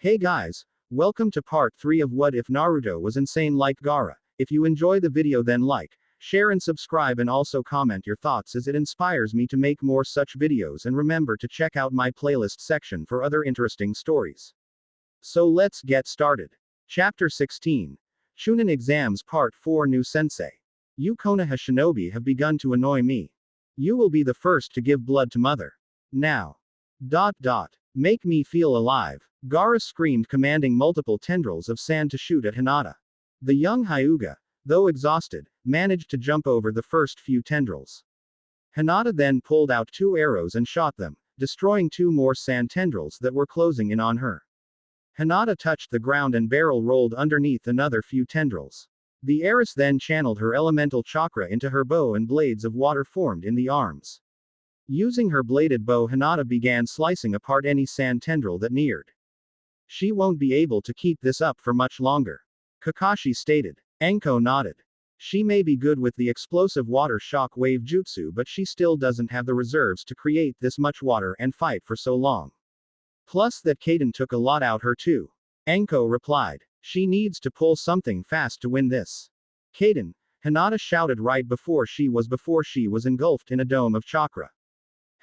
Hey guys, welcome to part 3 of What If Naruto Was Insane Like Gaara. If you enjoy the video then like, share and subscribe and also comment your thoughts as it inspires me to make more such videos, and remember to check out my playlist section for other interesting stories. So let's get started. Chapter 16. Chunin Exams Part 4. New Sensei. You Konoha shinobi have begun to annoy me. You will be the first to give blood to mother. Now. Make me feel alive. Gaara screamed, commanding multiple tendrils of sand to shoot at Hinata. The young Hyuga, though exhausted, managed to jump over the first few tendrils. Hinata then pulled out 2 arrows and shot them, destroying 2 more sand tendrils that were closing in on her. Hinata touched the ground and barrel rolled underneath another few tendrils. The heiress then channeled her elemental chakra into her bow and blades of water formed in the arms. Using her bladed bow, Hinata began slicing apart any sand tendril that neared. She won't be able to keep this up for much longer, Kakashi stated. Anko nodded. She may be good with the explosive water shock wave jutsu, but she still doesn't have the reserves to create this much water and fight for so long. Plus that Kaden took a lot out her too. Anko replied. She needs to pull something fast to win this. Kaden, Hinata shouted right before she was engulfed in a dome of chakra.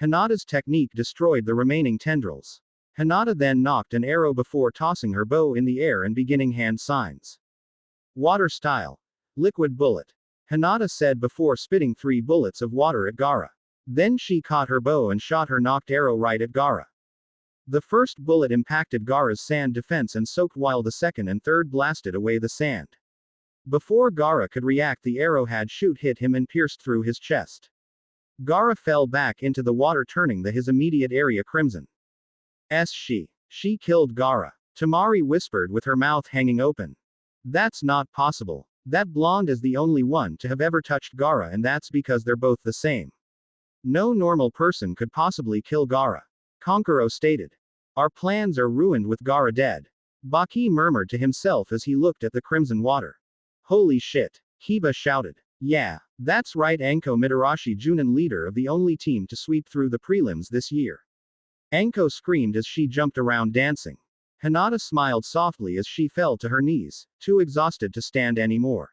Hinata's technique destroyed the remaining tendrils. Hinata then knocked an arrow before tossing her bow in the air and beginning hand signs. Water style. Liquid bullet. Hinata said before spitting 3 bullets of water at Gaara. Then she caught her bow and shot her knocked arrow right at Gaara. The first bullet impacted Gaara's sand defense and soaked, while the second and third blasted away the sand. Before Gaara could react, the arrow had hit him and pierced through his chest. Gaara fell back into the water, turning his immediate area crimson. She killed Gaara. Temari whispered with her mouth hanging open. That's not possible. That blonde is the only one to have ever touched Gaara, and that's because they're both the same. No normal person could possibly kill Gaara. Konkuro stated. Our plans are ruined with Gaara dead. Baki murmured to himself as he looked at the crimson water. Holy shit. Hiba shouted. Yeah, that's right. Anko Mitarashi, Junin, leader of the only team to sweep through the prelims this year. Anko screamed as she jumped around dancing. Hinata smiled softly as she fell to her knees, too exhausted to stand anymore.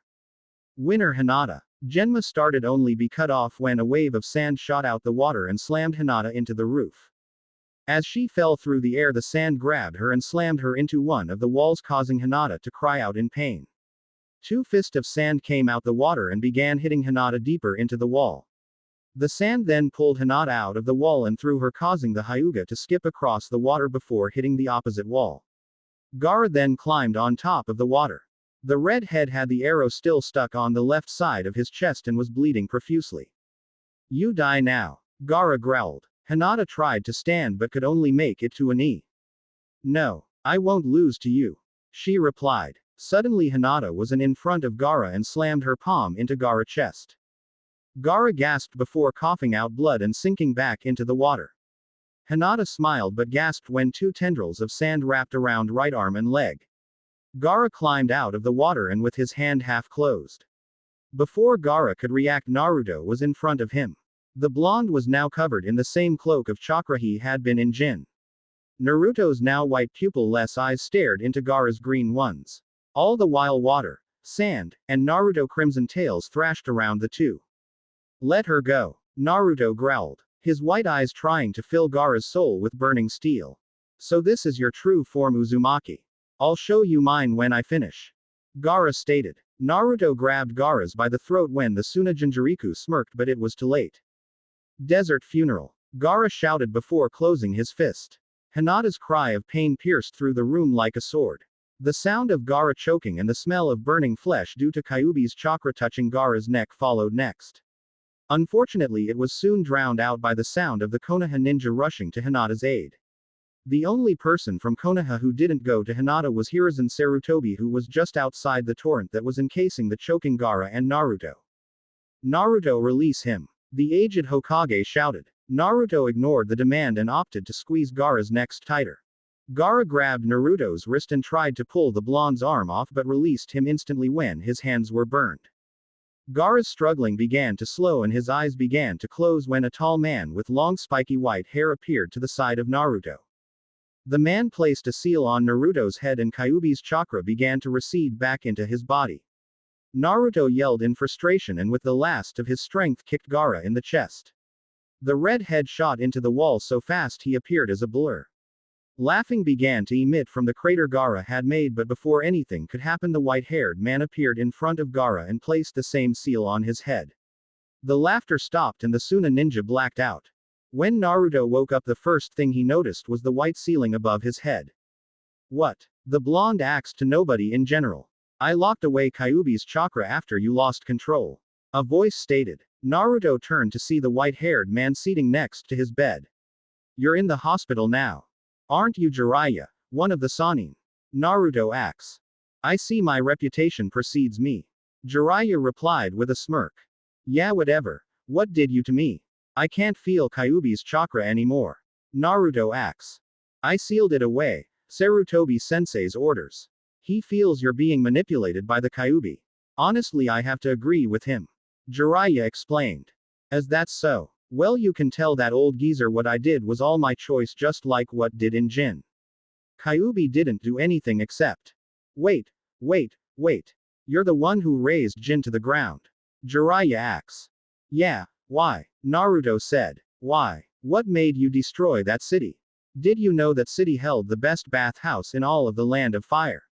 Winner Hinata. Genma started only be cut off when a wave of sand shot out the water and slammed Hinata into the roof. As she fell through the air, the sand grabbed her and slammed her into one of the walls, causing Hinata to cry out in pain. 2 fists of sand came out the water and began hitting Hinata deeper into the wall. The sand then pulled Hinata out of the wall and threw her, causing the Hyuga to skip across the water before hitting the opposite wall. Gaara then climbed on top of the water. The red head had the arrow still stuck on the left side of his chest and was bleeding profusely. You die now, Gaara growled. Hinata tried to stand but could only make it to a knee. No, I won't lose to you, she replied. Suddenly Hinata was in front of Gaara and slammed her palm into Gaara's chest. Gaara gasped before coughing out blood and sinking back into the water. Hinata smiled but gasped when 2 tendrils of sand wrapped around right arm and leg. Gaara climbed out of the water and with his hand half closed. Before Gaara could react, Naruto was in front of him. The blonde was now covered in the same cloak of chakra he had been in Jin. Naruto's now white pupil-less eyes stared into Gaara's green ones. All the while water, sand, and Naruto crimson tails thrashed around the two. Let her go, Naruto growled, his white eyes trying to fill Gaara's soul with burning steel. So this is your true form, Uzumaki. I'll show you mine when I finish, Gaara stated. Naruto grabbed Gaara's by the throat when the Tsunejinjiriku smirked, but it was too late. Desert funeral, Gaara shouted before closing his fist. Hinata's cry of pain pierced through the room like a sword. The sound of Gaara choking and the smell of burning flesh due to Kyuubi's chakra touching Gaara's neck followed next. Unfortunately, it was soon drowned out by the sound of the Konoha ninja rushing to Hinata's aid. The only person from Konoha who didn't go to Hinata was Hiruzen Sarutobi, who was just outside the torrent that was encasing the choking Gaara and Naruto. Naruto, release him, the aged Hokage shouted. Naruto ignored the demand and opted to squeeze Gaara's neck tighter. Gaara grabbed Naruto's wrist and tried to pull the blonde's arm off but released him instantly when his hands were burned. Gaara's struggling began to slow and his eyes began to close when a tall man with long spiky white hair appeared to the side of Naruto. The man placed a seal on Naruto's head and Kyuubi's chakra began to recede back into his body. Naruto yelled in frustration and with the last of his strength kicked Gaara in the chest. The red head shot into the wall so fast he appeared as a blur. Laughing began to emit from the crater Gaara had made, but before anything could happen the white-haired man appeared in front of Gaara and placed the same seal on his head. The laughter stopped and the Suna ninja blacked out. When Naruto woke up the first thing he noticed was the white ceiling above his head. What? The blonde asked to nobody in general. I locked away Kyuubi's chakra after you lost control. A voice stated. Naruto turned to see the white-haired man seating next to his bed. You're in the hospital now. Aren't you Jiraiya, one of the Sannin? Naruto asks. I see my reputation precedes me. Jiraiya replied with a smirk. Yeah, whatever. What did you to me? I can't feel Kyuubi's chakra anymore. Naruto asks. I sealed it away, Sarutobi-sensei's orders. He feels you're being manipulated by the Kyuubi. Honestly, I have to agree with him. Jiraiya explained. As that's so. Well, you can tell that old geezer what I did was all my choice, just like what did in Jin. Kyuubi didn't do anything except. Wait. You're the one who raised Jin to the ground. Jiraiya asks. Yeah, why? Naruto said. Why? What made you destroy that city? Did you know that city held the best bathhouse in all of the Land of Fire?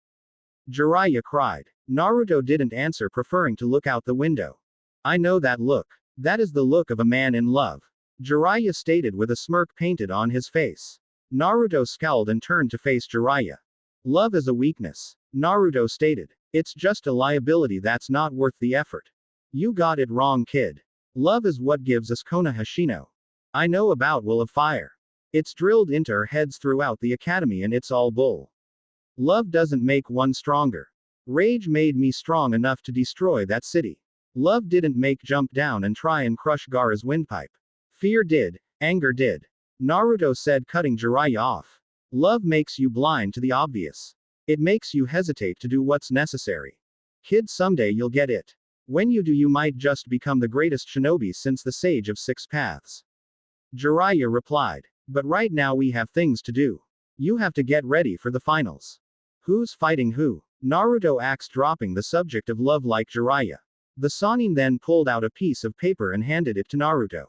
Jiraiya cried. Naruto didn't answer, preferring to look out the window. I know that look. That is the look of a man in love. Jiraiya stated with a smirk painted on his face. Naruto scowled and turned to face Jiraiya. Love is a weakness. Naruto stated. It's just a liability that's not worth the effort. You got it wrong, kid. Love is what gives us Konoha Hashino. I know about Will of Fire. It's drilled into our heads throughout the academy and it's all bull. Love doesn't make one stronger. Rage made me strong enough to destroy that city. Love didn't make jump down and try and crush Gaara's windpipe. Fear did, anger did. Naruto said, cutting Jiraiya off. Love makes you blind to the obvious. It makes you hesitate to do what's necessary. Kid, someday you'll get it. When you do, you might just become the greatest shinobi since the Sage of Six Paths. Jiraiya replied. But right now we have things to do. You have to get ready for the finals. Who's fighting who? Naruto asked, dropping the subject of love like Jiraiya. The Sannin then pulled out a piece of paper and handed it to Naruto.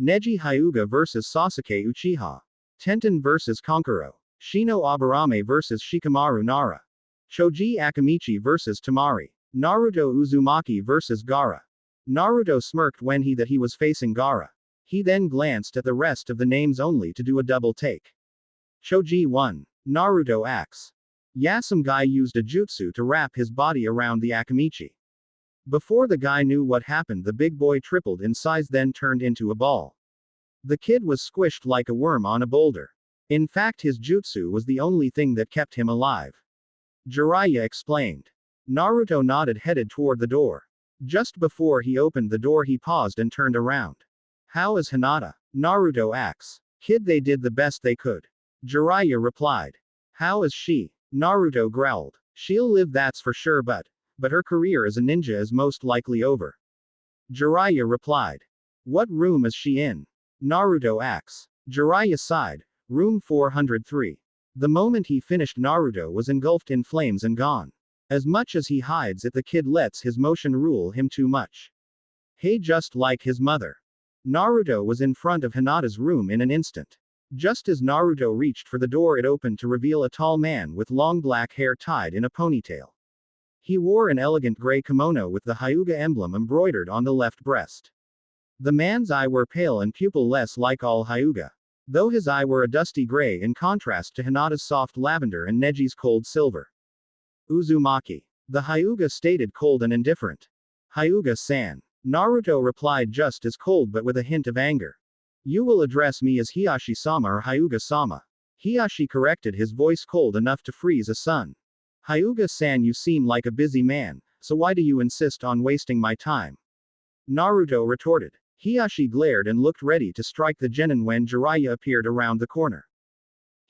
Neji Hyuga vs Sasuke Uchiha. Tenten vs Kankuro. Shino Aburame vs Shikamaru Nara. Choji Akamichi vs Tamari. Naruto Uzumaki vs Gaara. Naruto smirked when he was facing Gaara. He then glanced at the rest of the names only to do a double take. Choji won. Naruto asks. Yeah, some guy used a jutsu to wrap his body around the Akamichi. Before the guy knew what happened, the big boy tripled in size, then turned into a ball. The kid was squished like a worm on a boulder. In fact, his jutsu was the only thing that kept him alive. Jiraiya explained. Naruto nodded, headed toward the door. Just before he opened the door, he paused and turned around. How is Hinata? Naruto asks. Kid, they did the best they could. Jiraiya replied. How is she? Naruto growled. She'll live, that's for sure, but her career as a ninja is most likely over. Jiraiya replied. What room is she in? Naruto asks. Jiraiya sighed. Room 403. The moment he finished, Naruto was engulfed in flames and gone. As much as he hides it, the kid lets his motion rule him too much. Hey, just like his mother. Naruto was in front of Hinata's room in an instant. Just as Naruto reached for the door, it opened to reveal a tall man with long black hair tied in a ponytail. He wore an elegant gray kimono with the Hyuga emblem embroidered on the left breast. The man's eye were pale and pupil-less like all Hyuga. Though his eye were a dusty gray in contrast to Hinata's soft lavender and Neji's cold silver. Uzumaki. The Hyuga stated, cold and indifferent. Hyuga-san. Naruto replied, just as cold but with a hint of anger. You will address me as Hiyashi-sama or Hyuga-sama. Hiyashi corrected, his voice cold enough to freeze a sun. Hyuga-san, you seem like a busy man, so why do you insist on wasting my time? Naruto retorted. Hiyashi glared and looked ready to strike the genin when Jiraiya appeared around the corner.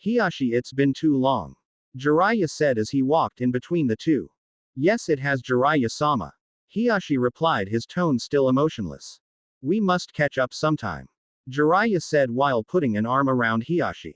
Hiyashi, it's been too long. Jiraiya said as he walked in between the two. Yes, it has, Jiraiya-sama. Hiyashi replied, his tone still emotionless. We must catch up sometime. Jiraiya said while putting an arm around Hiyashi.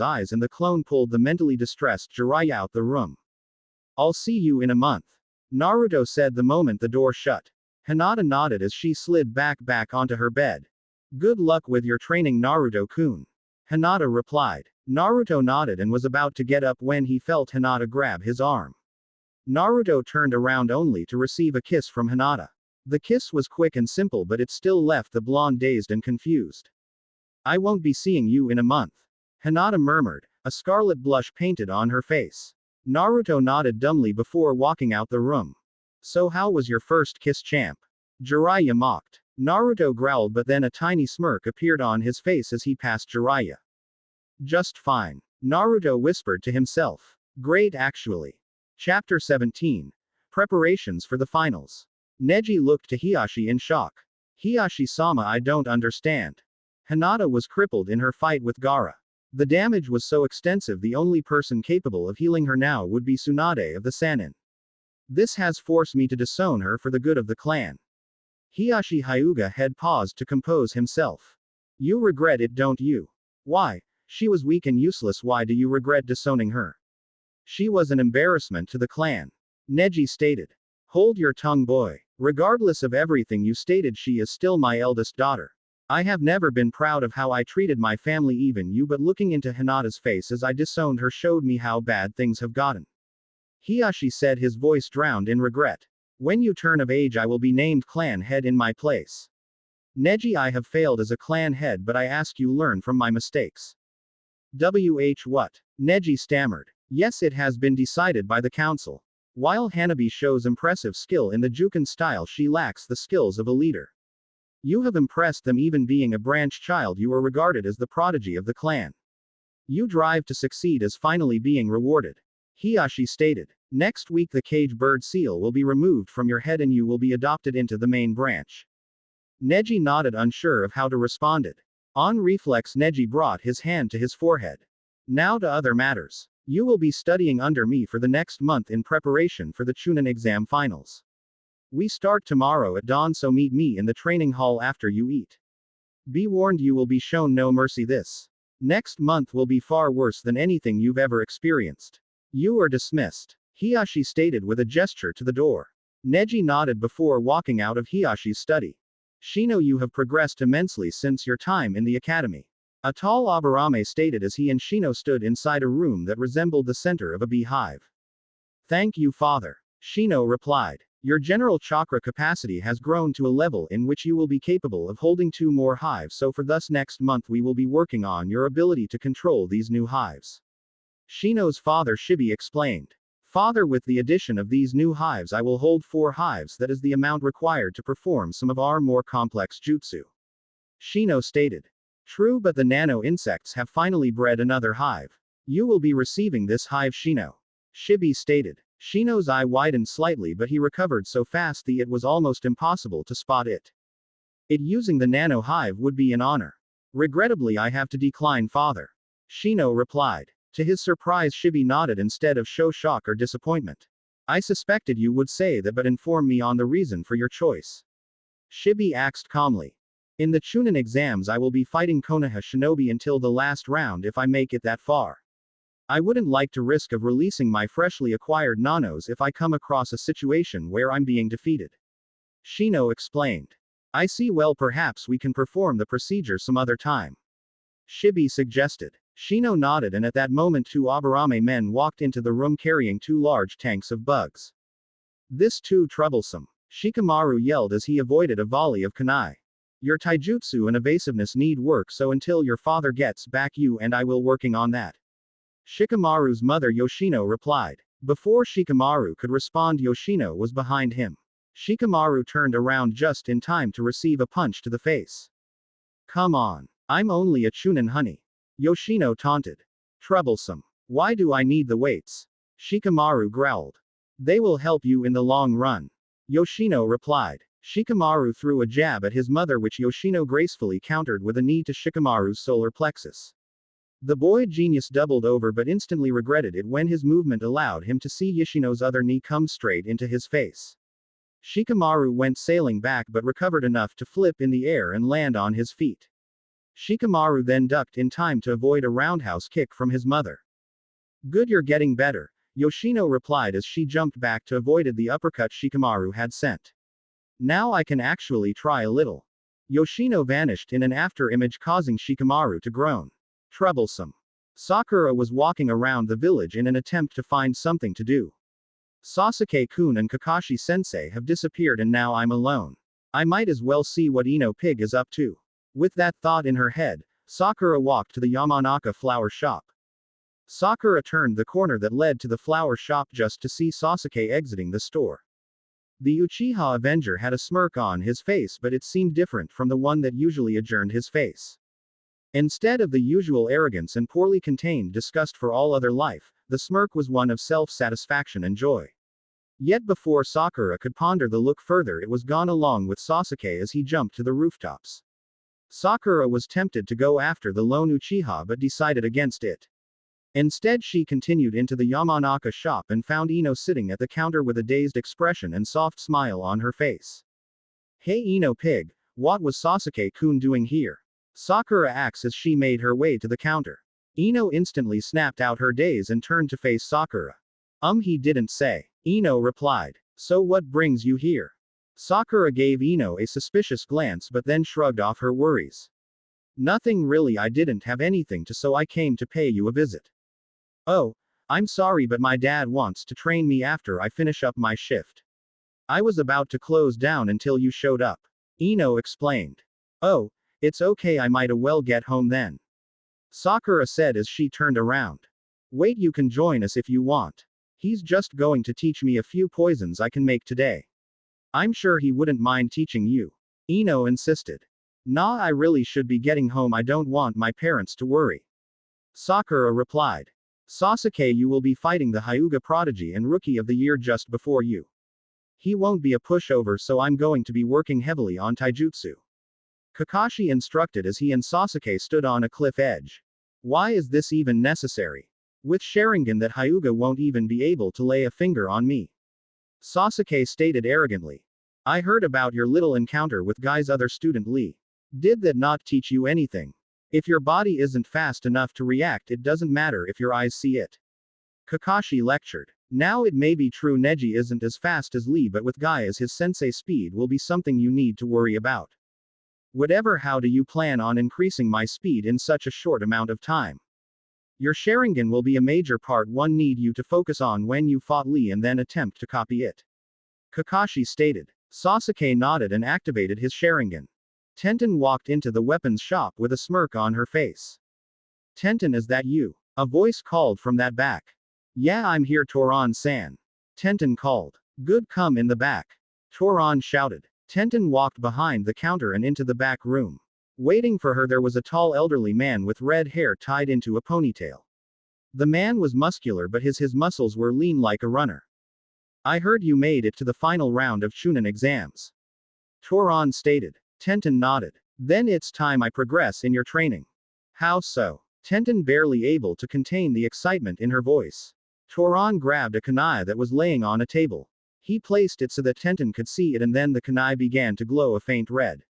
Naruto's eyes and the clone pulled the mentally distressed Jiraiya out the room. I'll see you in a month, Naruto said the moment the door shut. Hinata nodded as she slid back onto her bed. Good luck with your training, Naruto-kun, Hinata replied. Naruto nodded and was about to get up when he felt Hinata grab his arm. Naruto turned around only to receive a kiss from Hinata. The kiss was quick and simple, but it still left the blonde dazed and confused. I won't be seeing you in a month, Hinata murmured, a scarlet blush painted on her face. Naruto nodded dumbly before walking out the room. So how was your first kiss, champ? Jiraiya mocked. Naruto growled, but then a tiny smirk appeared on his face as he passed Jiraiya. Just fine, Naruto whispered to himself. Great actually. Chapter 17. Preparations for the finals. Neji looked to Hiashi in shock. Hiashi-sama, I don't understand. Hinata was crippled in her fight with Gaara. The damage was so extensive, the only person capable of healing her now would be Tsunade of the Sannin. This has forced me to disown her for the good of the clan. Hiashi Hyuga had paused to compose himself. You regret it, don't you? Why? She was weak and useless. Why do you regret disowning her? She was an embarrassment to the clan. Neji stated. Hold your tongue, boy. Regardless of everything you stated, she is still my eldest daughter. I have never been proud of how I treated my family, even you, but looking into Hinata's face as I disowned her showed me how bad things have gotten. Hiashi said, his voice drowned in regret. When you turn of age, I will be named clan head in my place. Neji, I have failed as a clan head, but I ask you learn from my mistakes. What? Neji stammered. Yes, it has been decided by the council. While Hanabi shows impressive skill in the Juken style, she lacks the skills of a leader. You have impressed them. Even being a branch child, you are regarded as the prodigy of the clan. You drive to succeed is finally being rewarded. Hiashi stated. Next week the cage bird seal will be removed from your head and you will be adopted into the main branch. Neji nodded, unsure of how to respond. On reflex, Neji brought his hand to his forehead. Now to other matters. You will be studying under me for the next month in preparation for the Chunin exam finals. We start tomorrow at dawn, so meet me in the training hall after you eat. Be warned, you will be shown no mercy. This next month will be far worse than anything you've ever experienced. You are dismissed. Hiashi stated with a gesture to the door. Neji nodded before walking out of Hiashi's study. Shino, you have progressed immensely since your time in the academy. A tall Aburame stated as he and Shino stood inside a room that resembled the center of a beehive. Thank you, father. Shino replied. Your general chakra capacity has grown to a level in which you will be capable of holding 2 more hives, so for thus next month we will be working on your ability to control these new hives. Shino's father Shibi explained. Father, with the addition of these new hives I will hold 4 hives, that is the amount required to perform some of our more complex jutsu. Shino stated. True, but the nano insects have finally bred another hive. You will be receiving this hive, Shino. Shibi stated. Shino's eye widened slightly, but he recovered so fast that it was almost impossible to spot it. Using the nano hive would be an honor. Regrettably, I have to decline, father. Shino replied. To his surprise, Shibi nodded instead of show shock or disappointment. I suspected you would say that, but inform me on the reason for your choice. Shibi asked calmly. In the Chunin exams I will be fighting Konoha Shinobi until the last round if I make it that far. I wouldn't like to risk of releasing my freshly acquired nanos if I come across a situation where I'm being defeated. Shino explained. I see, well, perhaps we can perform the procedure some other time. Shibi suggested. Shino nodded, and at that moment 2 Aburame men walked into the room carrying 2 large tanks of bugs. This too troublesome. Shikamaru yelled as he avoided a volley of kunai. Your taijutsu and evasiveness need work, so until your father gets back, you and I will working on that. Shikamaru's mother Yoshino replied. Before Shikamaru could respond, Yoshino was behind him. Shikamaru turned around just in time to receive a punch to the face. Come on. I'm only a Chunin, honey. Yoshino taunted. Troublesome. Why do I need the weights? Shikamaru growled. They will help you in the long run. Yoshino replied. Shikamaru threw a jab at his mother, which Yoshino gracefully countered with a knee to Shikamaru's solar plexus. The boy genius doubled over but instantly regretted it when his movement allowed him to see Yoshino's other knee come straight into his face. Shikamaru went sailing back but recovered enough to flip in the air and land on his feet. Shikamaru then ducked in time to avoid a roundhouse kick from his mother. Good, you're getting better, Yoshino replied as she jumped back to avoid the uppercut Shikamaru had sent. Now I can actually try a little. Yoshino vanished in an after-image, causing Shikamaru to groan. Troublesome. Sakura was walking around the village in an attempt to find something to do. Sasuke-kun and Kakashi-sensei have disappeared and now I'm alone. I might as well see what Ino Pig is up to. With that thought in her head, Sakura walked to the Yamanaka flower shop. Sakura turned the corner that led to the flower shop just to see Sasuke exiting the store. The Uchiha Avenger had a smirk on his face, but it seemed different from the one that usually adorned his face. Instead of the usual arrogance and poorly contained disgust for all other life, the smirk was one of self-satisfaction and joy. Yet before Sakura could ponder the look further, it was gone along with Sasuke as he jumped to the rooftops. Sakura was tempted to go after the lone Uchiha but decided against it. Instead, she continued into the Yamanaka shop and found Ino sitting at the counter with a dazed expression and soft smile on her face. Hey Ino Pig, what was Sasuke-kun doing here? Sakura asked as she made her way to the counter. Ino instantly snapped out her daze and turned to face Sakura. He didn't say. Ino replied. So what brings you here? Sakura gave Ino a suspicious glance but then shrugged off her worries. Nothing really, I didn't have anything to, so I came to pay you a visit. Oh, I'm sorry but my dad wants to train me after I finish up my shift. I was about to close down until you showed up. Ino explained. Oh, it's okay, I might as well get home then. Sakura said as she turned around. Wait, you can join us if you want. He's just going to teach me a few poisons I can make today. I'm sure he wouldn't mind teaching you. Ino insisted. Nah, I really should be getting home, I don't want my parents to worry. Sakura replied. Sasuke, you will be fighting the Hyuga prodigy and rookie of the year just before you. He won't be a pushover, so I'm going to be working heavily on taijutsu. Kakashi instructed as he and Sasuke stood on a cliff edge. Why is this even necessary? With Sharingan that Hyuga won't even be able to lay a finger on me. Sasuke stated arrogantly. I heard about your little encounter with Guy's other student Lee. Did that not teach you anything? If your body isn't fast enough to react, it doesn't matter if your eyes see it. Kakashi lectured. Now it may be true Neji isn't as fast as Lee, but with Guy as his sensei, speed will be something you need to worry about. Whatever, how do you plan on increasing my speed in such a short amount of time? Your Sharingan will be a major part one need you to focus on when you fought Lee and then attempt to copy it. Kakashi stated. Sasuke nodded and activated his Sharingan. Tenten walked into the weapons shop with a smirk on her face. Tenten, is that you? A voice called from that back. Yeah, I'm here, Toran-san. Tenten called. Good, come in the back. Toran shouted. Tenten walked behind the counter and into the back room. Waiting for her there was a tall elderly man with red hair tied into a ponytail. The man was muscular but his muscles were lean like a runner. I heard you made it to the final round of Chunin exams. Toran stated. Tenten nodded. Then it's time I progress in your training. How so? Tenten barely able to contain the excitement in her voice. Toran grabbed a kunai that was laying on a table. He placed it so that Tenten could see it and then the kunai began to glow a faint red.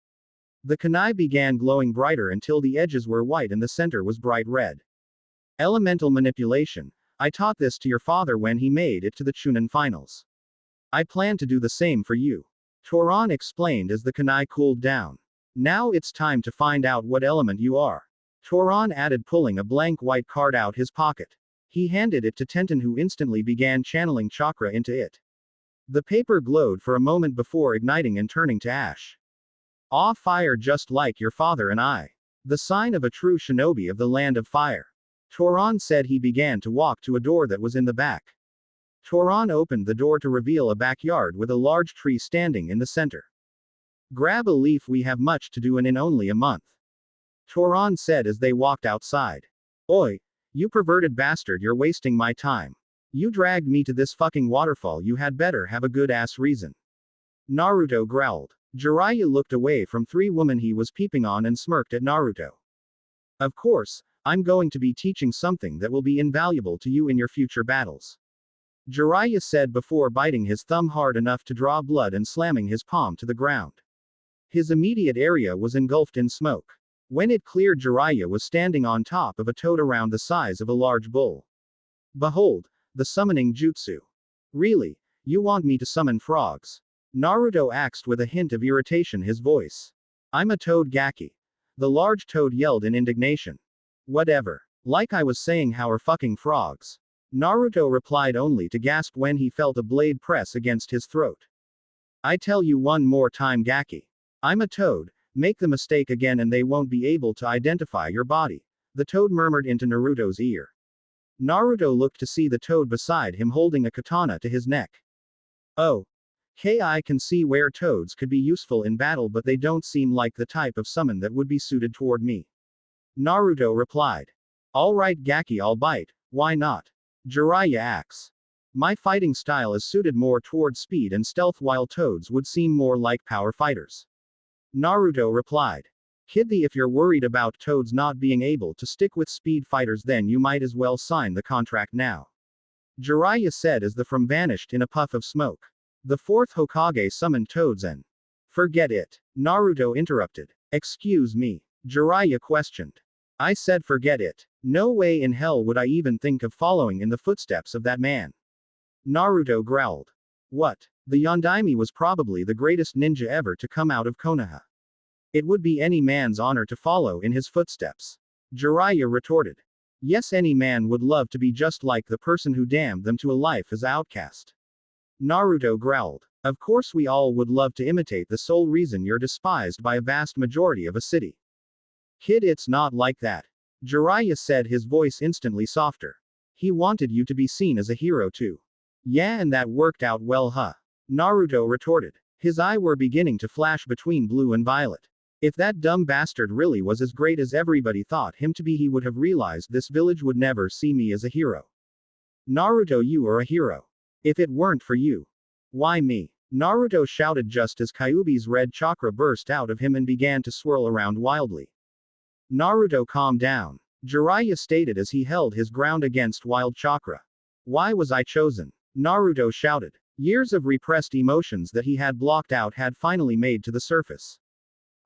The kunai began glowing brighter until the edges were white and the center was bright red. Elemental manipulation. I taught this to your father when he made it to the Chunin finals. I plan to do the same for you. Toran explained as the kunai cooled down. Now it's time to find out what element you are. Toran added, pulling a blank white card out his pocket. He handed it to Tenten, who instantly began channeling chakra into it. The paper glowed for a moment before igniting and turning to ash. Ah, fire, just like your father and I. The sign of a true shinobi of the land of fire. Toran said. He began to walk to a door that was in the back. Toran opened the door to reveal a backyard with a large tree standing in the center. Grab a leaf, we have much to do and in only a month. Toran said as they walked outside. Oi, you perverted bastard, you're wasting my time. You dragged me to this fucking waterfall, you had better have a good ass reason. Naruto growled. Jiraiya looked away from three women he was peeping on and smirked at Naruto. Of course, I'm going to be teaching something that will be invaluable to you in your future battles. Jiraiya said before biting his thumb hard enough to draw blood and slamming his palm to the ground. His immediate area was engulfed in smoke. When it cleared, Jiraiya was standing on top of a toad around the size of a large bull. Behold, the summoning jutsu. Really? You want me to summon frogs? Naruto asked with a hint of irritation his voice. I'm a toad, Gaki. The large toad yelled in indignation. Whatever. Like I was saying, how are fucking frogs? Naruto replied only to gasp when he felt a blade press against his throat. I tell you one more time, Gaki. I'm a toad. Make the mistake again and they won't be able to identify your body. The toad murmured into Naruto's ear. Naruto looked to see the toad beside him holding a katana to his neck. Oh. I can see where toads could be useful in battle, but they don't seem like the type of summon that would be suited toward me. Naruto replied. Alright, Gaki, I'll bite. Why not? Jiraiya asks. My fighting style is suited more toward speed and stealth, while toads would seem more like power fighters. Naruto replied. Kiddy, if you're worried about toads not being able to stick with speed fighters, then you might as well sign the contract now. Jiraiya said as the from vanished in a puff of smoke. The fourth Hokage summoned toads and... Forget it. Naruto interrupted. Excuse me. Jiraiya questioned. I said forget it. No way in hell would I even think of following in the footsteps of that man. Naruto growled. What? The Yondaime was probably the greatest ninja ever to come out of Konoha. It would be any man's honor to follow in his footsteps. Jiraiya retorted. Yes, any man would love to be just like the person who damned them to a life as outcast. Naruto growled. Of course we all would love to imitate the sole reason you're despised by a vast majority of a city. Kid, it's not like that. Jiraiya said, his voice instantly softer. He wanted you to be seen as a hero too. Yeah, and that worked out well, huh? Naruto retorted. His eyes were beginning to flash between blue and violet. If that dumb bastard really was as great as everybody thought him to be, he would have realized this village would never see me as a hero. Naruto, you are a hero. If it weren't for you. Why me? Naruto shouted just as Kyuubi's red chakra burst out of him and began to swirl around wildly. Naruto, calm down. Jiraiya stated as he held his ground against wild chakra. Why was I chosen? Naruto shouted. Years of repressed emotions that he had blocked out had finally made to the surface.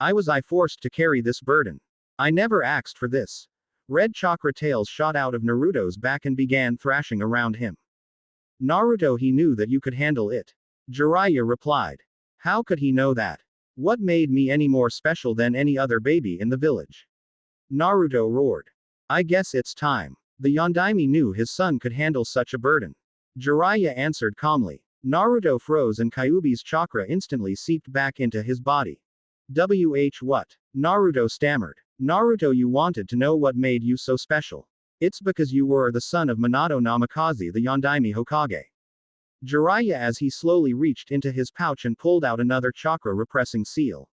I was forced to carry this burden. I never asked for this. Red chakra tails shot out of Naruto's back and began thrashing around him. Naruto, he knew that you could handle it. Jiraiya replied. How could he know that? What made me any more special than any other baby in the village? Naruto roared. I guess it's time. The Yondaime knew his son could handle such a burden. Jiraiya answered calmly. Naruto froze and Kyuubi's chakra instantly seeped back into his body. What? Naruto stammered. Naruto, you wanted to know what made you so special. It's because you were the son of Minato Namikaze, the Yondaime Hokage. Jiraiya, as he slowly reached into his pouch and pulled out another chakra repressing seal.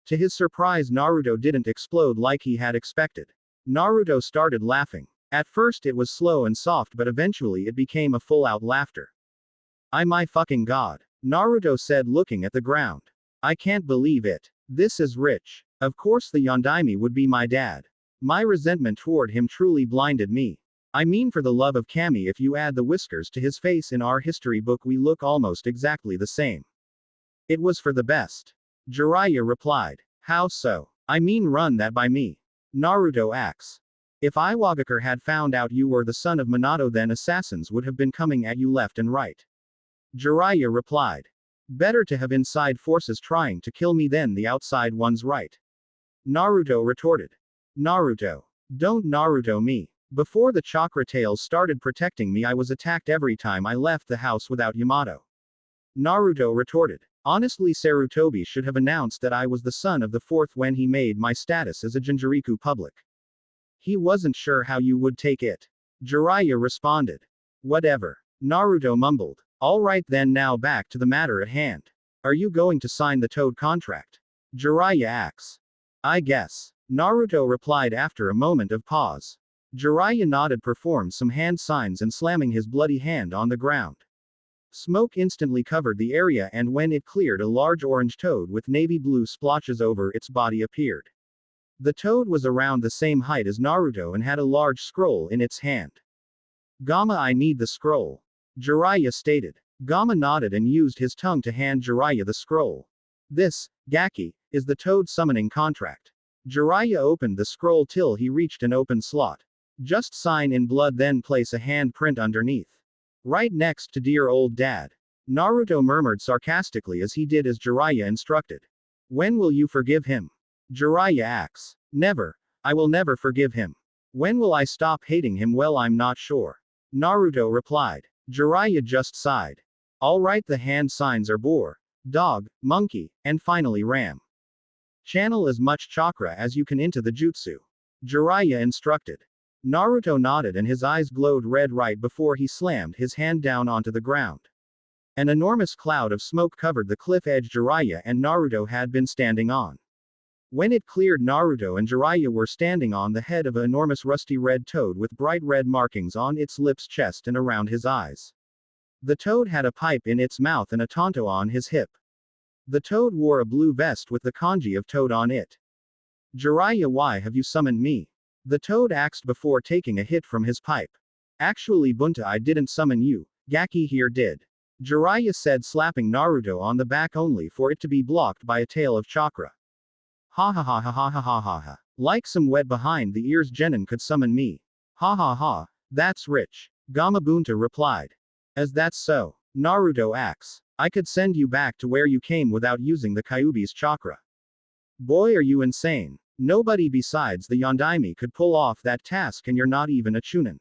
To his surprise, Naruto didn't explode like he had expected. Naruto started laughing. At first it was slow and soft, but eventually it became a full-out laughter. My fucking god. Naruto said, looking at the ground. I can't believe it. This is rich. Of course the Yondaime would be my dad. My resentment toward him truly blinded me. I mean, for the love of Kami, if you add the whiskers to his face in our history book, we look almost exactly the same. It was for the best. Jiraiya replied. How so? I mean, run that by me. Naruto asks. If Iwagakure had found out you were the son of Minato, then assassins would have been coming at you left and right. Jiraiya replied. Better to have inside forces trying to kill me than the outside ones, right? Naruto retorted. Naruto. Don't Naruto me. Before the chakra tails started protecting me, I was attacked every time I left the house without Yamato. Naruto retorted. Honestly, Sarutobi should have announced that I was the son of the fourth when he made my status as a Jinchuriku public. He wasn't sure how you would take it. Jiraiya responded. Whatever. Naruto mumbled. Alright then, now back to the matter at hand. Are you going to sign the Toad contract? Jiraiya asks. I guess. Naruto replied after a moment of pause. Jiraiya nodded, performed some hand signs and slamming his bloody hand on the ground. Smoke instantly covered the area, and when it cleared, a large orange toad with navy blue splotches over its body appeared. The toad was around the same height as Naruto and had a large scroll in its hand. Gamma, I need the scroll. Jiraiya stated. Gamma nodded and used his tongue to hand Jiraiya the scroll. This, Gaki, is the toad summoning contract. Jiraiya opened the scroll till he reached an open slot. Just sign in blood, then place a hand print underneath. Right next to dear old dad. Naruto murmured sarcastically as he did as Jiraiya instructed. When will you forgive him? Jiraiya asks. Never. I will never forgive him. When will I stop hating him? Well, I'm not sure. Naruto replied. Jiraiya just sighed. Alright, the hand signs are boar, dog, monkey, and finally ram. Channel as much chakra as you can into the jutsu. Jiraiya instructed. Naruto nodded and his eyes glowed red right before he slammed his hand down onto the ground. An enormous cloud of smoke covered the cliff edge Jiraiya and Naruto had been standing on. When it cleared, Naruto and Jiraiya were standing on the head of an enormous rusty red toad with bright red markings on its lips, chest, and around his eyes. The toad had a pipe in its mouth and a tanto on his hip. The toad wore a blue vest with the kanji of toad on it. Jiraiya, why have you summoned me? The toad asked before taking a hit from his pipe. Actually, Bunta, I didn't summon you, Gaki here did. Jiraiya said, slapping Naruto on the back only for it to be blocked by a tail of chakra. Ha ha ha ha ha ha ha ha ha. Like some wet behind the ears genin could summon me. Ha ha ha, that's rich. Gamabunta replied. As that's so, Naruto asks, I could send you back to where you came without using the Kyuubi's chakra. Boy, are you insane. Nobody besides the Yondaime could pull off that task, and you're not even a chunin.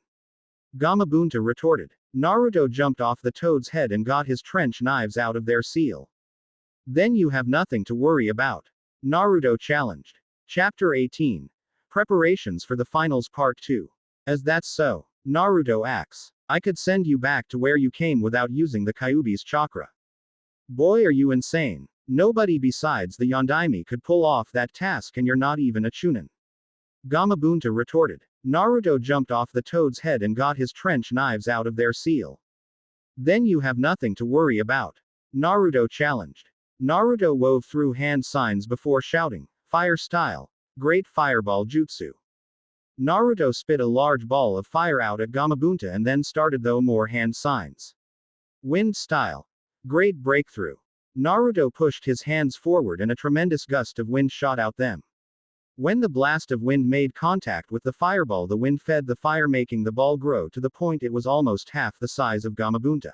Gamabunta retorted. Naruto jumped off the toad's head and got his trench knives out of their seal. Then you have nothing to worry about. Naruto challenged. Chapter 18. Preparations for the finals Part 2. As that's so, Naruto asks, I could send you back to where you came without using the Kyuubi's chakra. Boy, are you insane. Nobody besides the Yondaime could pull off that task, and you're not even a chunin. Gamabunta retorted. Naruto jumped off the toad's head and got his trench knives out of their seal. Then you have nothing to worry about. Naruto challenged. Naruto wove through hand signs before shouting, Fire style. Great fireball jutsu. Naruto spit a large ball of fire out at Gamabunta and then started though more hand signs. Wind style. Great breakthrough. Naruto pushed his hands forward and a tremendous gust of wind shot out them. When the blast of wind made contact with the fireball, the wind fed the fire, making the ball grow to the point it was almost half the size of Gamabunta.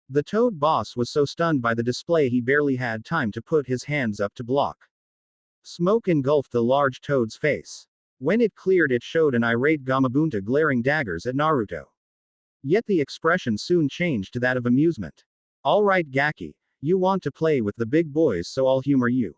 The toad boss was so stunned by the display he barely had time to put his hands up to block. Smoke engulfed the large toad's face. When it cleared, it showed an irate Gamabunta glaring daggers at Naruto. Yet the expression soon changed to that of amusement. Alright Gaki, you want to play with the big boys, so I'll humor you.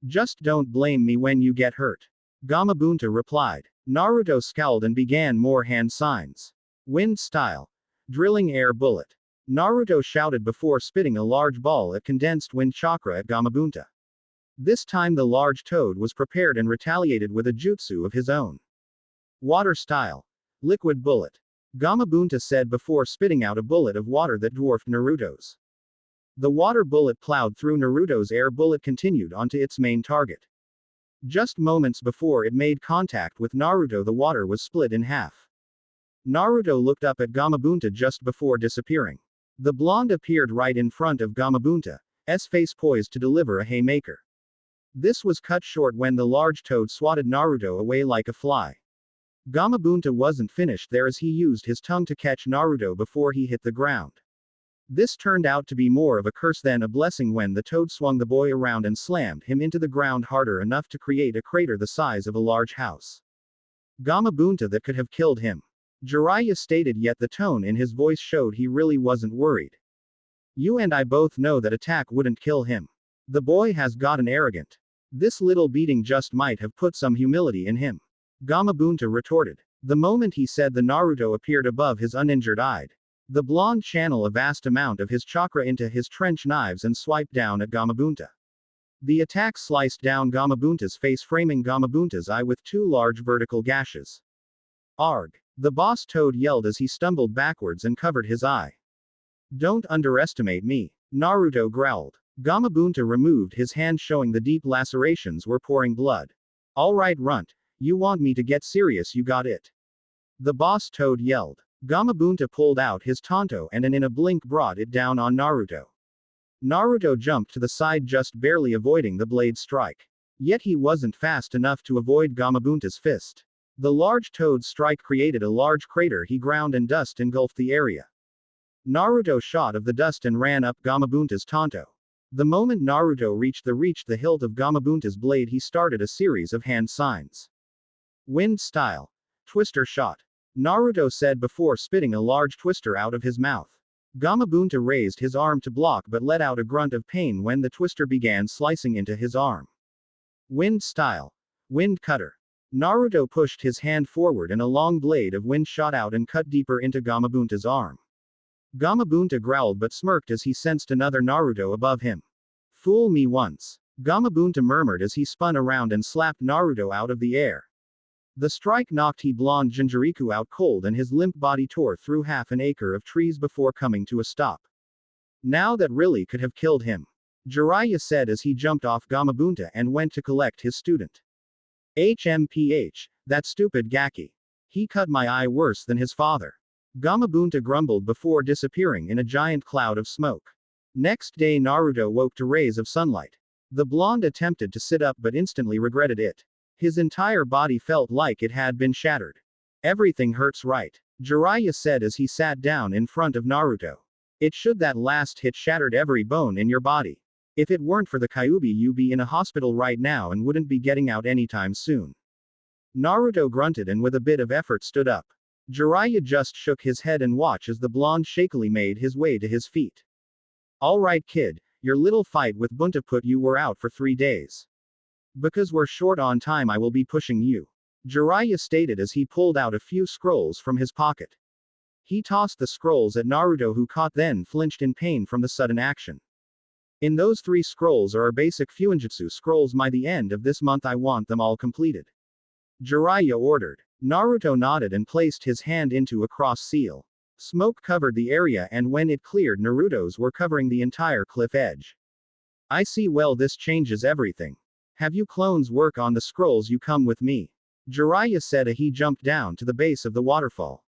Just don't blame me when you get hurt. Gamabunta replied. Naruto scowled and began more hand signs. Wind style. Drilling air bullet. Naruto shouted before spitting a large ball of condensed wind chakra at Gamabunta. This time the large toad was prepared and retaliated with a jutsu of his own. Water style. Liquid bullet. Gamabunta said before spitting out a bullet of water that dwarfed Naruto's. The water bullet plowed through Naruto's air bullet, continued onto its main target. Just moments before it made contact with Naruto, the water was split in half. Naruto looked up at Gamabunta just before disappearing. The blonde appeared right in front of Gamabunta's face, poised to deliver a haymaker. This was cut short when the large toad swatted Naruto away like a fly. Gamabunta wasn't finished there, as he used his tongue to catch Naruto before he hit the ground. This turned out to be more of a curse than a blessing when the toad swung the boy around and slammed him into the ground harder enough to create a crater the size of a large house. Gamabunta, that could have killed him. Jiraiya stated, yet the tone in his voice showed he really wasn't worried. You and I both know that attack wouldn't kill him. The boy has gotten arrogant. This little beating just might have put some humility in him. Gamabunta retorted. The moment he said, the Naruto appeared above his uninjured eye. The blonde channeled a vast amount of his chakra into his trench knives and swiped down at Gamabunta. The attack sliced down Gamabunta's face, framing Gamabunta's eye with two large vertical gashes. Arg! The boss toad yelled as he stumbled backwards and covered his eye. Don't underestimate me, Naruto growled. Gamabunta removed his hand, showing the deep lacerations were pouring blood. Alright runt, you want me to get serious, you got it. The boss toad yelled. Gamabunta pulled out his tanto and in a blink brought it down on Naruto. Naruto jumped to the side, just barely avoiding the blade strike. Yet he wasn't fast enough to avoid Gamabunta's fist. The large toad's strike created a large crater he ground, and dust engulfed the area. Naruto shot of the dust and ran up Gamabunta's tanto. The moment Naruto reached the hilt of Gamabunta's blade, he started a series of hand signs. Wind style. Twister shot. Naruto said before spitting a large twister out of his mouth. Gamabunta raised his arm to block but let out a grunt of pain when the twister began slicing into his arm. Wind style. Wind cutter. Naruto pushed his hand forward and a long blade of wind shot out and cut deeper into Gamabunta's arm. Gamabunta growled but smirked as he sensed another Naruto above him. Fool me once. Gamabunta murmured as he spun around and slapped Naruto out of the air. The strike knocked he blonde Jinchuriku out cold and his limp body tore through half an acre of trees before coming to a stop. Now that really could have killed him, Jiraiya said as he jumped off Gamabunta and went to collect his student. HMPH, that stupid Gaki. He cut my eye worse than his father. Gamabunta grumbled before disappearing in a giant cloud of smoke. Next day Naruto woke to rays of sunlight. The blonde attempted to sit up but instantly regretted it. His entire body felt like it had been shattered. Everything hurts, right? Jiraiya said as he sat down in front of Naruto. It should. That last hit shattered every bone in your body. If it weren't for the Kyuubi, you'd be in a hospital right now and wouldn't be getting out anytime soon. Naruto grunted and with a bit of effort stood up. Jiraiya just shook his head and watched as the blonde shakily made his way to his feet. Alright kid, your little fight with Bunta put you were out for 3 days. Because we're short on time I will be pushing you. Jiraiya stated as he pulled out a few scrolls from his pocket. He tossed the scrolls at Naruto, who caught then flinched in pain from the sudden action. In those 3 scrolls are our basic Fuinjutsu scrolls. By the end of this month I want them all completed. Jiraiya ordered. Naruto nodded and placed his hand into a cross seal. Smoke covered the area and when it cleared Naruto's were covering the entire cliff edge. I see. Well, this changes everything. Have you clones work on the scrolls? You come with me. Jiraiya said as he jumped down to the base of the waterfall.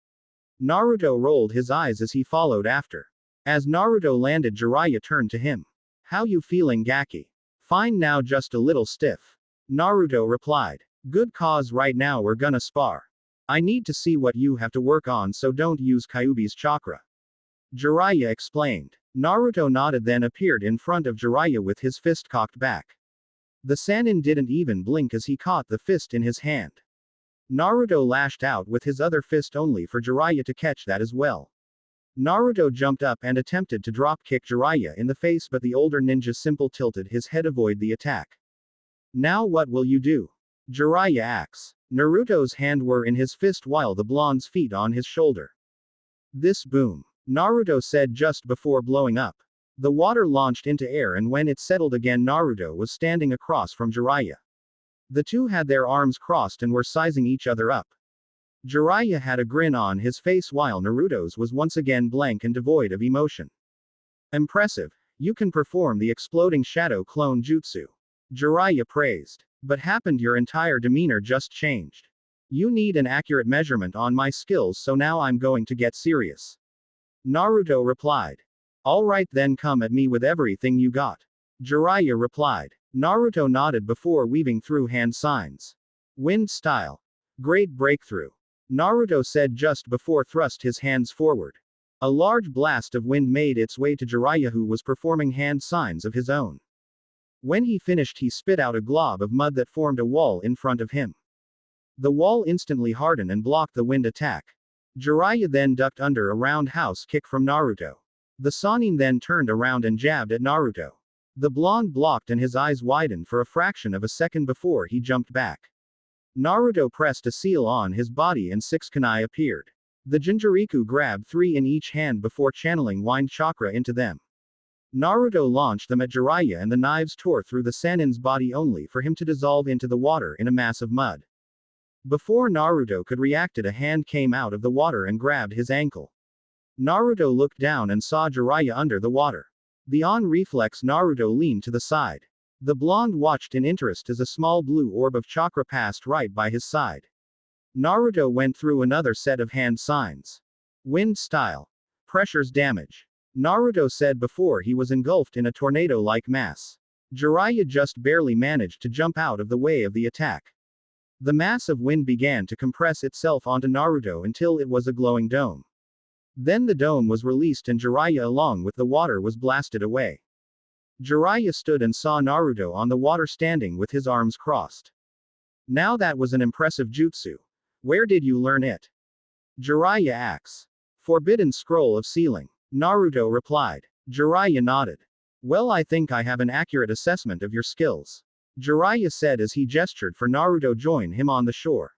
Naruto rolled his eyes as he followed after. As Naruto landed, Jiraiya turned to him. How you feeling, Gaki? Fine now, just a little stiff. Naruto replied. Good, cause right now we're gonna spar. I need to see what you have to work on, so don't use Kyuubi's chakra. Jiraiya explained. Naruto nodded then appeared in front of Jiraiya with his fist cocked back. The Sannin didn't even blink as he caught the fist in his hand. Naruto lashed out with his other fist only for Jiraiya to catch that as well. Naruto jumped up and attempted to drop kick Jiraiya in the face, but the older ninja simply tilted his head to avoid the attack. Now what will you do? Jiraiya asks. Naruto's hand were in his fist while the blonde's feet on his shoulder. This boom. Naruto said just before blowing up. The water launched into air and when it settled again Naruto was standing across from Jiraiya. The two had their arms crossed and were sizing each other up. Jiraiya had a grin on his face while Naruto's was once again blank and devoid of emotion. Impressive. You can perform the exploding shadow clone jutsu. Jiraiya praised. But happened, your entire demeanor just changed. You need an accurate measurement on my skills, so now I'm going to get serious. Naruto replied. Alright then, come at me with everything you got. Jiraiya replied. Naruto nodded before weaving through hand signs. Wind style. Great breakthrough. Naruto said just before thrust his hands forward. A large blast of wind made its way to Jiraiya, who was performing hand signs of his own. When he finished, he spit out a glob of mud that formed a wall in front of him. The wall instantly hardened and blocked the wind attack. Jiraiya then ducked under a roundhouse kick from Naruto. The Sannin then turned around and jabbed at Naruto. The blonde blocked and his eyes widened for a fraction of a second before he jumped back. Naruto pressed a seal on his body and 6 kunai appeared. The Jinchuriku grabbed 3 in each hand before channeling wind chakra into them. Naruto launched them at Jiraiya and the knives tore through the Sannin's body only for him to dissolve into the water in a mass of mud. Before Naruto could react, a hand came out of the water and grabbed his ankle. Naruto looked down and saw Jiraiya under the water. The on reflex, Naruto leaned to the side. The blonde watched in interest as a small blue orb of chakra passed right by his side. Naruto went through another set of hand signs. Wind style. Pressures damage. Naruto said before he was engulfed in a tornado-like mass. Jiraiya just barely managed to jump out of the way of the attack. The mass of wind began to compress itself onto Naruto until it was a glowing dome. Then the dome was released and Jiraiya along with the water was blasted away. Jiraiya stood and saw Naruto on the water standing with his arms crossed. Now that was an impressive jutsu. Where did you learn it? Jiraiya asks. Forbidden Scroll of Sealing. Naruto replied. Jiraiya nodded. Well, I think I have an accurate assessment of your skills. Jiraiya said as he gestured for Naruto to join him on the shore.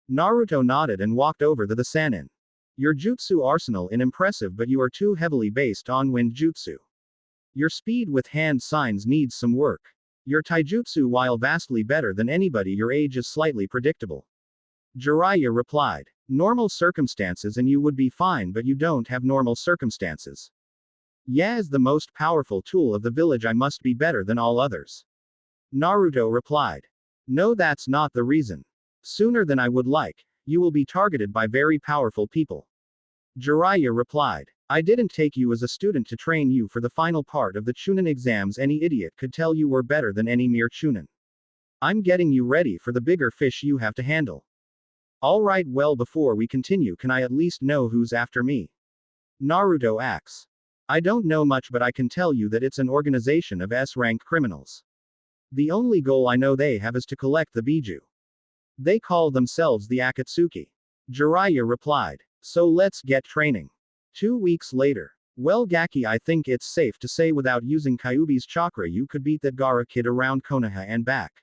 Naruto nodded and walked over to the Sannin. Your jutsu arsenal is impressive, but you are too heavily based on wind jutsu. Your speed with hand signs needs some work. Your taijutsu, while vastly better than anybody your age, is slightly predictable. Jiraiya replied. Normal circumstances and you would be fine, but you don't have normal circumstances. Yeah, as the most powerful tool of the village, I must be better than all others. Naruto replied. No, that's not the reason. Sooner than I would like, you will be targeted by very powerful people. Jiraiya replied. I didn't take you as a student to train you for the final part of the Chunin exams. Any idiot could tell you were better than any mere Chunin. I'm getting you ready for the bigger fish you have to handle. Alright, well, before we continue, can I at least know who's after me? Naruto asks. I don't know much, but I can tell you that it's an organization of S-rank criminals. The only goal I know they have is to collect the Biju. They call themselves the Akatsuki. Jiraiya replied. So let's get training. 2 weeks later. Well, Gaki, I think it's safe to say without using Kyuubi's chakra you could beat that Gaara kid around Konoha and back.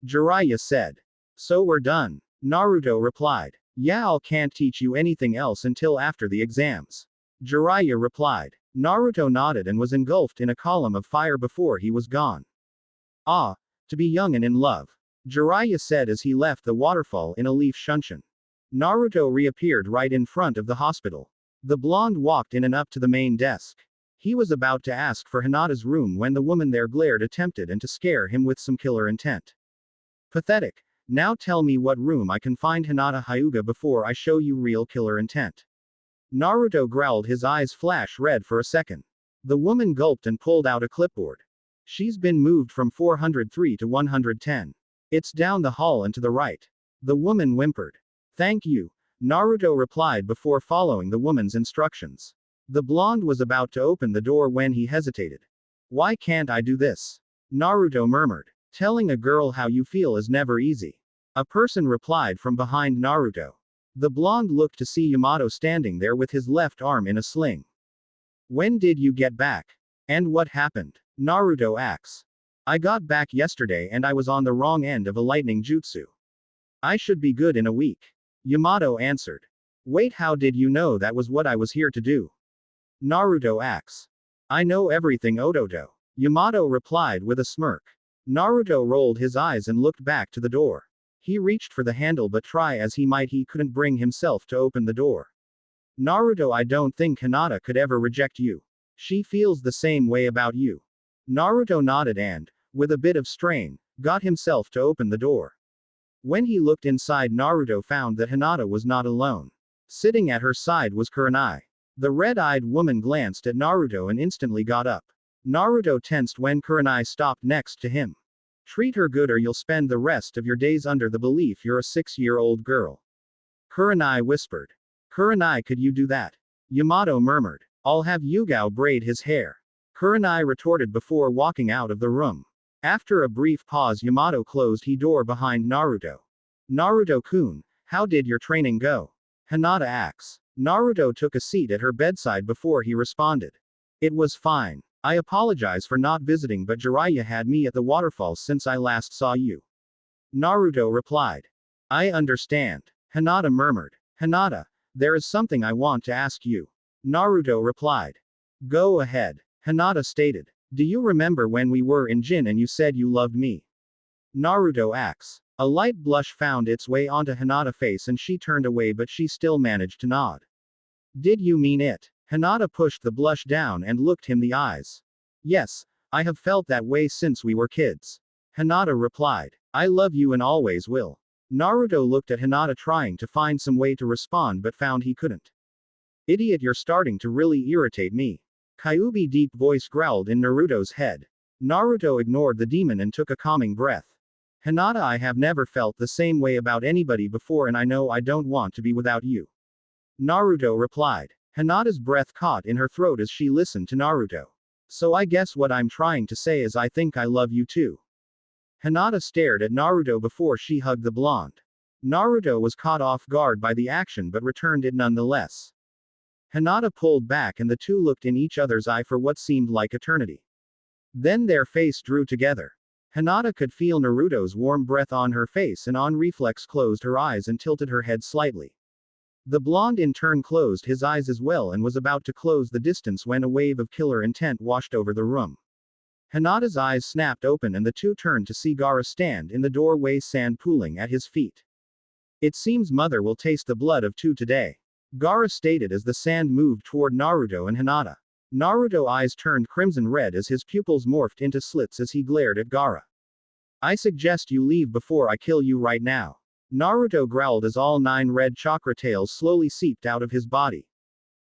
Jiraiya said. So we're done. Naruto replied. Yeah, I can't teach you anything else until after the exams. Jiraiya replied. Naruto nodded and was engulfed in a column of fire before he was gone. Ah, to be young and in love. Jiraiya said as he left the waterfall in a leaf shunshin. Naruto reappeared right in front of the hospital. The blonde walked in and up to the main desk. He was about to ask for Hinata's room when the woman there glared attempted and to scare him with some killer intent. Pathetic. Now tell me what room I can find Hinata Hyuga before I show you real killer intent. Naruto growled, his eyes flash red for a second. The woman gulped and pulled out a clipboard. She's been moved from 403 to 110. It's down the hall and to the right. The woman whimpered. Thank you. Naruto replied before following the woman's instructions. The blonde was about to open the door when he hesitated. Why can't I do this? Naruto murmured. Telling a girl how you feel is never easy. A person replied from behind Naruto. The blonde looked to see Yamato standing there with his left arm in a sling. When did you get back? And what happened? Naruto asks. I got back yesterday and I was on the wrong end of a lightning jutsu. I should be good in a week. Yamato answered. Wait, how did you know that was what I was here to do? Naruto asks. I know everything, Odoto. Yamato replied with a smirk. Naruto rolled his eyes and looked back to the door. He reached for the handle, but try as he might he couldn't bring himself to open the door. Naruto, I don't think Hinata could ever reject you. She feels the same way about you. Naruto nodded and, with a bit of strain, got himself to open the door. When he looked inside, Naruto found that Hinata was not alone. Sitting at her side was Kurenai. The red-eyed woman glanced at Naruto and instantly got up. Naruto tensed when Kurenai stopped next to him. Treat her good or you'll spend the rest of your days under the belief you're a 6-year-old girl. Kurenai whispered. Kurenai, could you do that? Yamato murmured. I'll have Yugao braid his hair. Kurenai retorted before walking out of the room. After a brief pause, Yamato closed the door behind Naruto. Naruto-kun, how did your training go? Hinata asks. Naruto took a seat at her bedside before he responded. It was fine. I apologize for not visiting, but Jiraiya had me at the waterfalls since I last saw you. Naruto replied. I understand. Hinata murmured. Hinata, there is something I want to ask you. Naruto replied. Go ahead. Hinata stated. Do you remember when we were in Jin and you said you loved me? Naruto asks. A light blush found its way onto Hinata's face and she turned away, but she still managed to nod. Did you mean it? Hinata pushed the blush down and looked him in the eyes. Yes, I have felt that way since we were kids. Hinata replied. I love you and always will. Naruto looked at Hinata trying to find some way to respond but found he couldn't. Idiot, you're starting to really irritate me. Kyuubi deep voice growled in Naruto's head. Naruto ignored the demon and took a calming breath. Hinata, I have never felt the same way about anybody before and I know I don't want to be without you. Naruto replied. Hinata's breath caught in her throat as she listened to Naruto. So I guess what I'm trying to say is I think I love you too. Hinata stared at Naruto before she hugged the blonde. Naruto was caught off guard by the action but returned it nonetheless. Hinata pulled back and the two looked in each other's eye for what seemed like eternity. Then their face drew together. Hinata could feel Naruto's warm breath on her face and on reflex closed her eyes and tilted her head slightly. The blonde in turn closed his eyes as well and was about to close the distance when a wave of killer intent washed over the room. Hinata's eyes snapped open and the two turned to see Gaara stand in the doorway, sand pooling at his feet. It seems mother will taste the blood of two today. Gaara stated as the sand moved toward Naruto and Hinata. Naruto's eyes turned crimson red as his pupils morphed into slits as he glared at Gaara. I suggest you leave before I kill you right now. Naruto growled as all 9 red chakra tails slowly seeped out of his body.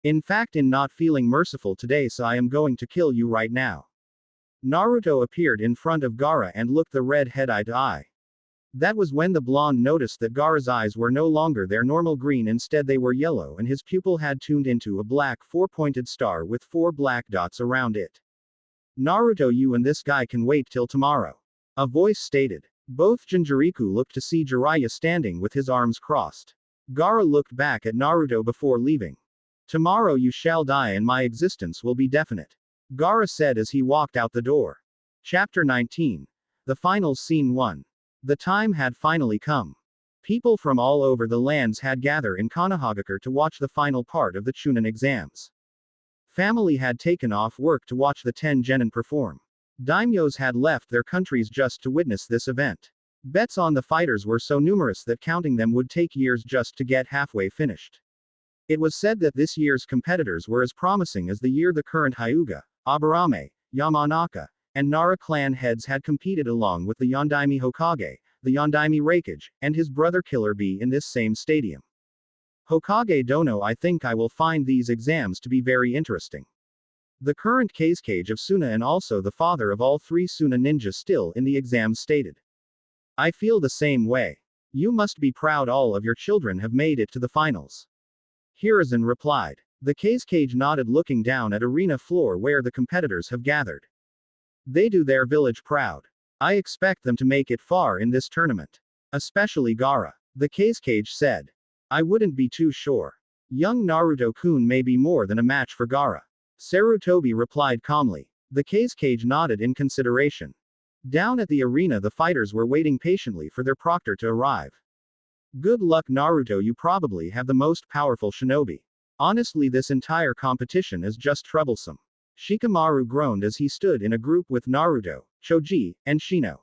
In fact, in not feeling merciful today, so I am going to kill you right now. Naruto appeared in front of Gaara and looked the red head eye to eye. That was when the blonde noticed that Gaara's eyes were no longer their normal green, instead they were yellow, and his pupil had tuned into a black four-pointed star with 4 black dots around it. Naruto, you and this guy can wait till tomorrow. A voice stated. Both Jinchuriku looked to see Jiraiya standing with his arms crossed. Gaara looked back at Naruto before leaving. Tomorrow you shall die and my existence will be definite. Gaara said as he walked out the door. Chapter 19. The Finals Scene 1. The time had finally come. People from all over the lands had gathered in Konohagakure to watch the final part of the Chunin exams. Family had taken off work to watch the 10 genin perform. Daimyos had left their countries just to witness this event. Bets on the fighters were so numerous that counting them would take years just to get halfway finished. It was said that this year's competitors were as promising as the year the current Hyuga, Aburame, Yamanaka, and Nara clan heads had competed along with the Yondaime Hokage, the Yondaime Raikage, and his brother Killer Bee in this same stadium. Hokage Dono, I think I will find these exams to be very interesting. The current Kazekage of Suna and also the father of all 3 Suna ninjas still in the exams stated. I feel the same way. You must be proud all of your children have made it to the finals. Hiruzen replied. The Kazekage nodded, looking down at arena floor where the competitors have gathered. They do their village proud. I expect them to make it far in this tournament. Especially Gaara. The Kazekage said. I wouldn't be too sure. Young Naruto-kun may be more than a match for Gaara. Sarutobi replied calmly. The Kazekage nodded in consideration. Down at the arena the fighters were waiting patiently for their proctor to arrive. Good luck Naruto, you probably have the most powerful shinobi. Honestly, this entire competition is just troublesome. Shikamaru groaned as he stood in a group with Naruto, Choji, and Shino.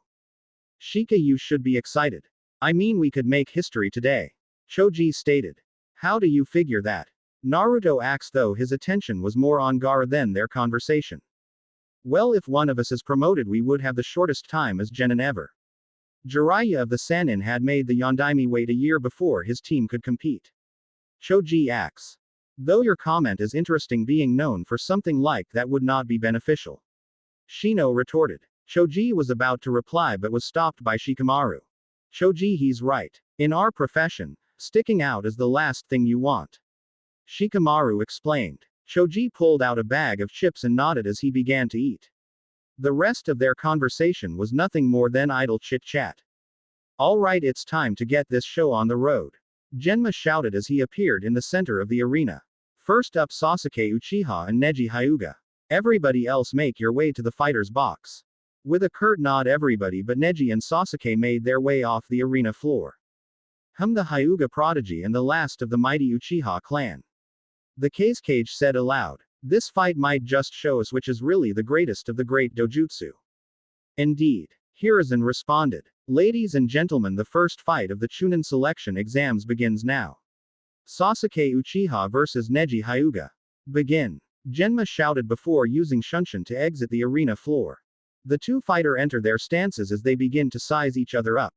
Shika, you should be excited. I mean, we could make history today. Choji stated. How do you figure that? Naruto asked, though his attention was more on Gaara than their conversation. Well, if one of us is promoted we would have the shortest time as genin ever. Jiraiya of the Sannin had made the Yondaime wait a year before his team could compete. Choji asks. Though your comment is interesting, being known for something like that would not be beneficial. Shino retorted. Choji was about to reply but was stopped by Shikamaru. Choji, he's right. In our profession, sticking out is the last thing you want. Shikamaru explained. Choji pulled out a bag of chips and nodded as he began to eat. The rest of their conversation was nothing more than idle chit-chat. Alright, it's time to get this show on the road. Genma shouted as he appeared in the center of the arena. First up, Sasuke Uchiha and Neji Hyuga. Everybody else make your way to the fighter's box. With a curt nod, everybody but Neji and Sasuke made their way off the arena floor. The Hyuga prodigy and the last of the mighty Uchiha clan. The Kazekage said aloud. This fight might just show us which is really the greatest of the great dojutsu. Indeed. Hiruzen responded. Ladies and gentlemen, the first fight of the Chunin selection exams begins now. Sasuke Uchiha vs Neji Hyuga. Begin. Genma shouted before using Shunshin to exit the arena floor. The two fighters enter their stances as they begin to size each other up.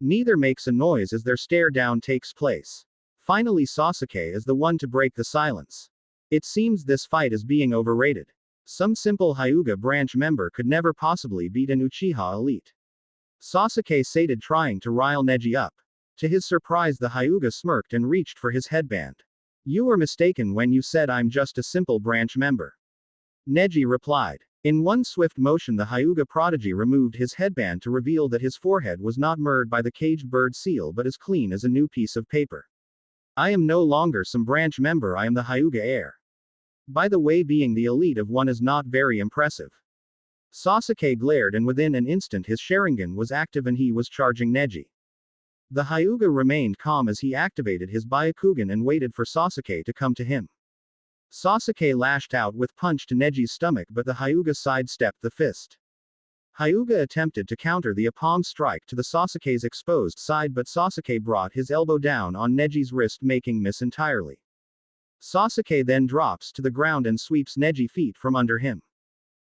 Neither makes a noise as their stare down takes place. Finally, Sasuke is the one to break the silence. It seems this fight is being overrated. Some simple Hyuga branch member could never possibly beat an Uchiha elite. Sasuke stated, trying to rile Neji up. To his surprise, the Hyuga smirked and reached for his headband. You were mistaken when you said I'm just a simple branch member. Neji replied. In one swift motion, the Hyuga prodigy removed his headband to reveal that his forehead was not marred by the caged bird seal but as clean as a new piece of paper. I am no longer some branch member, I am the Hyuga heir. By the way, being the elite of one is not very impressive. Sasuke glared, and within an instant his Sharingan was active and he was charging Neji. The Hyuga remained calm as he activated his Byakugan and waited for Sasuke to come to him. Sasuke lashed out with punch to Neji's stomach, but the Hyuga sidestepped the fist. Hyuga attempted to counter the palm strike to the Sasuke's exposed side, but Sasuke brought his elbow down on Neji's wrist, making miss entirely. Sasuke then drops to the ground and sweeps Neji's feet from under him.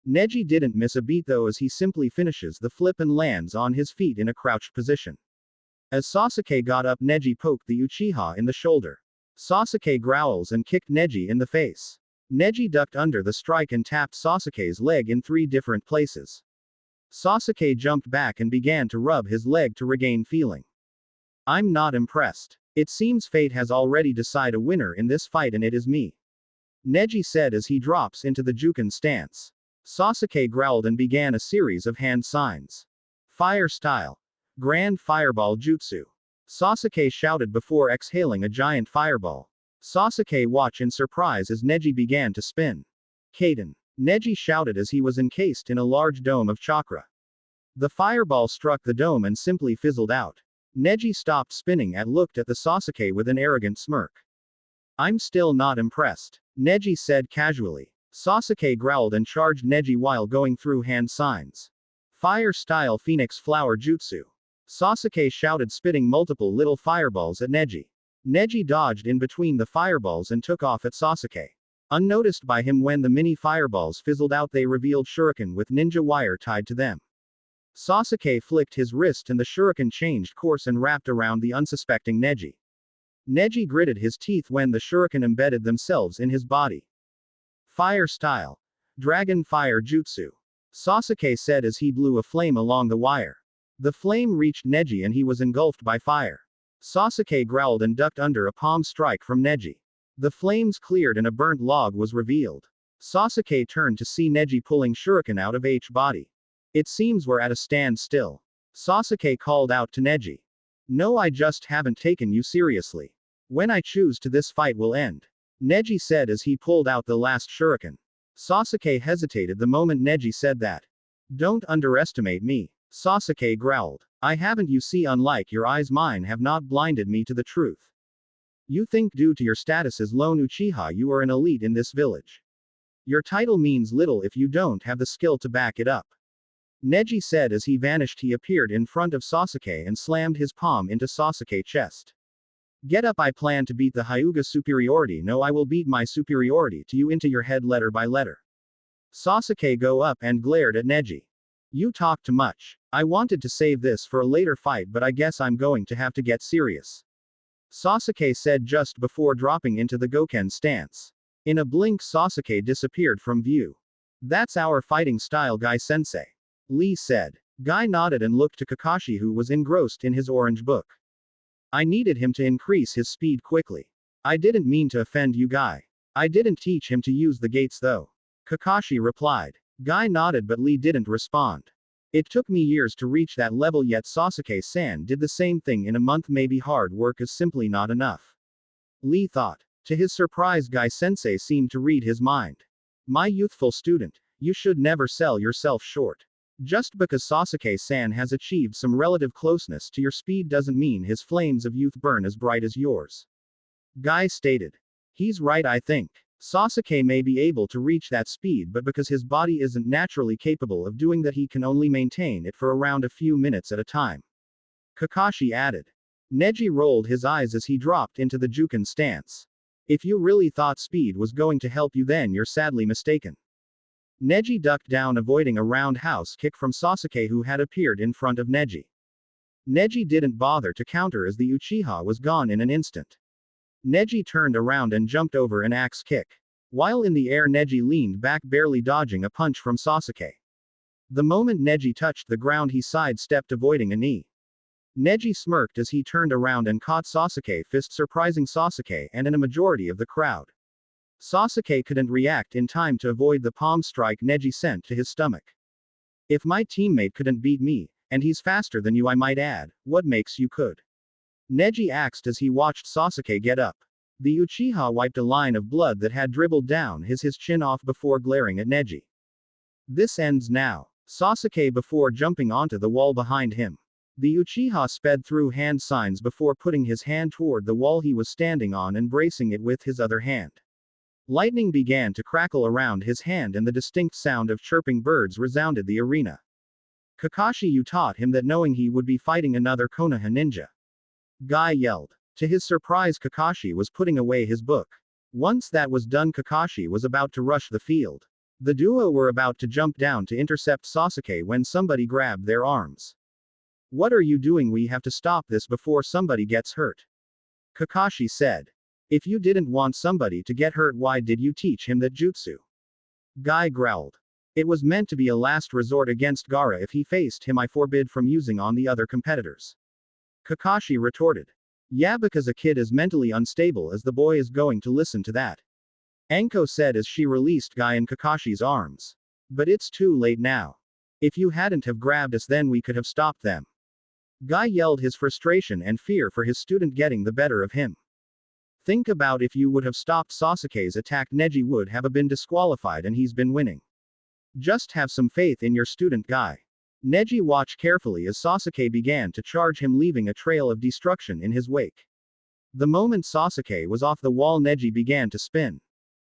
Neji didn't miss a beat though, as he simply finishes the flip and lands on his feet in a crouched position. As Sasuke got up, Neji poked the Uchiha in the shoulder. Sasuke growls and kicked Neji in the face. Neji ducked under the strike and tapped Sasuke's leg in 3 different places. Sasuke jumped back and began to rub his leg to regain feeling. I'm not impressed. It seems fate has already decided a winner in this fight and it is me. Neji said as he drops into the Juken stance. Sasuke growled and began a series of hand signs. Fire style. Grand Fireball Jutsu. Sasuke shouted before exhaling a giant fireball. Sasuke watched in surprise as Neji began to spin. Kaden. Neji shouted as he was encased in a large dome of chakra. The fireball struck the dome and simply fizzled out. Neji stopped spinning and looked at the Sasuke with an arrogant smirk. I'm still not impressed, Neji said casually. Sasuke growled and charged Neji while going through hand signs. Fire-style Phoenix Flower Jutsu. Sasuke shouted, spitting multiple little fireballs at Neji. Neji dodged in between the fireballs and took off at Sasuke. Unnoticed by him when the mini fireballs fizzled out, they revealed shuriken with ninja wire tied to them. Sasuke flicked his wrist and the shuriken changed course and wrapped around the unsuspecting Neji. Neji gritted his teeth when the shuriken embedded themselves in his body. Fire style. Dragon Fire Jutsu. Sasuke said as he blew a flame along the wire. The flame reached Neji and he was engulfed by fire. Sasuke growled and ducked under a palm strike from Neji. The flames cleared and a burnt log was revealed. Sasuke turned to see Neji pulling shuriken out of H's body. It seems we're at a standstill. Sasuke called out to Neji. No, I just haven't taken you seriously. When I choose to, this fight will end. Neji said as he pulled out the last shuriken. Sasuke hesitated the moment Neji said that. Don't underestimate me. Sasuke growled. I haven't, you see, unlike your eyes, mine have not blinded me to the truth. You think due to your status as lone Uchiha you are an elite in this village. Your title means little if you don't have the skill to back it up. Neji said as he vanished. He appeared in front of Sasuke and slammed his palm into Sasuke's chest. Get up, I plan to beat the Hyuga superiority. No, I will beat my superiority to you into your head letter by letter. Sasuke go up and glared at Neji. You talk too much. I wanted to save this for a later fight, but I guess I'm going to have to get serious. Sasuke said just before dropping into the Goken stance. In a blink Sasuke disappeared from view. That's our fighting style, Guy-sensei. Lee said. Guy nodded and looked to Kakashi, who was engrossed in his orange book. I needed him to increase his speed quickly. I didn't mean to offend you, Guy. I didn't teach him to use the gates though. Kakashi replied. Guy nodded but Lee didn't respond. It took me years to reach that level, yet Sasuke-san did the same thing in a month. Maybe hard work is simply not enough. Lee thought. To his surprise, Guy-sensei seemed to read his mind. My youthful student, you should never sell yourself short. Just because Sasuke-san has achieved some relative closeness to your speed doesn't mean his flames of youth burn as bright as yours. Guy stated. He's right, I think. Sasuke may be able to reach that speed, but because his body isn't naturally capable of doing that, he can only maintain it for around a few minutes at a time. Kakashi added. Neji rolled his eyes as he dropped into the Juken stance. If you really thought speed was going to help you, then you're sadly mistaken. Neji ducked down, avoiding a roundhouse kick from Sasuke, who had appeared in front of Neji. Neji didn't bother to counter as the Uchiha was gone in an instant. Neji turned around and jumped over an axe kick. While in the air, Neji leaned back, barely dodging a punch from Sasuke. The moment Neji touched the ground, he sidestepped, avoiding a knee. Neji smirked as he turned around and caught Sasuke's fist, surprising Sasuke and a majority of the crowd. Sasuke couldn't react in time to avoid the palm strike Neji sent to his stomach. If my teammate couldn't beat me, and he's faster than you, I might add, what makes you could? Neji asked as he watched Sasuke get up. The Uchiha wiped a line of blood that had dribbled down his chin off before glaring at Neji. This ends now. Sasuke before jumping onto the wall behind him. The Uchiha sped through hand signs before putting his hand toward the wall he was standing on and bracing it with his other hand. Lightning began to crackle around his hand and the distinct sound of chirping birds resounded the arena. Kakashi, you taught him that, knowing he would be fighting another Konoha ninja. Guy yelled. To his surprise, Kakashi was putting away his book. Once that was done, Kakashi was about to rush the field. The duo were about to jump down to intercept Sasuke when somebody grabbed their arms. What are you doing? We have to stop this before somebody gets hurt. Kakashi said. If you didn't want somebody to get hurt, why did you teach him that jutsu? Guy growled. It was meant to be a last resort against Gaara. If he faced him, I forbid from using on the other competitors. Kakashi retorted. Yeah, because a kid is mentally unstable as the boy is going to listen to that. Anko said as she released Guy in Kakashi's arms. But it's too late now. If you hadn't have grabbed us, then we could have stopped them. Guy yelled, his frustration and fear for his student getting the better of him. Think about if you would have stopped Sasuke's attack, Neji would have been disqualified and he's been winning. Just have some faith in your student, Guy. Neji watched carefully as Sasuke began to charge him, leaving a trail of destruction in his wake. The moment Sasuke was off the wall, Neji began to spin.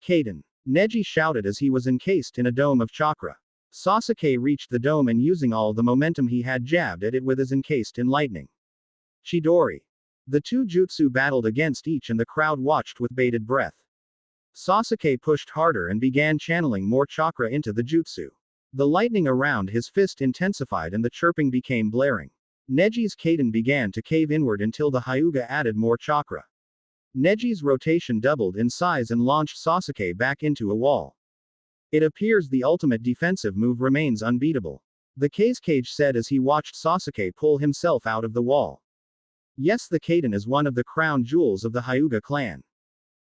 Kaden. Neji shouted as he was encased in a dome of chakra. Sasuke reached the dome and using all the momentum he had jabbed at it with his encased in lightning. Chidori. The two jutsu battled against each and the crowd watched with bated breath. Sasuke pushed harder and began channeling more chakra into the jutsu. The lightning around his fist intensified and the chirping became blaring. Neji's Kaden began to cave inward until the Hyuga added more chakra. Neji's rotation doubled in size and launched Sasuke back into a wall. It appears the ultimate defensive move remains unbeatable. The Kazekage said as he watched Sasuke pull himself out of the wall. Yes, the Kaden is one of the crown jewels of the Hyuga clan.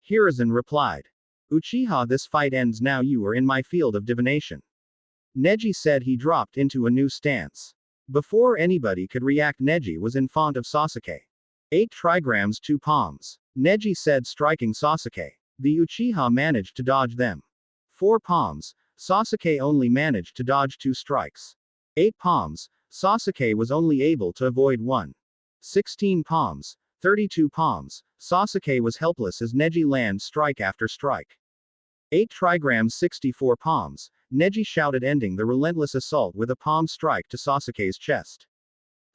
Hiruzen replied. Uchiha, this fight ends now, you are in my field of divination. Neji said. He dropped into a new stance. Before anybody could react, Neji was in front of Sasuke. 8 trigrams 2 palms. Neji said, striking Sasuke. The Uchiha managed to dodge them. 4 palms, Sasuke only managed to dodge 2 strikes. 8 palms, Sasuke was only able to avoid 1. 16 palms, 32 palms, Sasuke was helpless as Neji landed strike after strike. 8 trigrams 64 palms, Neji shouted, ending the relentless assault with a palm strike to Sasuke's chest.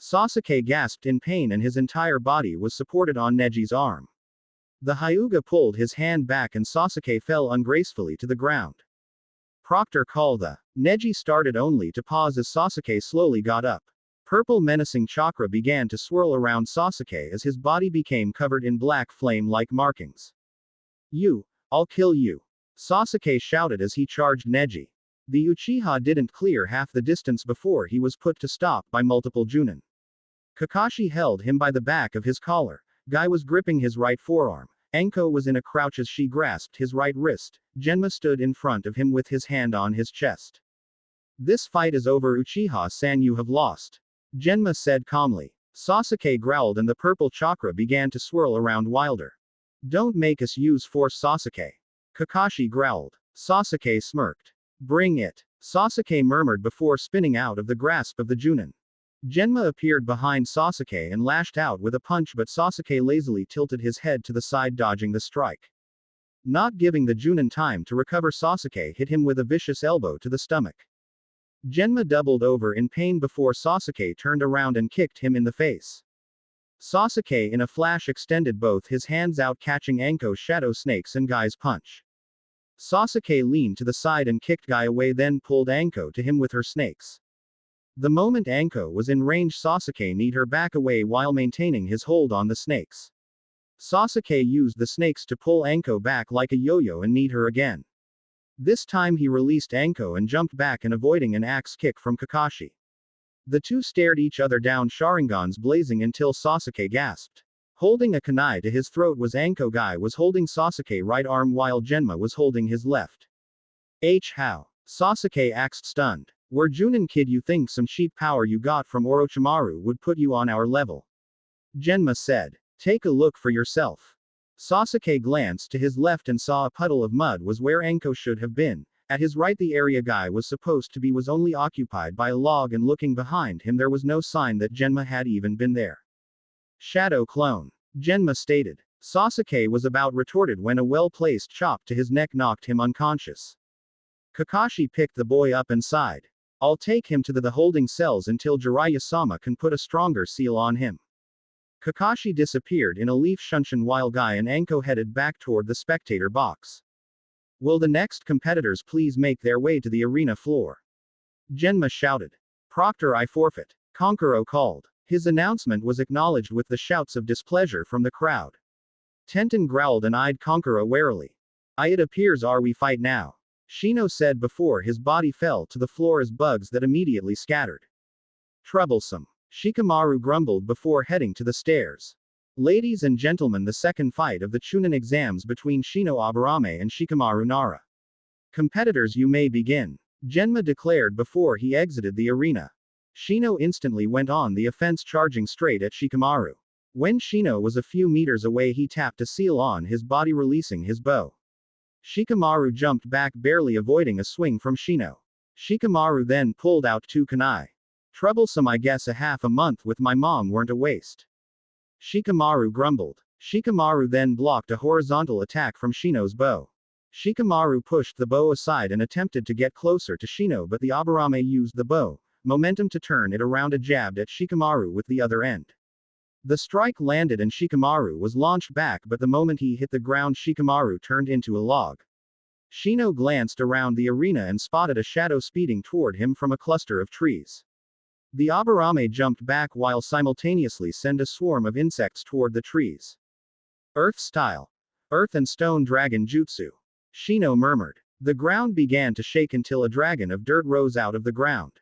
Sasuke gasped in pain and his entire body was supported on Neji's arm. The Hyuga pulled his hand back and Sasuke fell ungracefully to the ground. Proctor called the. Neji started only to pause as Sasuke slowly got up. Purple menacing chakra began to swirl around Sasuke as his body became covered in black flame-like markings. I'll kill you. Sasuke shouted as he charged Neji. The Uchiha didn't clear half the distance before he was put to stop by multiple Junin. Kakashi held him by the back of his collar. Guy was gripping his right forearm. Anko was in a crouch as she grasped his right wrist. Genma stood in front of him with his hand on his chest. This fight is over, Uchiha-san, you have lost. Genma said calmly. Sasuke growled and the purple chakra began to swirl around wilder. Don't make us use force, Sasuke. Kakashi growled. Sasuke smirked. Bring it. Sasuke murmured before spinning out of the grasp of the Junin. Genma appeared behind Sasuke and lashed out with a punch, but Sasuke lazily tilted his head to the side, dodging the strike. Not giving the Junin time to recover, Sasuke hit him with a vicious elbow to the stomach. Genma doubled over in pain before Sasuke turned around and kicked him in the face. Sasuke in a flash extended both his hands out, catching Anko's shadow snakes and Guy's punch. Sasuke leaned to the side and kicked Guy away, then pulled Anko to him with her snakes. The moment Anko was in range, Sasuke kneed her back away while maintaining his hold on the snakes. Sasuke used the snakes to pull Anko back like a yo-yo and kneed her again. This time he released Anko and jumped back and avoiding an axe kick from Kakashi. The two stared each other down, Sharingans blazing until Sasuke gasped. Holding a kunai to his throat was Anko. Guy was holding Sasuke's right arm while Genma was holding his left. How? Sasuke asked, stunned. We're Junin, kid, you think some cheap power you got from Orochimaru would put you on our level? Genma said. Take a look for yourself. Sasuke glanced to his left and saw a puddle of mud was where Anko should have been. At his right the area Guy was supposed to be was only occupied by a log, and looking behind him there was no sign that Genma had even been there. Shadow clone. Genma stated. Sasuke was about retorted when a well-placed chop to his neck knocked him unconscious. Kakashi picked the boy up and sighed. I'll take him to the holding cells until Jiraiya-sama can put a stronger seal on him. Kakashi disappeared in a leaf shunshin while Guy and Anko headed back toward the spectator box. Will the next competitors please make their way to the arena floor? Genma shouted. Proctor, I forfeit. Kankuro called. His announcement was acknowledged with the shouts of displeasure from the crowd. Tenten growled and eyed Kankuro warily. It appears, are we fight now? Shino said before his body fell to the floor as bugs that immediately scattered. Troublesome. Shikamaru grumbled before heading to the stairs. Ladies and gentlemen, the second fight of the Chunin exams between Shino Aburame and Shikamaru Nara. Competitors, you may begin. Genma declared before he exited the arena. Shino instantly went on the offense, charging straight at Shikamaru. When Shino was a few meters away, he tapped a seal on his body, releasing his bow. Shikamaru jumped back, barely avoiding a swing from Shino. Shikamaru then pulled out two kunai. Troublesome, I guess a month with my mom weren't a waste. Shikamaru grumbled. Shikamaru then blocked a horizontal attack from Shino's bow. Shikamaru pushed the bow aside and attempted to get closer to Shino, but the Aburame used the bow momentum to turn it around and jabbed at Shikamaru with the other end. The strike landed and Shikamaru was launched back, but the moment he hit the ground, Shikamaru turned into a log. Shino glanced around the arena and spotted a shadow speeding toward him from a cluster of trees. The Aburame jumped back while simultaneously sent a swarm of insects toward the trees. Earth style. Earth and stone dragon jutsu. Shino murmured. The ground began to shake until a dragon of dirt rose out of the ground.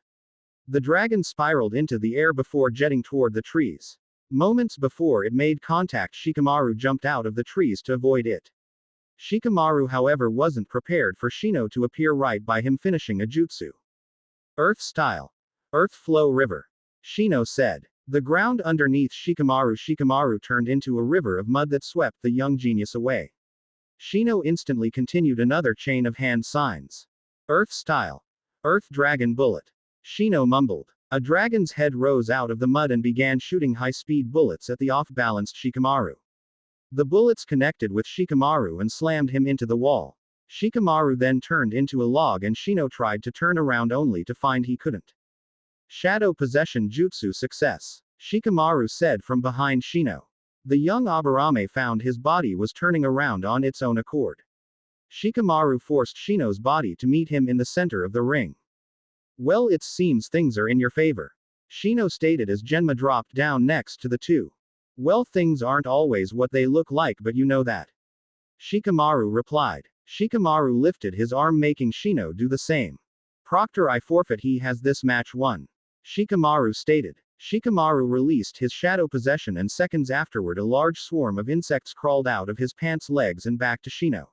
The dragon spiraled into the air before jetting toward the trees. Moments before it made contact, Shikamaru jumped out of the trees to avoid it. Shikamaru, however, wasn't prepared for Shino to appear right by him, finishing a jutsu. Earth style. Earth flow river. Shino said. The ground underneath Shikamaru turned into a river of mud that swept the young genius away. Shino instantly continued another chain of hand signs. Earth style. Earth dragon bullet. Shino mumbled. A dragon's head rose out of the mud and began shooting high-speed bullets at the off-balanced Shikamaru. The bullets connected with Shikamaru and slammed him into the wall. Shikamaru then turned into a log and Shino tried to turn around only to find he couldn't. Shadow possession jutsu success. Shikamaru said from behind Shino. The young Aburame found his body was turning around on its own accord. Shikamaru forced Shino's body to meet him in the center of the ring. Well, it seems things are in your favor. Shino stated as Genma dropped down next to the two. Well, things aren't always what they look like, but you know that. Shikamaru replied. Shikamaru lifted his arm, making Shino do the same. Proctor, I forfeit, he has this match won. Shikamaru stated. Shikamaru released his shadow possession and seconds afterward a large swarm of insects crawled out of his pants legs and back to Shino.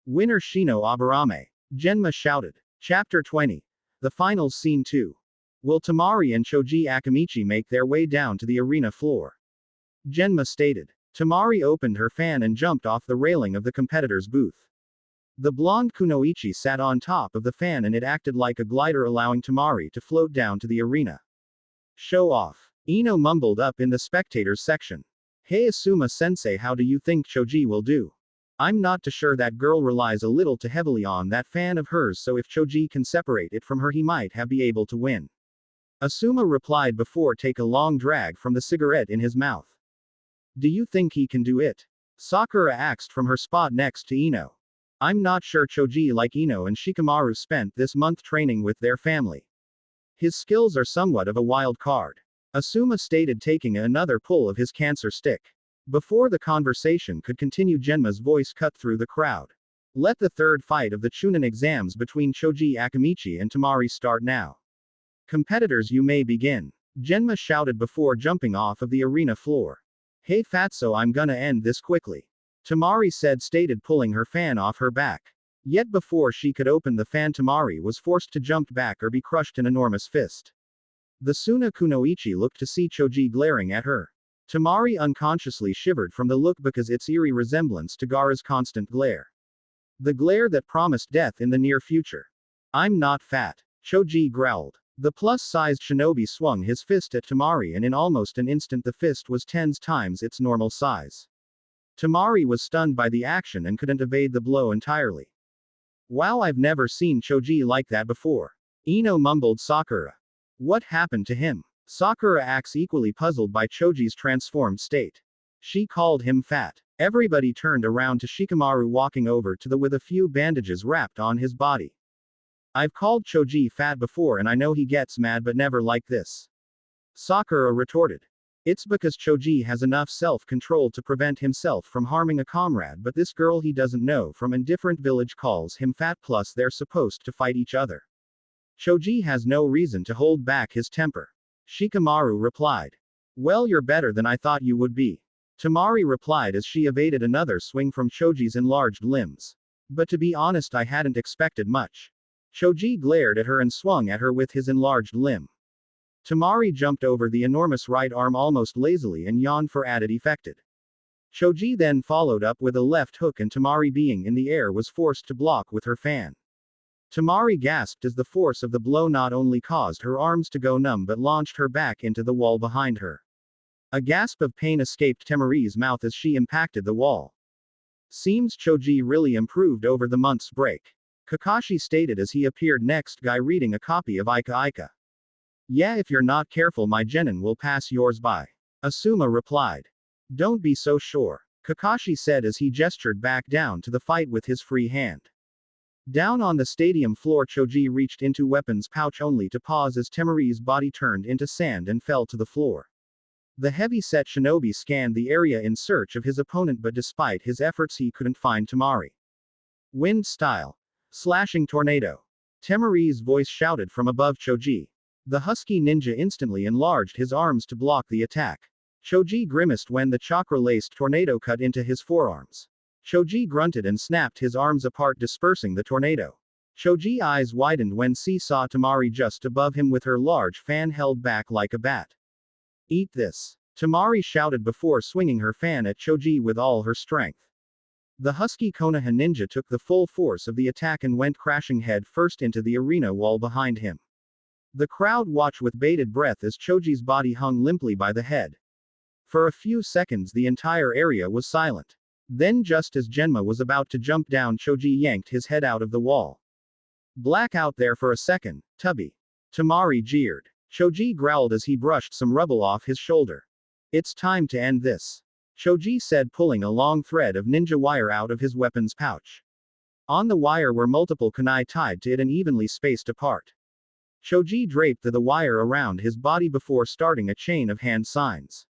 Winner Shino Aburame. Genma shouted. Chapter 20. The Finals Scene 2. Will Tamari and Choji Akamichi make their way down to the arena floor? Genma stated. Tamari opened her fan and jumped off the railing of the competitor's booth. The blonde Kunoichi sat on top of the fan and it acted like a glider, allowing Tamari to float down to the arena. Show off. Ino mumbled up in the spectators section. Hey Asuma-sensei, how do you think Choji will do? I'm not too sure, that girl relies a little too heavily on that fan of hers, so if Choji can separate it from her he might be able to win. Asuma replied before take a long drag from the cigarette in his mouth. Do you think he can do it? Sakura asked from her spot next to Ino. I'm not sure. Choji, like Ino and Shikamaru, spent this month training with their family. His skills are somewhat of a wild card. Asuma stated, taking another pull of his cancer stick. Before the conversation could continue, Genma's voice cut through the crowd. Let the third fight of the Chunin exams between Choji Akamichi and Tamari start now. Competitors, you may begin. Genma shouted before jumping off of the arena floor. Hey Fatso, I'm gonna end this quickly. Tamari stated, pulling her fan off her back. Yet before she could open the fan, Tamari was forced to jump back or be crushed in an enormous fist. The Suna Kunoichi looked to see Choji glaring at her. Tamari unconsciously shivered from the look because its eerie resemblance to Gaara's constant glare. The glare that promised death in the near future. I'm not fat. Choji growled. The plus-sized shinobi swung his fist at Tamari and in almost an instant the fist was 10 times its normal size. Tamari was stunned by the action and couldn't evade the blow entirely. Wow, I've never seen Choji like that before. Ino mumbled. Sakura. What happened to him? Sakura acts equally puzzled by Choji's transformed state. She called him fat. Everybody turned around to Shikamaru walking over to the with a few bandages wrapped on his body. I've called Choji fat before and I know he gets mad, but never like this. Sakura retorted. It's because Choji has enough self-control to prevent himself from harming a comrade, but this girl he doesn't know from a different village calls him fat, plus they're supposed to fight each other. Choji has no reason to hold back his temper. Shikamaru replied. Well, you're better than I thought you would be. Tamari replied as she evaded another swing from Choji's enlarged limbs. But to be honest, I hadn't expected much. Choji glared at her and swung at her with his enlarged limb. Tamari jumped over the enormous right arm almost lazily and yawned for added effect. Choji then followed up with a left hook, and Tamari, being in the air, was forced to block with her fan. Tamari gasped as the force of the blow not only caused her arms to go numb but launched her back into the wall behind her. A gasp of pain escaped Tamari's mouth as she impacted the wall. Seems Choji really improved over the month's break. Kakashi stated as he appeared next guy reading a copy of Ika Ika. Yeah, if you're not careful my genin will pass yours by. Asuma replied. Don't be so sure, Kakashi said as he gestured back down to the fight with his free hand. Down on the stadium floor, Choji reached into weapons pouch only to pause as Temari's body turned into sand and fell to the floor. The heavy-set shinobi scanned the area in search of his opponent, but despite his efforts he couldn't find Tamari. Wind style. Slashing tornado. Temari's voice shouted from above Choji. The husky ninja instantly enlarged his arms to block the attack. Choji grimaced when the chakra-laced tornado cut into his forearms. Choji grunted and snapped his arms apart, dispersing the tornado. Choji's eyes widened when he saw Tamari just above him with her large fan held back like a bat. Eat this, Tamari shouted before swinging her fan at Choji with all her strength. The husky Konoha ninja took the full force of the attack and went crashing head first into the arena wall behind him. The crowd watched with bated breath as Choji's body hung limply by the head. For a few seconds the entire area was silent. Then just as Genma was about to jump down, Choji yanked his head out of the wall. Black out there for a second, Tubby. Tamari jeered. Choji growled as he brushed some rubble off his shoulder. It's time to end this, Choji said, pulling a long thread of ninja wire out of his weapons pouch. On the wire were multiple kunai tied to it and evenly spaced apart. Choji draped the wire around his body before starting a chain of hand signs.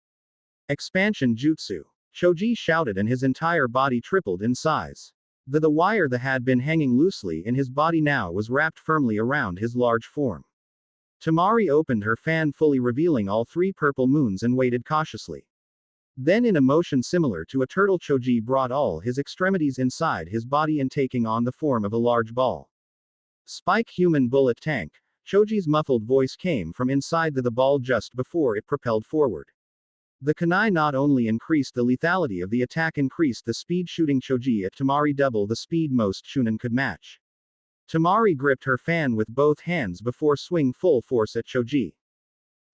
Expansion jutsu, Choji shouted, and his entire body tripled in size. The wire that had been hanging loosely in his body now was wrapped firmly around his large form. Tamari opened her fan, fully revealing all three purple moons, and waited cautiously. Then, in a motion similar to a turtle, Choji brought all his extremities inside his body and taking on the form of a large ball. Spike human bullet tank. Choji's muffled voice came from inside the ball just before it propelled forward. The kunai not only increased the lethality of the attack, increased the speed, shooting Choji at Tamari double the speed most shunin could match. Tamari gripped her fan with both hands before swing full force at Choji.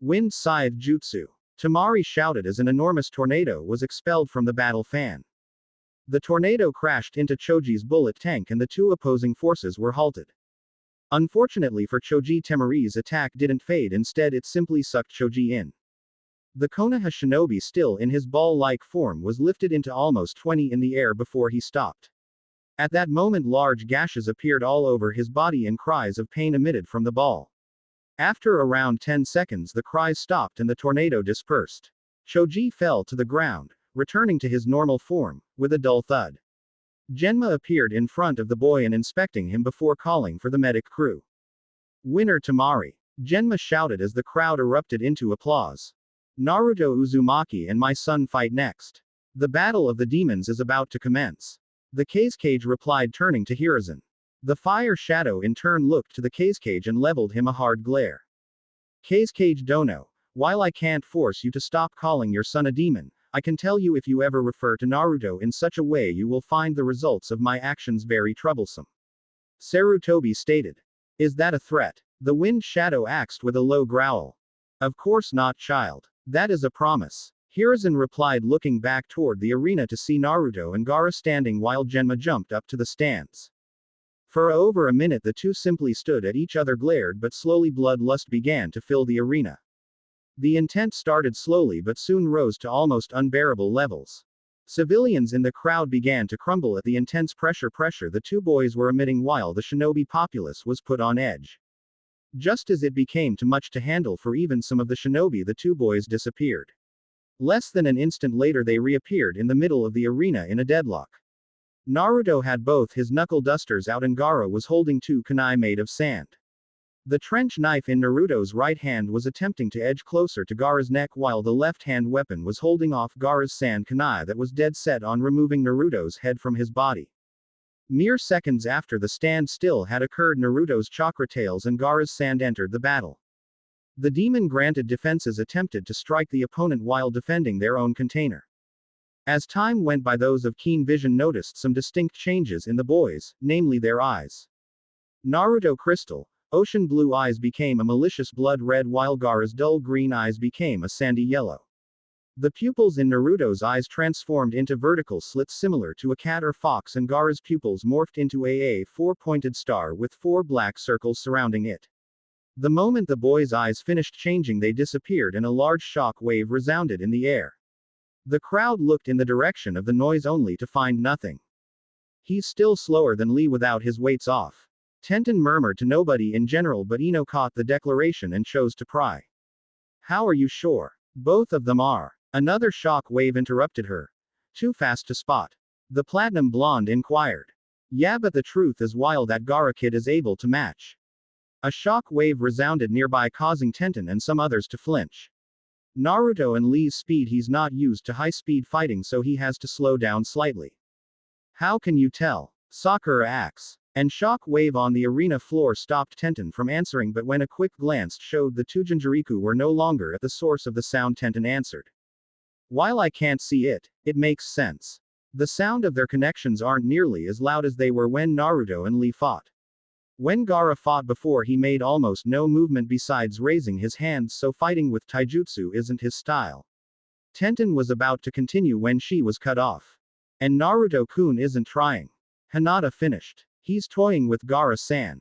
Wind scythe jutsu, Tamari shouted as an enormous tornado was expelled from the battle fan. The tornado crashed into Choji's bullet tank and the two opposing forces were halted. Unfortunately for Choji, Tamari's attack didn't fade, instead it simply sucked Choji in. The Konoha shinobi, still in his ball-like form, was lifted into almost 20 in the air before he stopped. At that moment large gashes appeared all over his body and cries of pain emitted from the ball. After around 10 seconds the cries stopped and the tornado dispersed. Choji fell to the ground, returning to his normal form, with a dull thud. Genma appeared in front of the boy and inspecting him before calling for the medic crew. Winner Tamari, Genma shouted as the crowd erupted into applause. Naruto Uzumaki and my son fight next. The battle of the demons is about to commence. The Kazekage replied, turning to Hiruzen. The fire shadow in turn looked to the Kazekage and leveled him a hard glare. Kazekage Dono, while I can't force you to stop calling your son a demon, I can tell you if you ever refer to Naruto in such a way you will find the results of my actions very troublesome. Sarutobi stated. Is that a threat? The wind shadow asked with a low growl. Of course not, child. That is a promise. Hiruzen replied, looking back toward the arena to see Naruto and Gaara standing while Genma jumped up to the stands. For over a minute the two simply stood at each other, glared, but slowly bloodlust began to fill the arena. The intent started slowly but soon rose to almost unbearable levels. Civilians in the crowd began to crumble at the intense pressure the two boys were emitting while the shinobi populace was put on edge. Just as it became too much to handle for even some of the shinobi, the two boys disappeared. Less than an instant later they reappeared in the middle of the arena in a deadlock. Naruto had both his knuckle dusters out and Gaara was holding two kunai made of sand. The trench knife in Naruto's right hand was attempting to edge closer to Gaara's neck while the left-hand weapon was holding off Gaara's sand kunai that was dead set on removing Naruto's head from his body. Mere seconds after the standstill had occurred, Naruto's chakra tails and Gaara's sand entered the battle. The demon-granted defenses attempted to strike the opponent while defending their own container. As time went by, those of keen vision noticed some distinct changes in the boys, namely their eyes. Naruto Crystal, ocean blue eyes became a malicious blood red while Gaara's dull green eyes became a sandy yellow. The pupils in Naruto's eyes transformed into vertical slits similar to a cat or fox and Gaara's pupils morphed into a four-pointed star with four black circles surrounding it. The moment the boys' eyes finished changing, they disappeared and a large shock wave resounded in the air. The crowd looked in the direction of the noise only to find nothing. "He's still slower than Lee without his weights off." Tenten murmured to nobody in general, but Ino caught the declaration and chose to pry. "How are you sure? Both of them are." Another shock wave interrupted her. "Too fast to spot?" The platinum blonde inquired. "Yeah, but the truth is wild that Gaara kid is able to match." A shock wave resounded nearby, causing Tenten and some others to flinch. "Naruto and Lee's speed, he's not used to high-speed fighting, so he has to slow down slightly." "How can you tell?" Sakura asks. And shock wave on the arena floor stopped Tenten from answering, but when a quick glance showed the two Jinchuriku were no longer at the source of the sound, Tenten answered. "While I can't see it, it makes sense. The sound of their connections aren't nearly as loud as they were when Naruto and Lee fought. When Gaara fought before, he made almost no movement besides raising his hands, so fighting with taijutsu isn't his style." Tenten was about to continue when she was cut off. "And Naruto-kun isn't trying." Hinata finished. "He's toying with Gaara-san."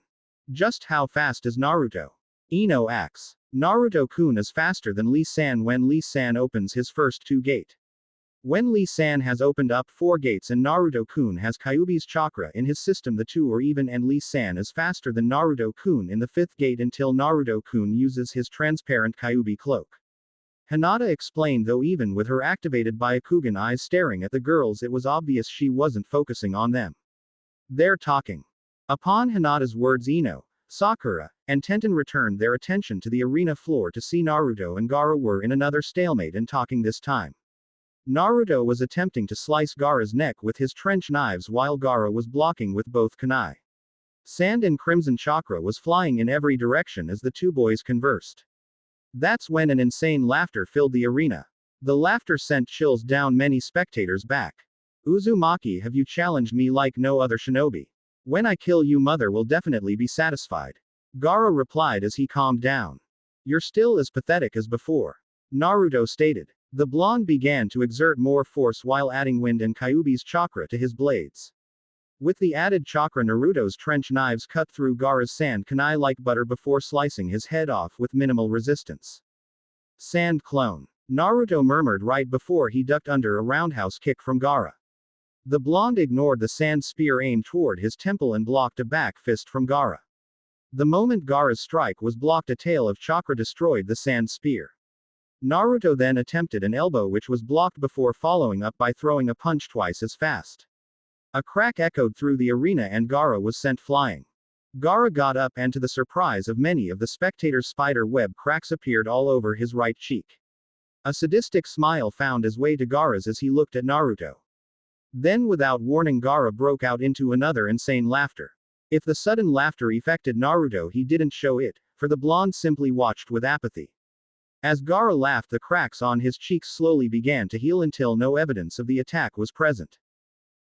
"Just how fast is Naruto?" Ino asks. "Naruto-kun is faster than Lee-san when Lee-san opens his first two gate. When Lee-san has opened up 4 gates and Naruto-kun has Kyuubi's chakra in his system, the two are even, and Lee-san is faster than Naruto-kun in the 5th gate until Naruto-kun uses his transparent Kyuubi cloak." Hinata explained, though even with her activated Byakugan eyes staring at the girls, it was obvious she wasn't focusing on them. "They're talking." Upon Hinata's words, Ino, Sakura, and Tenten returned their attention to the arena floor to see Naruto and Gaara were in another stalemate and talking this time. Naruto was attempting to slice Gaara's neck with his trench knives while Gaara was blocking with both kunai. Sand and crimson chakra was flying in every direction as the two boys conversed. That's when an insane laughter filled the arena. The laughter sent chills down many spectators' back. "Uzumaki, have you challenged me like no other shinobi? When I kill you, mother will definitely be satisfied." Gaara replied as he calmed down. "You're still as pathetic as before," Naruto stated. The blonde began to exert more force while adding wind and Kyuubi's chakra to his blades. With the added chakra, Naruto's trench knives cut through Gaara's sand kunai like butter before slicing his head off with minimal resistance. "Sand clone," Naruto murmured right before he ducked under a roundhouse kick from Gaara. The blonde ignored the sand spear aimed toward his temple and blocked a back fist from Gaara. The moment Gaara's strike was blocked, a tail of chakra destroyed the sand spear. Naruto then attempted an elbow which was blocked before following up by throwing a punch twice as fast. A crack echoed through the arena and Gaara was sent flying. Gaara got up and to the surprise of many of the spectators, spider web cracks appeared all over his right cheek. A sadistic smile found its way to Gaara's as he looked at Naruto. Then without warning, Gaara broke out into another insane laughter. If the sudden laughter affected Naruto, he didn't show it, for the blonde simply watched with apathy. As Gaara laughed, the cracks on his cheeks slowly began to heal until no evidence of the attack was present.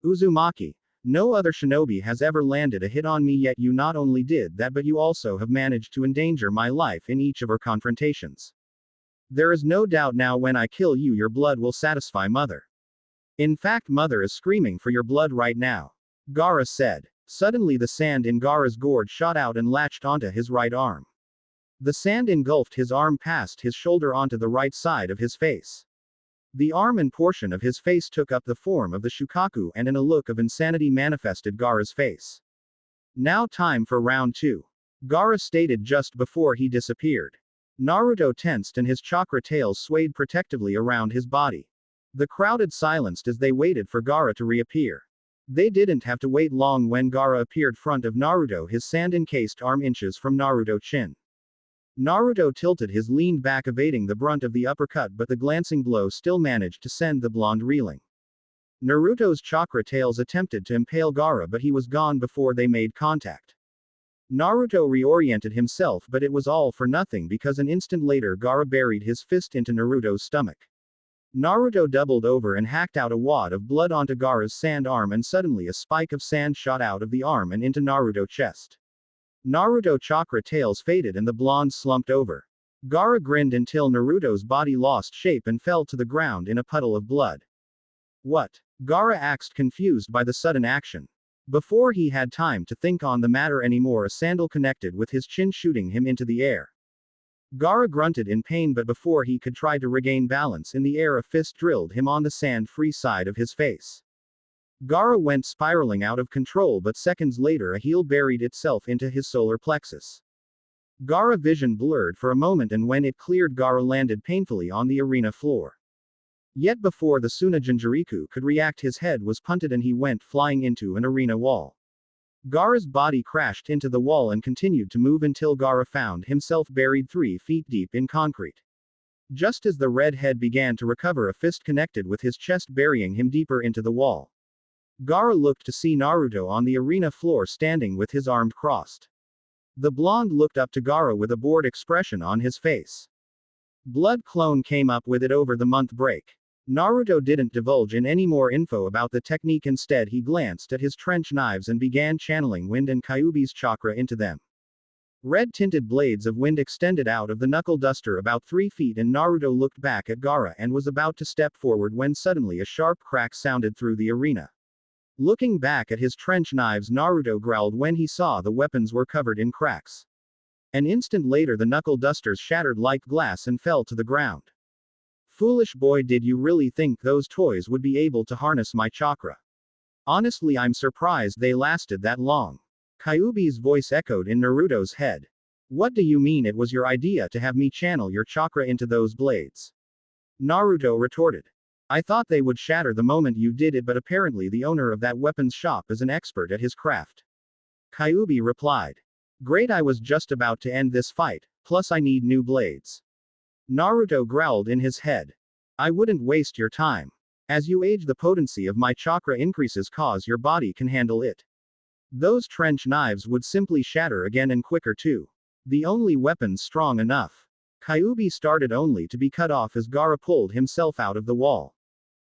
"Uzumaki, no other shinobi has ever landed a hit on me yet. You not only did that, but you also have managed to endanger my life in each of our confrontations. There is no doubt now when I kill you, your blood will satisfy mother. In fact, mother is screaming for your blood right now," Gaara said. Suddenly the sand in Gaara's gourd shot out and latched onto his right arm. The sand engulfed his arm past his shoulder onto the right side of his face. The arm and portion of his face took up the form of the shukaku, and in a look of insanity manifested Gaara's face. "Now time for round 2. Gaara stated just before he disappeared. Naruto tensed and his chakra tails swayed protectively around his body. The crowd silenced as they waited for Gaara to reappear. They didn't have to wait long when Gaara appeared front of Naruto, his sand-encased arm inches from Naruto's chin. Naruto tilted his lean back, evading the brunt of the uppercut, but the glancing blow still managed to send the blonde reeling. Naruto's chakra tails attempted to impale Gaara, but he was gone before they made contact. Naruto reoriented himself, but it was all for nothing because an instant later Gaara buried his fist into Naruto's stomach. Naruto doubled over and hacked out a wad of blood onto Gaara's sand arm, and suddenly a spike of sand shot out of the arm and into Naruto's chest. Naruto chakra tails faded and the blonde slumped over. Gaara grinned until Naruto's body lost shape and fell to the ground in a puddle of blood. What? Gaara asked, confused by the sudden action. Before he had time to think on the matter anymore, a sandal connected with his chin, shooting him into the air. Gaara grunted in pain, but before he could try to regain balance in the air, a fist drilled him on the sand-free side of his face. Gaara went spiraling out of control, but seconds later a heel buried itself into his solar plexus. Gaara's vision blurred for a moment, and when it cleared, Gaara landed painfully on the arena floor. Yet before the Suna Jinjuriku could react, his head was punted and he went flying into an arena wall. Gaara's body crashed into the wall and continued to move until Gaara found himself buried 3 feet deep in concrete. Just as the red head began to recover, a fist connected with his chest, burying him deeper into the wall. Gaara looked to see Naruto on the arena floor, standing with his arms crossed. The blonde looked up to Gaara with a bored expression on his face. Blood clone came up with it over the month break. Naruto didn't divulge in any more info about the technique. Instead, he glanced at his trench knives and began channeling wind and Kyuubi's chakra into them. Red-tinted blades of wind extended out of the knuckle duster about 3 feet, and Naruto looked back at Gaara and was about to step forward when suddenly a sharp crack sounded through the arena. Looking back at his trench knives, Naruto growled when he saw the weapons were covered in cracks. An instant later, the knuckle dusters shattered like glass and fell to the ground. Foolish boy, did you really think those toys would be able to harness my chakra? Honestly, I'm surprised they lasted that long. Kyuubi's voice echoed in Naruto's head. What do you mean it was your idea to have me channel your chakra into those blades? Naruto retorted. I thought they would shatter the moment you did it, but apparently the owner of that weapons shop is an expert at his craft. Kyuubi replied. Great, I was just about to end this fight, plus I need new blades. Naruto growled in his head. I wouldn't waste your time. As you age, the potency of my chakra increases, cause your body can handle it. Those trench knives would simply shatter again, and quicker too. The only weapons strong enough. Kyuubi started only to be cut off as Gaara pulled himself out of the wall.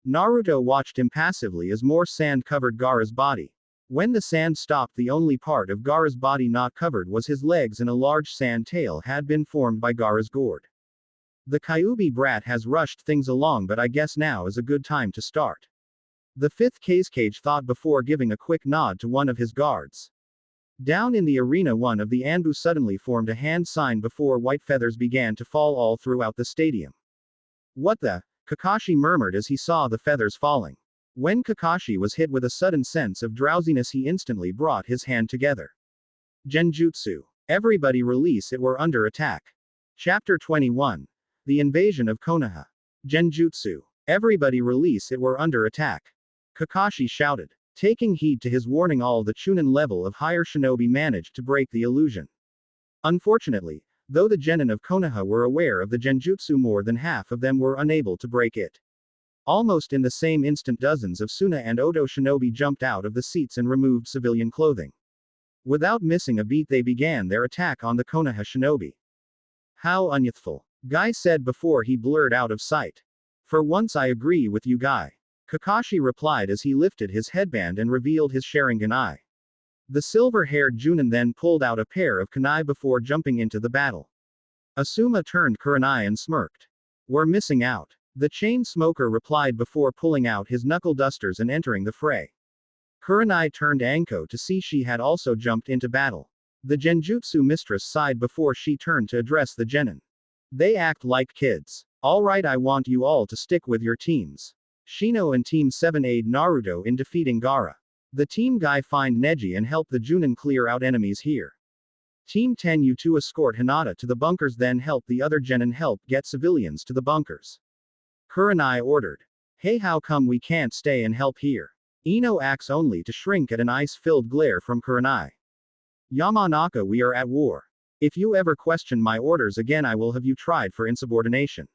Naruto watched impassively as more sand covered Gaara's body. When the sand stopped, the only part of Gaara's body not covered was his legs, and a large sand tail had been formed by Gaara's gourd. The Kyuubi brat has rushed things along, but I guess now is a good time to start. The 5th Kazekage thought before giving a quick nod to one of his guards. Down in the arena, one of the Anbu suddenly formed a hand sign before white feathers began to fall all throughout the stadium. What the? Kakashi murmured as he saw the feathers falling. When Kakashi was hit with a sudden sense of drowsiness, he instantly brought his hand together. Genjutsu. Everybody release it, we're under attack. Chapter 21. The invasion of Konoha. Genjutsu. Everybody release it, we're under attack. Kakashi shouted. Taking heed to his warning, all the Chunin level of higher shinobi managed to break the illusion. Unfortunately, though the genin of Konoha were aware of the genjutsu, more than half of them were unable to break it. Almost in the same instant, dozens of Suna and Oto shinobi jumped out of the seats and removed civilian clothing. Without missing a beat, they began their attack on the Konoha shinobi. How unyouthful. Guy said before he blurred out of sight. For once I agree with you, Guy. Kakashi replied as he lifted his headband and revealed his Sharingan eye. The silver-haired Junin then pulled out a pair of kunai before jumping into the battle. Asuma turned Kurenai and smirked. We're missing out. The chain smoker replied before pulling out his knuckle dusters and entering the fray. Kurenai turned Anko to see she had also jumped into battle. The genjutsu mistress sighed before she turned to address the genin. They act like kids. Alright, I want you all to stick with your teams. Shino and Team 7 aid Naruto in defeating Gaara. The Team Guy find Neji and help the Junin clear out enemies here. Team 10 you two escort Hinata to the bunkers then help the other genin help get civilians to the bunkers. Kurenai ordered. Hey, how come we can't stay and help here? Ino acts only to shrink at an ice-filled glare from Kurenai. Yamanaka, we are at war. If you ever question my orders again I will have you tried for insubordination.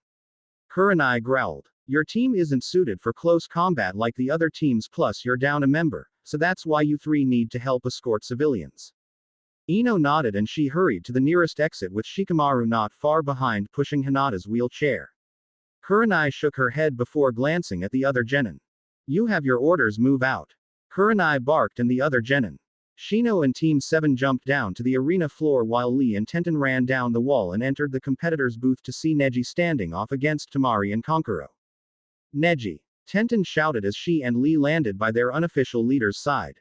Kurenai growled. Your team isn't suited for close combat like the other teams, plus you're down a member, so that's why you three need to help escort civilians. Ino nodded and she hurried to the nearest exit with Shikamaru not far behind pushing Hinata's wheelchair. Kurenai shook her head before glancing at the other genin. You have your orders, move out. Kurenai barked and the other genin. Shino and Team 7 jumped down to the arena floor while Lee and Tenten ran down the wall and entered the competitor's booth to see Neji standing off against Temari and Kankuro. Neji! Tenten shouted as she and Lee landed by their unofficial leader's side.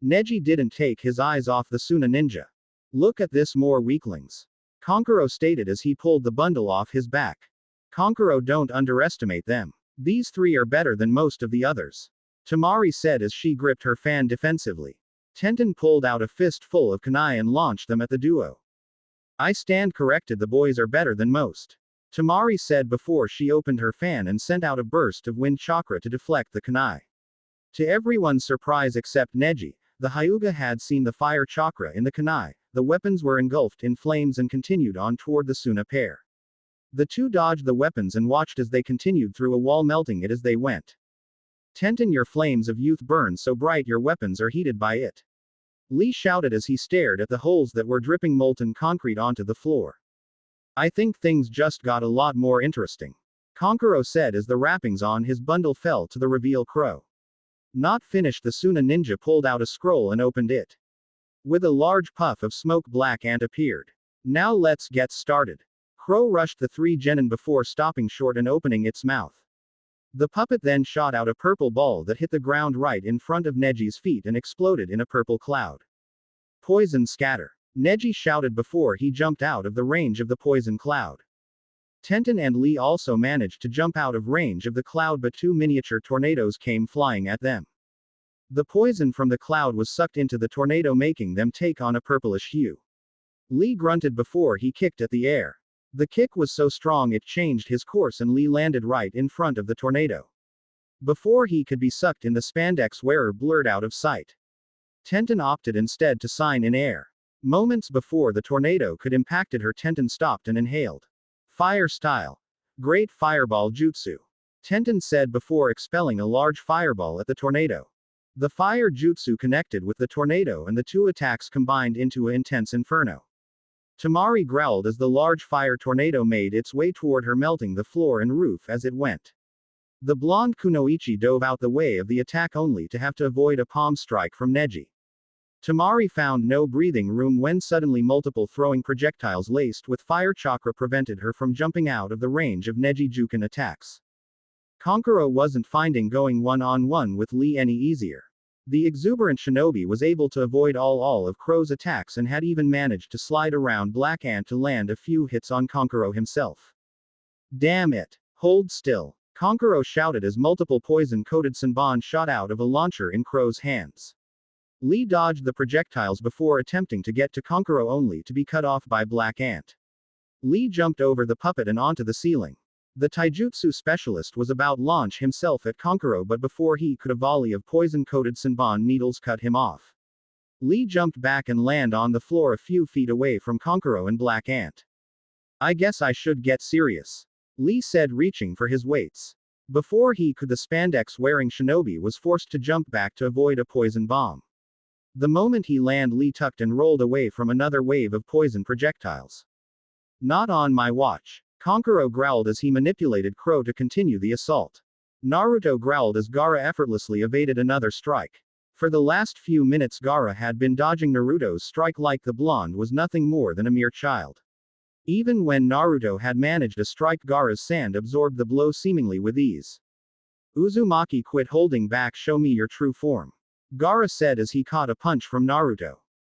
Neji didn't take his eyes off the Suna ninja. Look at this, more weaklings. Kankuro stated as he pulled the bundle off his back. Kankuro, don't underestimate them. These three are better than most of the others. Temari said as she gripped her fan defensively. Tenten pulled out a fistful of kunai and launched them at the duo. I stand corrected, the boys are better than most. Temari said before she opened her fan and sent out a burst of wind chakra to deflect the kunai. To everyone's surprise except Neji, the Hyuga had seen the fire chakra in the kunai. The weapons were engulfed in flames and continued on toward the Suna pair. The two dodged the weapons and watched as they continued through a wall, melting it as they went. Tenten, your flames of youth burn so bright your weapons are heated by it. Lee shouted as he stared at the holes that were dripping molten concrete onto the floor. I think things just got a lot more interesting. Kankuro said as the wrappings on his bundle fell to the reveal crow. Not finished, the Suna ninja pulled out a scroll and opened it. With a large puff of smoke, Black Ant appeared. Now let's get started. Crow rushed the three genin before stopping short and opening its mouth. The puppet then shot out a purple ball that hit the ground right in front of Neji's feet and exploded in a purple cloud. Poison scatter. Neji shouted before he jumped out of the range of the poison cloud. Tenten and Lee also managed to jump out of range of the cloud, but two miniature tornadoes came flying at them. The poison from the cloud was sucked into the tornado, making them take on a purplish hue. Lee grunted before he kicked at the air. The kick was so strong it changed his course and Lee landed right in front of the tornado. Before he could be sucked in, the spandex wearer blurred out of sight. Tenten opted instead to sign in air. Moments before the tornado could impacted her, Tenten stopped and inhaled. Fire style. Great fireball jutsu. Tenten said before expelling a large fireball at the tornado. The fire jutsu connected with the tornado and the two attacks combined into an intense inferno. Temari growled as the large fire tornado made its way toward her, melting the floor and roof as it went. The blonde kunoichi dove out the way of the attack only to have to avoid a palm strike from Neji. Temari found no breathing room when suddenly multiple throwing projectiles laced with fire chakra prevented her from jumping out of the range of Neji Juken attacks. Kankuro wasn't finding going one-on-one with Lee any easier. The exuberant shinobi was able to avoid all of Crow's attacks and had even managed to slide around Black Ant to land a few hits on Kankuro himself. Damn it! Hold still! Kankuro shouted as multiple poison-coated senbon shot out of a launcher in Crow's hands. Lee dodged the projectiles before attempting to get to Kankuro only to be cut off by Black Ant. Lee jumped over the puppet and onto the ceiling. The taijutsu specialist was about launch himself at Kankuro, but before he could, a volley of poison-coated senbon needles cut him off. Lee jumped back and landed on the floor a few feet away from Kankuro and Black Ant. I guess I should get serious. Lee said, reaching for his weights. Before he could, the spandex-wearing shinobi was forced to jump back to avoid a poison bomb. The moment he landed, Lee tucked and rolled away from another wave of poison projectiles. Not on my watch. Kankuro growled as he manipulated Crow to continue the assault. Naruto growled as Gaara effortlessly evaded another strike. For the last few minutes Gaara had been dodging Naruto's strike like the blonde was nothing more than a mere child. Even when Naruto had managed a strike, Gaara's sand absorbed the blow seemingly with ease. Uzumaki, quit holding back, show me your true form. Gaara said as he caught a punch from Naruto.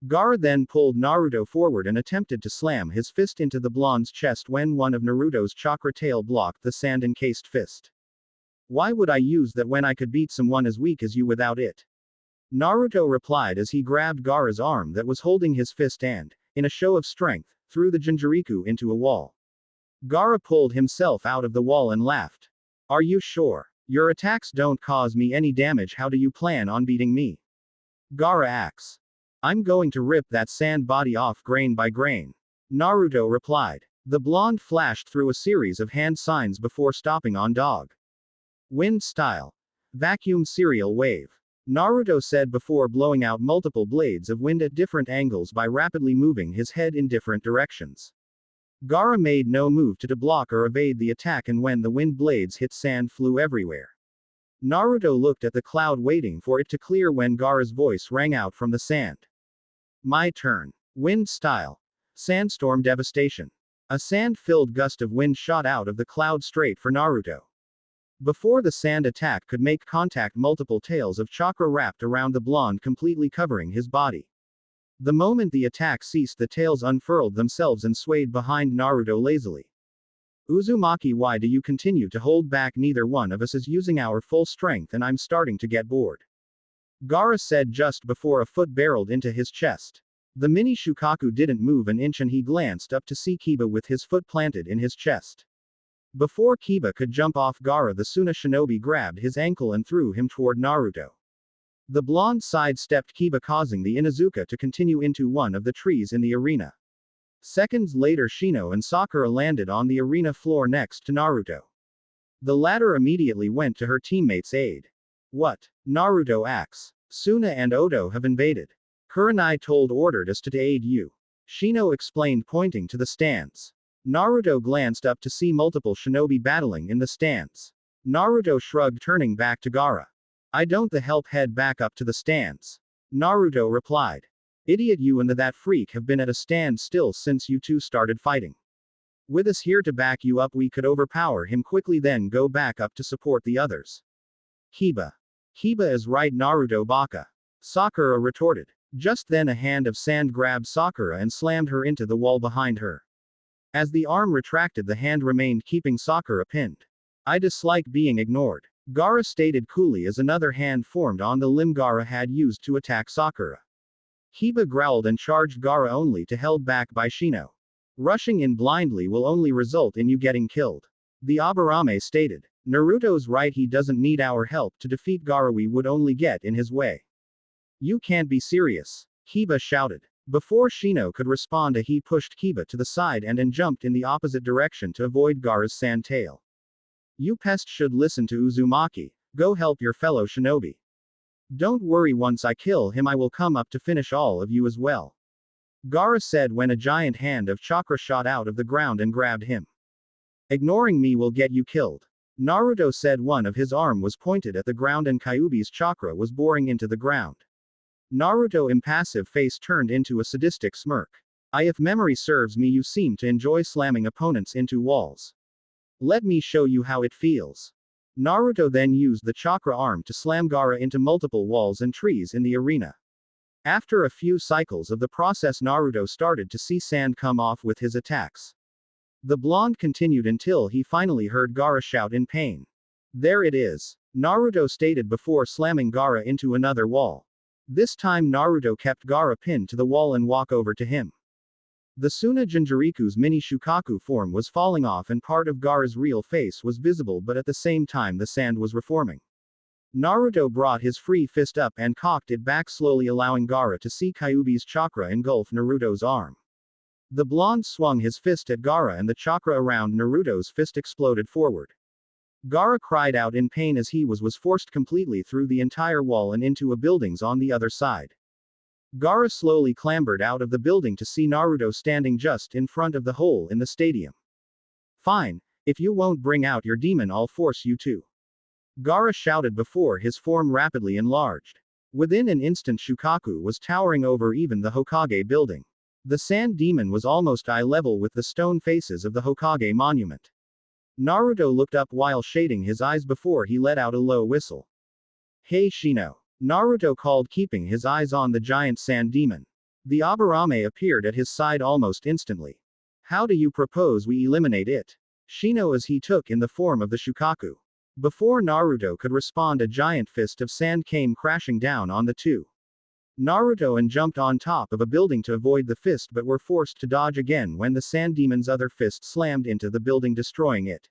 Gaara then pulled Naruto forward and attempted to slam his fist into the blonde's chest when one of Naruto's chakra tail blocked the sand-encased fist. Why would I use that when I could beat someone as weak as you without it? Naruto replied as he grabbed Gaara's arm that was holding his fist and, in a show of strength, threw the Jinchuriku into a wall. Gaara pulled himself out of the wall and laughed. Are you sure? Your attacks don't cause me any damage. How do you plan on beating me? Gaara asks. I'm going to rip that sand body off grain by grain. Naruto replied. The blonde flashed through a series of hand signs before stopping on dog. Wind style. Vacuum serial wave. Naruto said before blowing out multiple blades of wind at different angles by rapidly moving his head in different directions. Gaara made no move to block or evade the attack, and when the wind blades hit, sand flew everywhere. Naruto looked at the cloud waiting for it to clear when Gaara's voice rang out from the sand. My turn. Wind style. Sandstorm devastation. A sand-filled gust of wind shot out of the cloud straight for Naruto. Before the sand attack could make contact, multiple tails of chakra wrapped around the blonde, completely covering his body. The moment the attack ceased, the tails unfurled themselves and swayed behind Naruto lazily. Uzumaki, why do you continue to hold back? Neither one of us is using our full strength and I'm starting to get bored. Gaara said just before a foot barreled into his chest. The mini Shukaku didn't move an inch and he glanced up to see Kiba with his foot planted in his chest. Before Kiba could jump off Gaara, the Suna shinobi grabbed his ankle and threw him toward Naruto. The blonde sidestepped Kiba, causing the Inuzuka to continue into one of the trees in the arena. Seconds later, Shino and Sakura landed on the arena floor next to Naruto. The latter immediately went to her teammate's aid. What? Naruto asks. Suna and Oto have invaded. Kurenai ordered us to aid you. Shino explained, pointing to the stands. Naruto glanced up to see multiple shinobi battling in the stands. Naruto shrugged, turning back to Gaara. I don't the help head back up to the stands. Naruto replied. Idiot, you and that freak have been at a standstill since you two started fighting. With us here to back you up, we could overpower him quickly, then go back up to support the others. Kiba. Kiba is right, Naruto baka. Sakura retorted. Just then a hand of sand grabbed Sakura and slammed her into the wall behind her. As the arm retracted, the hand remained, keeping Sakura pinned. I dislike being ignored, Gaara stated coolly as another hand formed on the limb Gaara had used to attack Sakura. Kiba growled and charged Gaara, only to held back by Shino. Rushing in blindly will only result in you getting killed. The Aburame stated. Naruto's right, he doesn't need our help to defeat Gaara, we would only get in his way. You can't be serious, Kiba shouted. Before Shino could respond, he pushed Kiba to the side and jumped in the opposite direction to avoid Gaara's sand tail. You pest should listen to Uzumaki, go help your fellow shinobi. Don't worry, once I kill him I will come up to finish all of you as well. Gaara said when a giant hand of chakra shot out of the ground and grabbed him. Ignoring me will get you killed. Naruto said. One of his arm was pointed at the ground and Kyuubi's chakra was boring into the ground. Naruto's impassive face turned into a sadistic smirk. If memory serves me, you seem to enjoy slamming opponents into walls. Let me show you how it feels. Naruto then used the chakra arm to slam Gaara into multiple walls and trees in the arena. After a few cycles of the process, Naruto started to see sand come off with his attacks. The blonde continued until he finally heard Gaara shout in pain. There it is, Naruto stated before slamming Gaara into another wall. This time Naruto kept Gaara pinned to the wall and walk over to him. The Suna Jinchuriku's mini Shukaku form was falling off and part of Gaara's real face was visible, but at the same time the sand was reforming. Naruto brought his free fist up and cocked it back slowly, allowing Gaara to see Kyuubi's chakra engulf Naruto's arm. The blonde swung his fist at Gaara and the chakra around Naruto's fist exploded forward. Gaara cried out in pain as he was forced completely through the entire wall and into a buildings on the other side. Gaara slowly clambered out of the building to see Naruto standing just in front of the hole in the stadium. Fine, if you won't bring out your demon I'll force you to. Gaara shouted before his form rapidly enlarged. Within an instant Shukaku was towering over even the Hokage building. The sand demon was almost eye level with the stone faces of the Hokage monument. Naruto looked up while shading his eyes before he let out a low whistle. Hey Shino, Naruto called, keeping his eyes on the giant sand demon. The Aburame appeared at his side almost instantly. How do you propose we eliminate it? Shino, as he took in the form of the Shukaku. Before Naruto could respond, a giant fist of sand came crashing down on the two. Naruto and jumped on top of a building to avoid the fist but were forced to dodge again when the sand demon's other fist slammed into the building destroying it.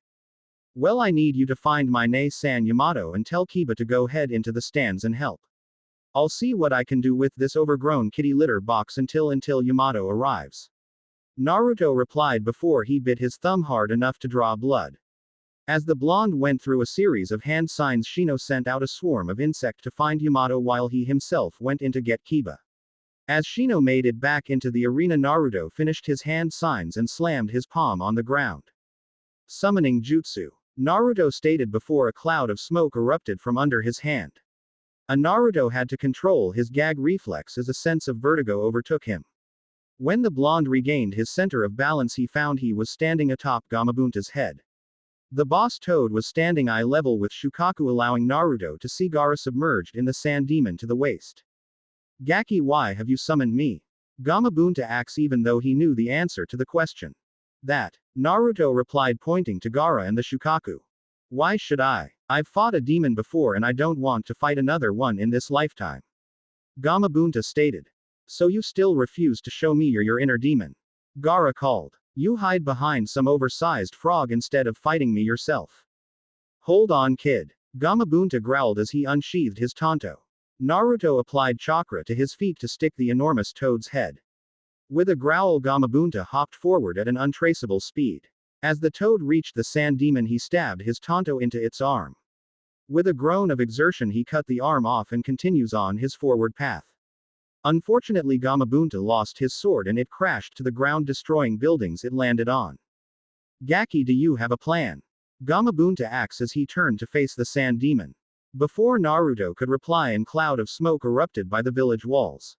Well, I need you to find my Ne-san Yamato and tell Kiba to go head into the stands and help. I'll see what I can do with this overgrown kitty litter box until Yamato arrives. Naruto replied before he bit his thumb hard enough to draw blood. As the blonde went through a series of hand signs, Shino sent out a swarm of insect to find Yamato while he himself went in to get Kiba. As Shino made it back into the arena, Naruto finished his hand signs and slammed his palm on the ground. Summoning jutsu. Naruto stated before a cloud of smoke erupted from under his hand. Naruto had to control his gag reflex as a sense of vertigo overtook him. When the blonde regained his center of balance, he found he was standing atop Gamabunta's head. The boss toad was standing eye level with Shukaku, allowing Naruto to see Gaara submerged in the sand demon to the waist. Gaki, why have you summoned me? Gamabunta asks even though he knew the answer to the question. That. Naruto replied pointing to Gaara and the Shukaku. Why should I? I've fought a demon before and I don't want to fight another one in this lifetime. Gamabunta stated. So you still refuse to show me your inner demon? Gaara called. You hide behind some oversized frog instead of fighting me yourself. Hold on, kid. Gamabunta growled as he unsheathed his tanto. Naruto applied chakra to his feet to stick the enormous toad's head. With a growl, Gamabunta hopped forward at an untraceable speed. As the toad reached the sand demon, he stabbed his tanto into its arm. With a groan of exertion, he cut the arm off and continues on his forward path. Unfortunately, Gamabunta lost his sword and it crashed to the ground, destroying buildings it landed on. Gaki, do you have a plan? Gamabunta asks as he turned to face the sand demon. Before Naruto could reply, a cloud of smoke erupted by the village walls.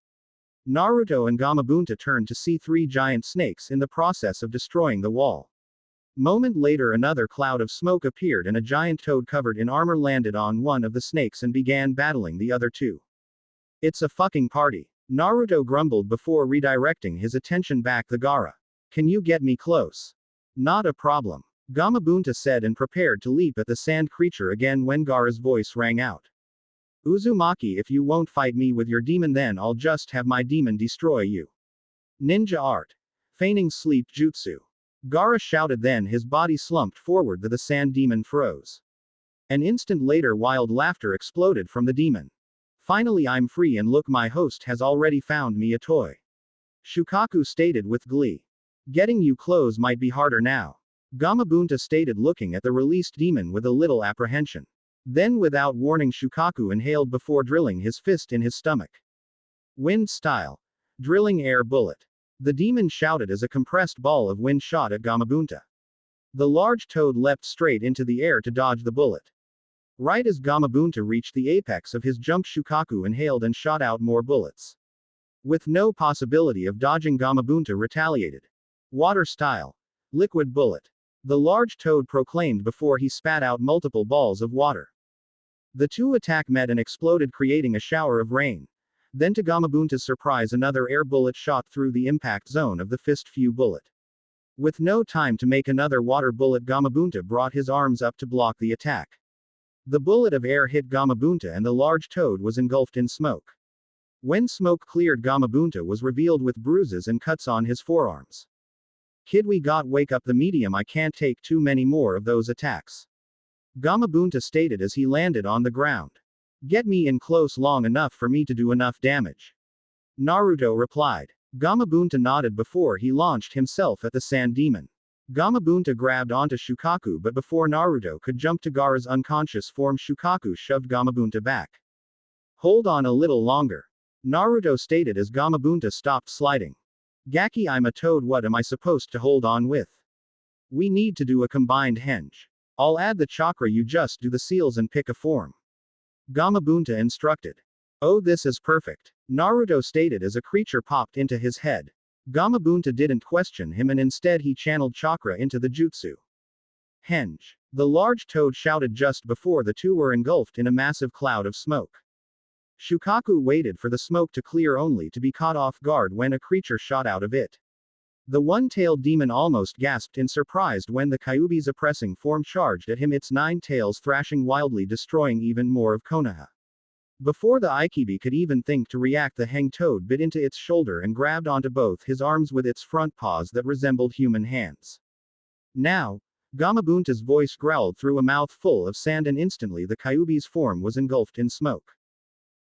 Naruto and Gamabunta turned to see 3 giant snakes in the process of destroying the wall. Moment later, another cloud of smoke appeared and a giant toad covered in armor landed on one of the snakes and began battling the other 2. It's a fucking party. Naruto grumbled before redirecting his attention back to Gaara. Can you get me close? Not a problem. Gamabunta said and prepared to leap at the sand creature again when Gaara's voice rang out. Uzumaki, if you won't fight me with your demon, then I'll just have my demon destroy you. Ninja art. Feigning sleep jutsu. Gaara shouted, then his body slumped forward. The sand demon froze. An instant later, wild laughter exploded from the demon. Finally, I'm free, and look, my host has already found me a toy. Shukaku stated with glee. Getting you clothes might be harder now. Gamabunta stated, looking at the released demon with a little apprehension. Then without warning, Shukaku inhaled before drilling his fist in his stomach. Wind style. Drilling air bullet. The demon shouted as a compressed ball of wind shot at Gamabunta. The large toad leapt straight into the air to dodge the bullet. Right as Gamabunta reached the apex of his jump, Shukaku inhaled and shot out more bullets. With no possibility of dodging, Gamabunta retaliated. Water style. Liquid bullet. The large toad proclaimed before he spat out multiple balls of water. The 2 attack met and exploded, creating a shower of rain. Then to Gamabunta's surprise, another air bullet shot through the impact zone of the fist few bullet. With no time to make another water bullet, Gamabunta brought his arms up to block the attack. The bullet of air hit Gamabunta and the large toad was engulfed in smoke. When smoke cleared, Gamabunta was revealed with bruises and cuts on his forearms. Kid, we got wake up the medium, I can't take too many more of those attacks. Gamabunta stated as he landed on the ground. Get me in close long enough for me to do enough damage. Naruto replied. Gamabunta nodded before he launched himself at the sand demon. Gamabunta grabbed onto Shukaku, but before Naruto could jump to Gaara's unconscious form, Shukaku shoved Gamabunta back. Hold on a little longer. Naruto stated as Gamabunta stopped sliding. Gaki, I'm a toad, what am I supposed to hold on with? We need to do a combined henge. I'll add the chakra, you just do the seals and pick a form. Gamabunta instructed. Oh, this is perfect. Naruto stated as a creature popped into his head. Gamabunta didn't question him and instead he channeled chakra into the jutsu. Henge. The large toad shouted just before the 2 were engulfed in a massive cloud of smoke. Shukaku waited for the smoke to clear only to be caught off guard when a creature shot out of it. The one-tailed demon almost gasped in surprise when the Kyuubi's oppressing form charged at him, its 9 tails thrashing wildly, destroying even more of Konoha. Before the Ikibi could even think to react, the hang toad bit into its shoulder and grabbed onto both his arms with its front paws that resembled human hands. Now, Gamabunta's voice growled through a mouth full of sand, and instantly the Kyuubi's form was engulfed in smoke.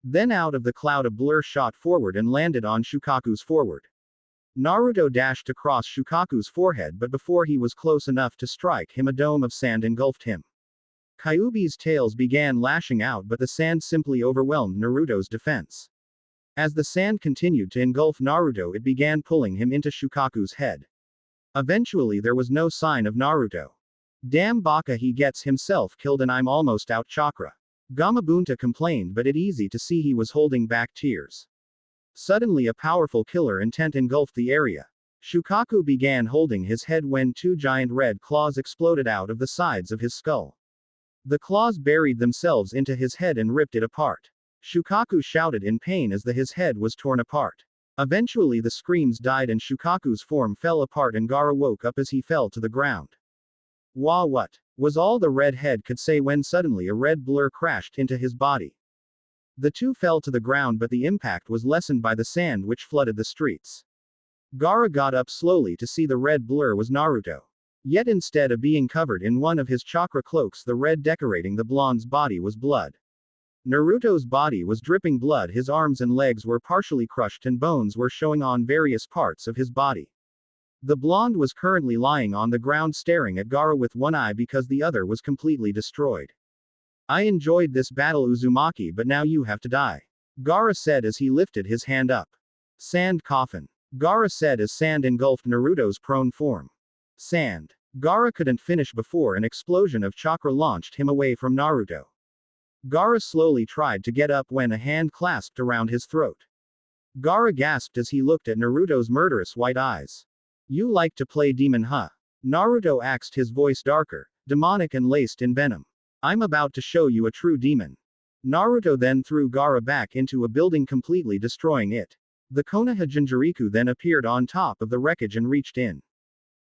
Then out of the cloud a blur shot forward and landed on Shukaku's forehead. Naruto dashed across Shukaku's forehead, but before he was close enough to strike him, a dome of sand engulfed him. Kyuubi's tails began lashing out, but the sand simply overwhelmed Naruto's defense. As the sand continued to engulf Naruto, it began pulling him into Shukaku's head. Eventually there was no sign of Naruto. Damn Baka, he gets himself killed and I'm almost out chakra. Gamabunta complained, but it easy to see he was holding back tears. Suddenly a powerful killer intent engulfed the area. Shukaku began holding his head when two giant red claws exploded out of the sides of his skull. The claws buried themselves into his head and ripped it apart. Shukaku shouted in pain as his head was torn apart. Eventually the screams died and Shukaku's form fell apart and Gaara woke up as he fell to the ground. Wah, what was all the red head could say when suddenly a red blur crashed into his body. The two fell to the ground, but the impact was lessened by the sand which flooded the streets. Gaara got up slowly to see the red blur was Naruto. Yet instead of being covered in one of his chakra cloaks, the red decorating the blonde's body was blood. Naruto's body was dripping blood, his arms and legs were partially crushed and bones were showing on various parts of his body. The blonde was currently lying on the ground staring at Gaara with one eye because the other was completely destroyed. I enjoyed this battle, Uzumaki, but now you have to die. Gaara said as he lifted his hand up. Sand coffin. Gaara said as sand engulfed Naruto's prone form. Sand. Gaara couldn't finish before an explosion of chakra launched him away from Naruto. Gaara slowly tried to get up when a hand clasped around his throat. Gaara gasped as he looked at Naruto's murderous white eyes. You like to play demon, huh? Naruto asked, his voice darker, demonic and laced in venom. I'm about to show you a true demon. Naruto then threw Gaara back into a building, completely destroying it. The Konoha Jinchuriku then appeared on top of the wreckage and reached in.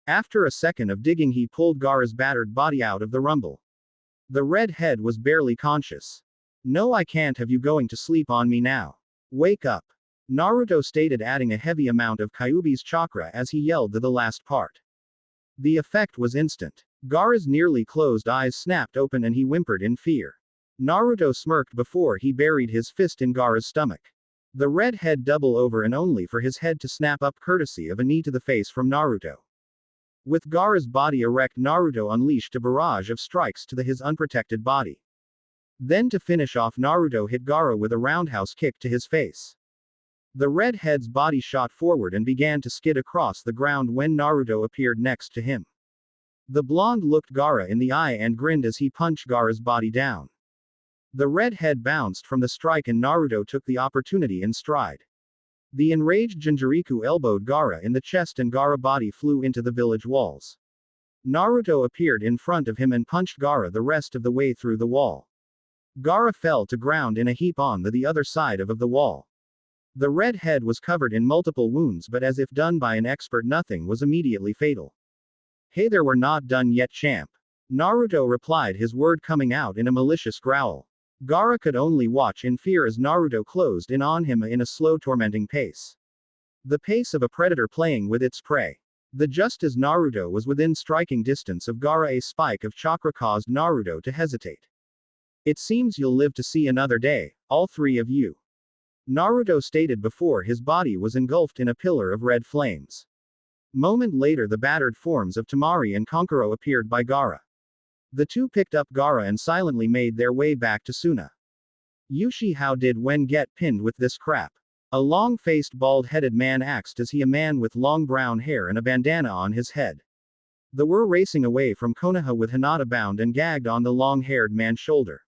After a second of digging, he pulled Gaara's battered body out of the rumble. The red head was barely conscious. No, I can't have you going to sleep on me now. Wake up. Naruto stated, adding a heavy amount of Kyuubi's chakra as he yelled the last part. The effect was instant. Gaara's nearly closed eyes snapped open and he whimpered in fear. Naruto smirked before he buried his fist in Gaara's stomach. The red head doubled over and only for his head to snap up courtesy of a knee to the face from Naruto. With Gaara's body erect, Naruto unleashed a barrage of strikes to his unprotected body. Then to finish off, Naruto hit Gaara with a roundhouse kick to his face. The red head's body shot forward and began to skid across the ground when Naruto appeared next to him. The blonde looked Gaara in the eye and grinned as he punched Gaara's body down. The red head bounced from the strike and Naruto took the opportunity in stride. The enraged Jinchuriku elbowed Gaara in the chest and Gaara's body flew into the village walls. Naruto appeared in front of him and punched Gaara the rest of the way through the wall. Gaara fell to ground in a heap on the other side of the wall. The red head was covered in multiple wounds, but as if done by an expert, nothing was immediately fatal. Hey there, we're not done yet, champ. Naruto replied, his word coming out in a malicious growl. Gaara could only watch in fear as Naruto closed in on him in a slow, tormenting pace. The pace of a predator playing with its prey. Just as Naruto was within striking distance of Gaara, a spike of chakra caused Naruto to hesitate. It seems you'll live to see another day, all three of you. Naruto stated before his body was engulfed in a pillar of red flames. Moment later, the battered forms of Temari and Kankuro appeared by Gaara. The two picked up Gaara and silently made their way back to Suna. Yushi, how did Wen get pinned with this crap? A long-faced bald-headed man asked as he, a man with long brown hair and a bandana on his head. They were racing away from Konoha with Hinata bound and gagged on the long-haired man's shoulder.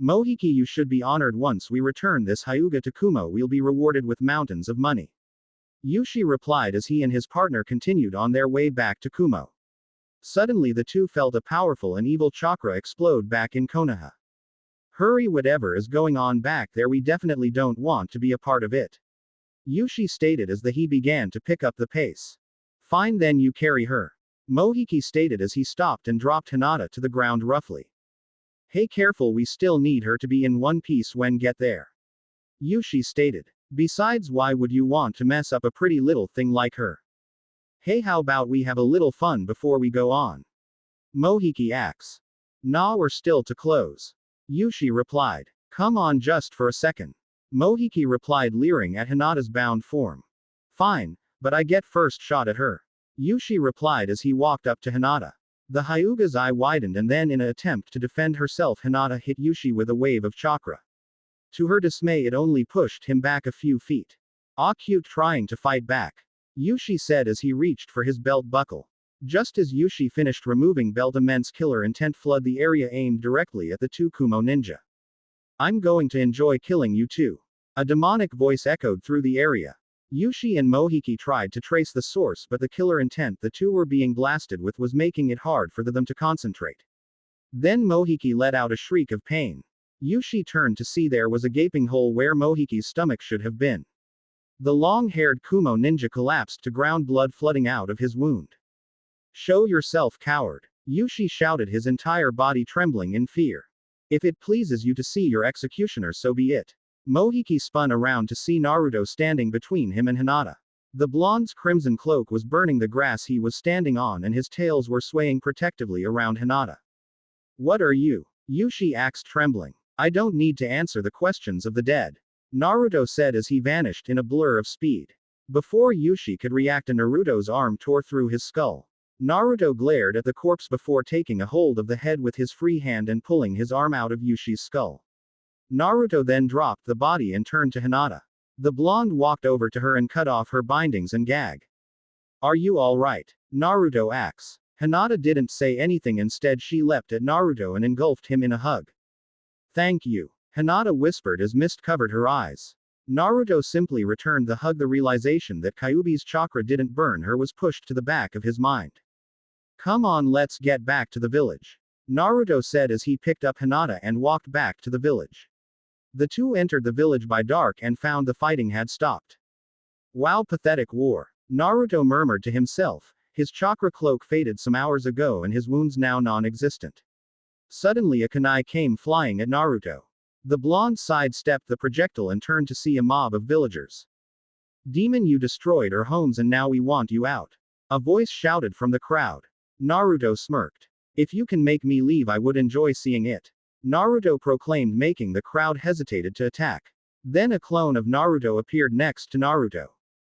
Mohiki, you should be honored. Once we return this Hyuga to Kumo, we'll be rewarded with mountains of money. Yushi replied as he and his partner continued on their way back to Kumo. Suddenly the two felt a powerful and evil chakra explode back in Konoha. Hurry, whatever is going on back there, we definitely don't want to be a part of it. Yushi stated as he began to pick up the pace. Fine, then you carry her. Mohiki stated as he stopped and dropped Hinata to the ground roughly. Hey, careful, we still need her to be in one piece when get there. Yushi stated. Besides, why would you want to mess up a pretty little thing like her? Hey, how about we have a little fun before we go on? Mohiki asks. Nah, we're still to close. Yushi replied. Come on just for a second. Mohiki replied, leering at Hinata's bound form. Fine, but I get first shot at her. Yushi replied as he walked up to Hinata. The Hyuga's eye widened, and then in an attempt to defend herself, Hinata hit Yushi with a wave of chakra. To her dismay, it only pushed him back a few feet. Ah, cute, trying to fight back. Yushi said as he reached for his belt buckle. Just as Yushi finished removing belt, immense killer intent flooded the area, aimed directly at the two Kumo ninja. I'm going to enjoy killing you too. A demonic voice echoed through the area. Yushi and Mohiki tried to trace the source, but the killer intent the two were being blasted with was making it hard for them to concentrate. Then Mohiki let out a shriek of pain. Yushi turned to see there was a gaping hole where Mohiki's stomach should have been. The long-haired Kumo ninja collapsed to ground, blood flooding out of his wound. Show yourself, coward. Yushi shouted, his entire body trembling in fear. If it pleases you to see your executioner, so be it. Mohiki spun around to see Naruto standing between him and Hinata. The blonde's crimson cloak was burning the grass he was standing on, and his tails were swaying protectively around Hinata. What are you? Yushi asked, trembling. I don't need to answer the questions of the dead. Naruto said as he vanished in a blur of speed. Before Yushi could react, Naruto's arm tore through his skull. Naruto glared at the corpse before taking a hold of the head with his free hand and pulling his arm out of Yushi's skull. Naruto then dropped the body and turned to Hinata. The blonde walked over to her and cut off her bindings and gag. Are you alright? Naruto asks. Hinata didn't say anything, instead she leapt at Naruto and engulfed him in a hug. Thank you. Hinata whispered as mist covered her eyes. Naruto simply returned the hug. The realization that Kyuubi's chakra didn't burn her was pushed to the back of his mind. Come on, let's get back to the village. Naruto said as he picked up Hinata and walked back to the village. The two entered the village by dark and found the fighting had stopped. Wow, pathetic war. Naruto murmured to himself. His chakra cloak faded some hours ago and his wounds now non-existent. Suddenly a kunai came flying at Naruto. The blonde sidestepped the projectile and turned to see a mob of villagers. Demon, you destroyed our homes and now we want you out. A voice shouted from the crowd. Naruto smirked. If you can make me leave, I would enjoy seeing it. Naruto proclaimed, making the crowd hesitated to attack. Then a clone of Naruto appeared next to Naruto.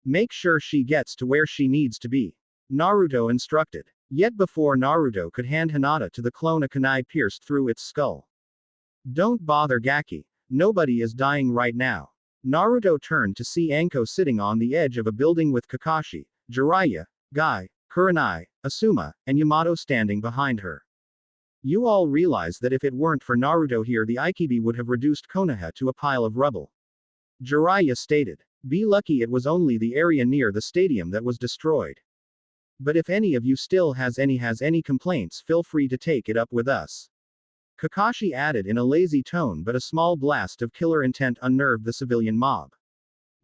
Make sure she gets to where she needs to be. Naruto instructed. Yet before Naruto could hand Hinata to the clone, a kunai pierced through its skull. Don't bother, Gaki. Nobody is dying right now. Naruto turned to see Anko sitting on the edge of a building with Kakashi, Jiraiya, Guy, Kurenai, Asuma, and Yamato standing behind her. You all realize that if it weren't for Naruto here, the Ikibi would have reduced Konoha to a pile of rubble. Jiraiya stated. Be lucky it was only the area near the stadium that was destroyed. But if any of you still has any complaints, feel free to take it up with us. Kakashi added in a lazy tone, but a small blast of killer intent unnerved the civilian mob.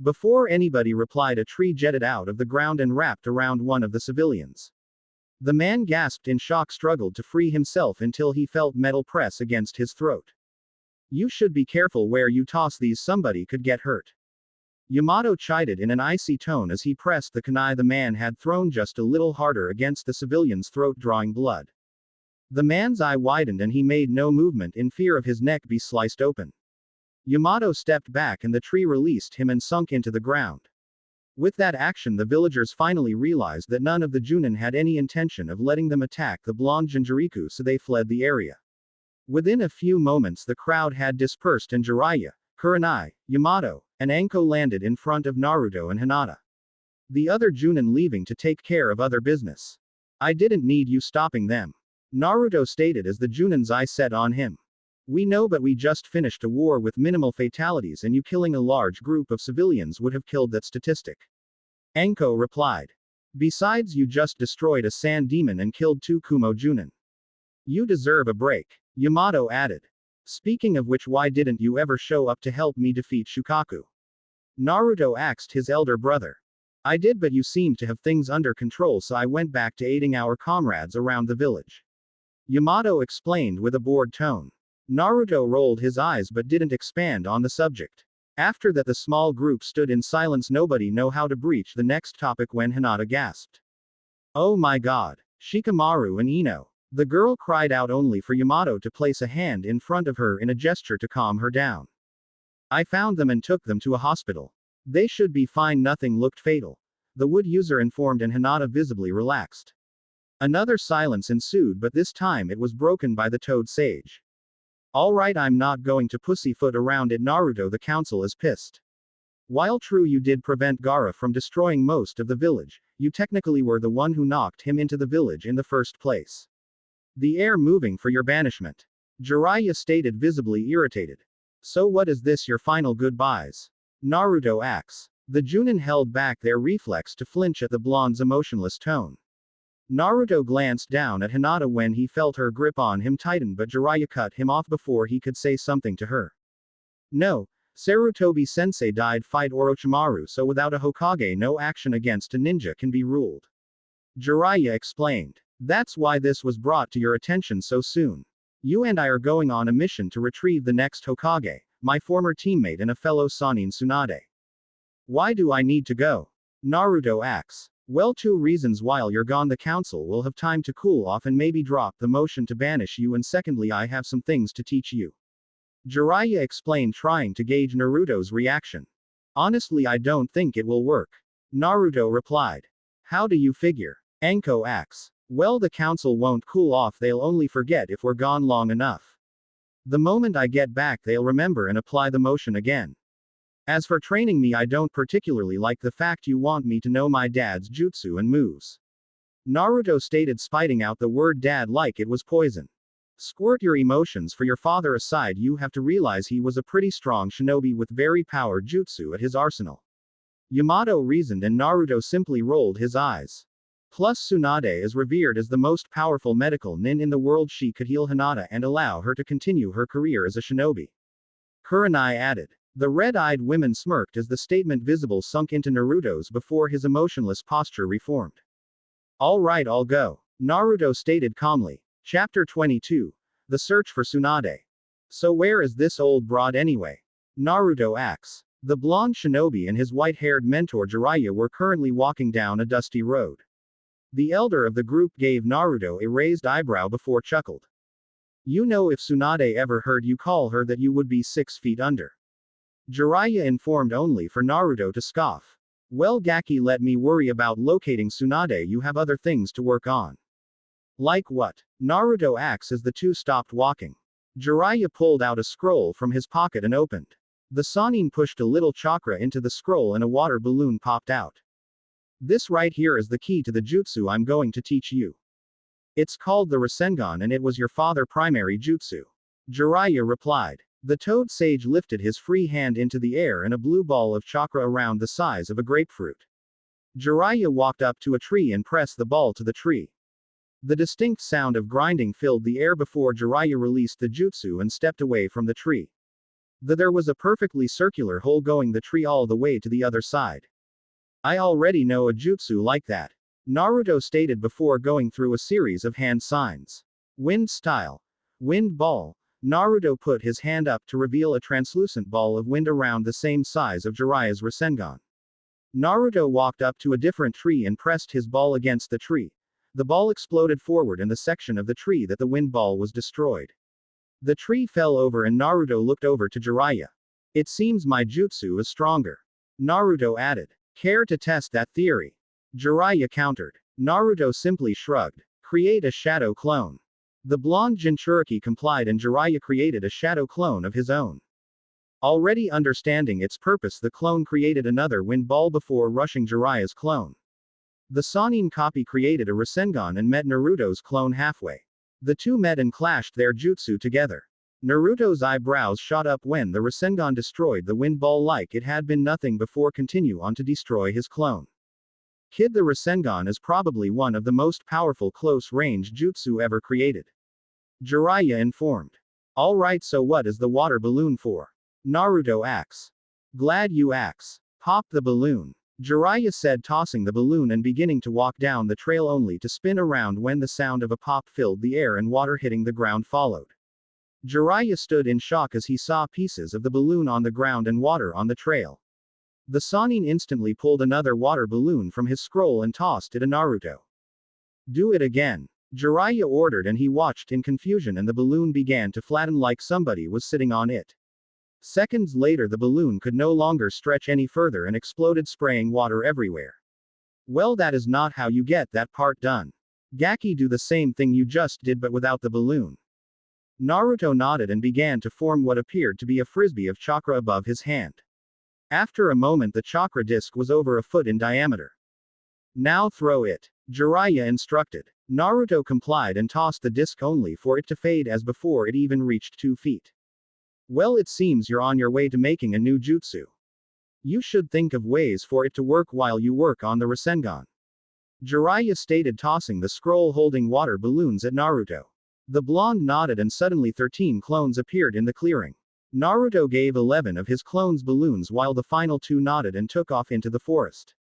Before anybody replied, a tree jetted out of the ground and wrapped around one of the civilians. The man gasped in shock, struggled to free himself until he felt metal press against his throat. You should be careful where you toss these, somebody could get hurt. Yamato chided in an icy tone as he pressed the kunai the man had thrown just a little harder against the civilian's throat, drawing blood. The man's eye widened and he made no movement in fear of his neck be sliced open. Yamato stepped back and the tree released him and sunk into the ground. With that action, the villagers finally realized that none of the Junin had any intention of letting them attack the blonde Jinchuriku, so they fled the area. Within a few moments the crowd had dispersed and Jiraiya, Kurenai, Yamato, and Anko landed in front of Naruto and Hinata. The other Junin leaving to take care of other business. I didn't need you stopping them. Naruto stated as the Junin's eye set on him. We know, but we just finished a war with minimal fatalities and you killing a large group of civilians would have killed that statistic. Anko replied. Besides, you just destroyed a sand demon and killed 2 Kumo Junin. You deserve a break. Yamato added. Speaking of which, why didn't you ever show up to help me defeat Shukaku? Naruto asked his elder brother. I did, but you seemed to have things under control, so I went back to aiding our comrades around the village. Yamato explained with a bored tone. Naruto rolled his eyes but didn't expand on the subject. After that the small group stood in silence. Nobody know how to breach the next topic when Hinata gasped. Oh my god. Shikamaru and Ino. The girl cried out only for Yamato to place a hand in front of her in a gesture to calm her down. I found them and took them to a hospital. They should be fine. Nothing looked fatal. The wood user informed and Hinata visibly relaxed. Another silence ensued, but this time it was broken by the Toad Sage. Alright, I'm not going to pussyfoot around it. Naruto, the council is pissed. While true you did prevent Gaara from destroying most of the village, you technically were the one who knocked him into the village in the first place. The air moving for your banishment. Jiraiya stated, visibly irritated. So what is this, your final goodbyes? Naruto asks. The Junin held back their reflex to flinch at the blonde's emotionless tone. Naruto glanced down at Hinata when he felt her grip on him tighten, but Jiraiya cut him off before he could say something to her. No, Sarutobi-sensei died fight Orochimaru, so without a Hokage no action against a ninja can be ruled. Jiraiya explained. That's why this was brought to your attention so soon. You and I are going on a mission to retrieve the next Hokage, my former teammate and a fellow Sannin Tsunade. Why do I need to go? Naruto asks. Well, 2 reasons. While you're gone the council will have time to cool off and maybe drop the motion to banish you, and secondly I have some things to teach you. Jiraiya explained, trying to gauge Naruto's reaction. Honestly I don't think it will work. Naruto replied. How do you figure? Anko asks. Well, the council won't cool off, they'll only forget if we're gone long enough. The moment I get back they'll remember and apply the motion again. As for training me, I don't particularly like the fact you want me to know my dad's jutsu and moves. Naruto stated, spitting out the word dad like it was poison. Squirt your emotions. For your father aside, you have to realize he was a pretty strong shinobi with very powered jutsu at his arsenal. Yamato reasoned, and Naruto simply rolled his eyes. Plus Tsunade is revered as the most powerful medical nin in the world. She could heal Hinata and allow her to continue her career as a shinobi. Kurenai added. The red-eyed women smirked as the statement visible sunk into Naruto's before his emotionless posture reformed. Alright, I'll go. Naruto stated calmly. Chapter 22. The Search for Tsunade. So where is this old broad anyway? Naruto asks. The blonde shinobi and his white-haired mentor Jiraiya were currently walking down a dusty road. The elder of the group gave Naruto a raised eyebrow before chuckled. You know, if Tsunade ever heard you call her that, you would be 6 feet under. Jiraiya informed, only for Naruto to scoff. Well, Gaki, let me worry about locating Tsunade, you have other things to work on. Like what? Naruto asks as the two stopped walking. Jiraiya pulled out a scroll from his pocket and opened. The Sannin pushed a little chakra into the scroll and a water balloon popped out. This right here is the key to the jutsu I'm going to teach you. It's called the Rasengan and it was your father's primary jutsu. Jiraiya replied. The Toad Sage lifted his free hand into the air and a blue ball of chakra around the size of a grapefruit. Jiraiya walked up to a tree and pressed the ball to the tree. The distinct sound of grinding filled the air before Jiraiya released the jutsu and stepped away from the tree. There was a perfectly circular hole going the tree all the way to the other side. I already know a jutsu like that. Naruto stated before going through a series of hand signs. Wind style. Wind ball. Naruto put his hand up to reveal a translucent ball of wind around the same size of Jiraiya's Rasengan. Naruto walked up to a different tree and pressed his ball against the tree. The ball exploded forward and the section of the tree that the wind ball was destroyed. The tree fell over and Naruto looked over to Jiraiya. It seems my jutsu is stronger. Naruto added. Care to test that theory? Jiraiya countered. Naruto simply shrugged. Create a shadow clone. The blonde Jinchuriki complied and Jiraiya created a shadow clone of his own. Already understanding its purpose, the clone created another wind ball before rushing Jiraiya's clone. The Sannin copy created a Rasengan and met Naruto's clone halfway. The two met and clashed their jutsu together. Naruto's eyebrows shot up when the Rasengan destroyed the wind ball like it had been nothing before continue on to destroy his clone. Kid, the Rasengan is probably one of the most powerful close-range jutsu ever created. Jiraiya informed. Alright, so what is the water balloon for? Naruto asks. Glad you asks. Pop the balloon. Jiraiya said, tossing the balloon and beginning to walk down the trail only to spin around when the sound of a pop filled the air and water hitting the ground followed. Jiraiya stood in shock as he saw pieces of the balloon on the ground and water on the trail. The Sannin instantly pulled another water balloon from his scroll and tossed it at Naruto. Do it again. Jiraiya ordered, and he watched in confusion, and the balloon began to flatten like somebody was sitting on it. Seconds later, the balloon could no longer stretch any further and exploded, spraying water everywhere. Well, that is not how you get that part done. Gaki, do the same thing you just did but without the balloon. Naruto nodded and began to form what appeared to be a frisbee of chakra above his hand. After a moment, the chakra disc was over a foot in diameter. Now throw it, Jiraiya instructed. Naruto complied and tossed the disc, only for it to fade as before it even reached 2 feet. Well, it seems you're on your way to making a new jutsu. You should think of ways for it to work while you work on the Rasengan. Jiraiya stated, tossing the scroll holding water balloons at Naruto. The blonde nodded, and suddenly 13 clones appeared in the clearing. Naruto gave 11 of his clones balloons while the final 2 nodded and took off into the forest.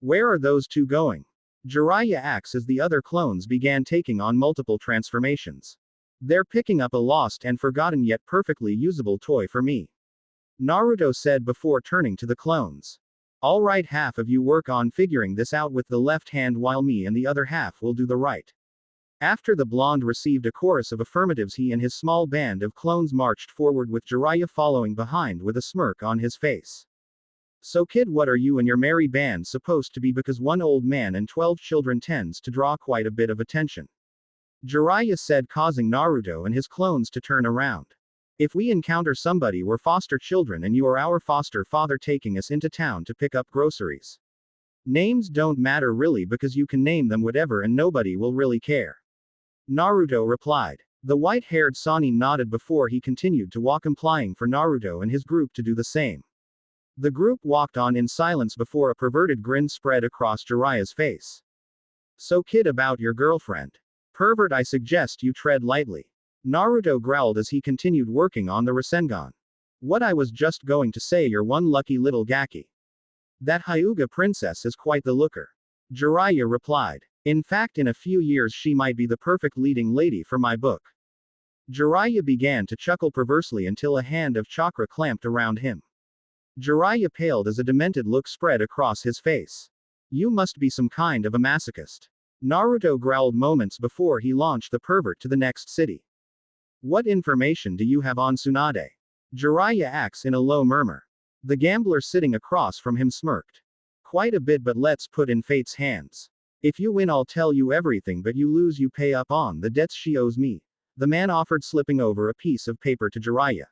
Where are those 2 going? Jiraiya asked as the other clones began taking on multiple transformations. They're picking up a lost and forgotten yet perfectly usable toy for me, Naruto said before turning to the clones. Alright, half of you work on figuring this out with the left hand while me and the other half will do the right. After the blonde received a chorus of affirmatives, he and his small band of clones marched forward with Jiraiya following behind with a smirk on his face. So kid, what are you and your merry band supposed to be, because one old man and 12 children tends to draw quite a bit of attention? Jiraiya said, causing Naruto and his clones to turn around. If we encounter somebody, we're foster children and you are our foster father taking us into town to pick up groceries. Names don't matter really, because you can name them whatever and nobody will really care, Naruto replied. The white-haired Sannin nodded before he continued to walk, implying for Naruto and his group to do the same. The group walked on in silence before a perverted grin spread across Jiraiya's face. So kid, about your girlfriend. Pervert, I suggest you tread lightly, Naruto growled as he continued working on the Rasengan. What I was just going to say, you're one lucky little Gaki. That Hyuga princess is quite the looker, Jiraiya replied. In fact, in a few years she might be the perfect leading lady for my book. Jiraiya began to chuckle perversely until a hand of chakra clamped around him. Jiraiya paled as a demented look spread across his face. You must be some kind of a masochist, Naruto growled moments before he launched the pervert to the next city. What information do you have on Tsunade? Jiraiya asked in a low murmur. The gambler sitting across from him smirked. Quite a bit, but let's put in fate's hands. If you win, I'll tell you everything, but you lose, you pay up on the debts she owes me, the man offered, slipping over a piece of paper to Jiraiya.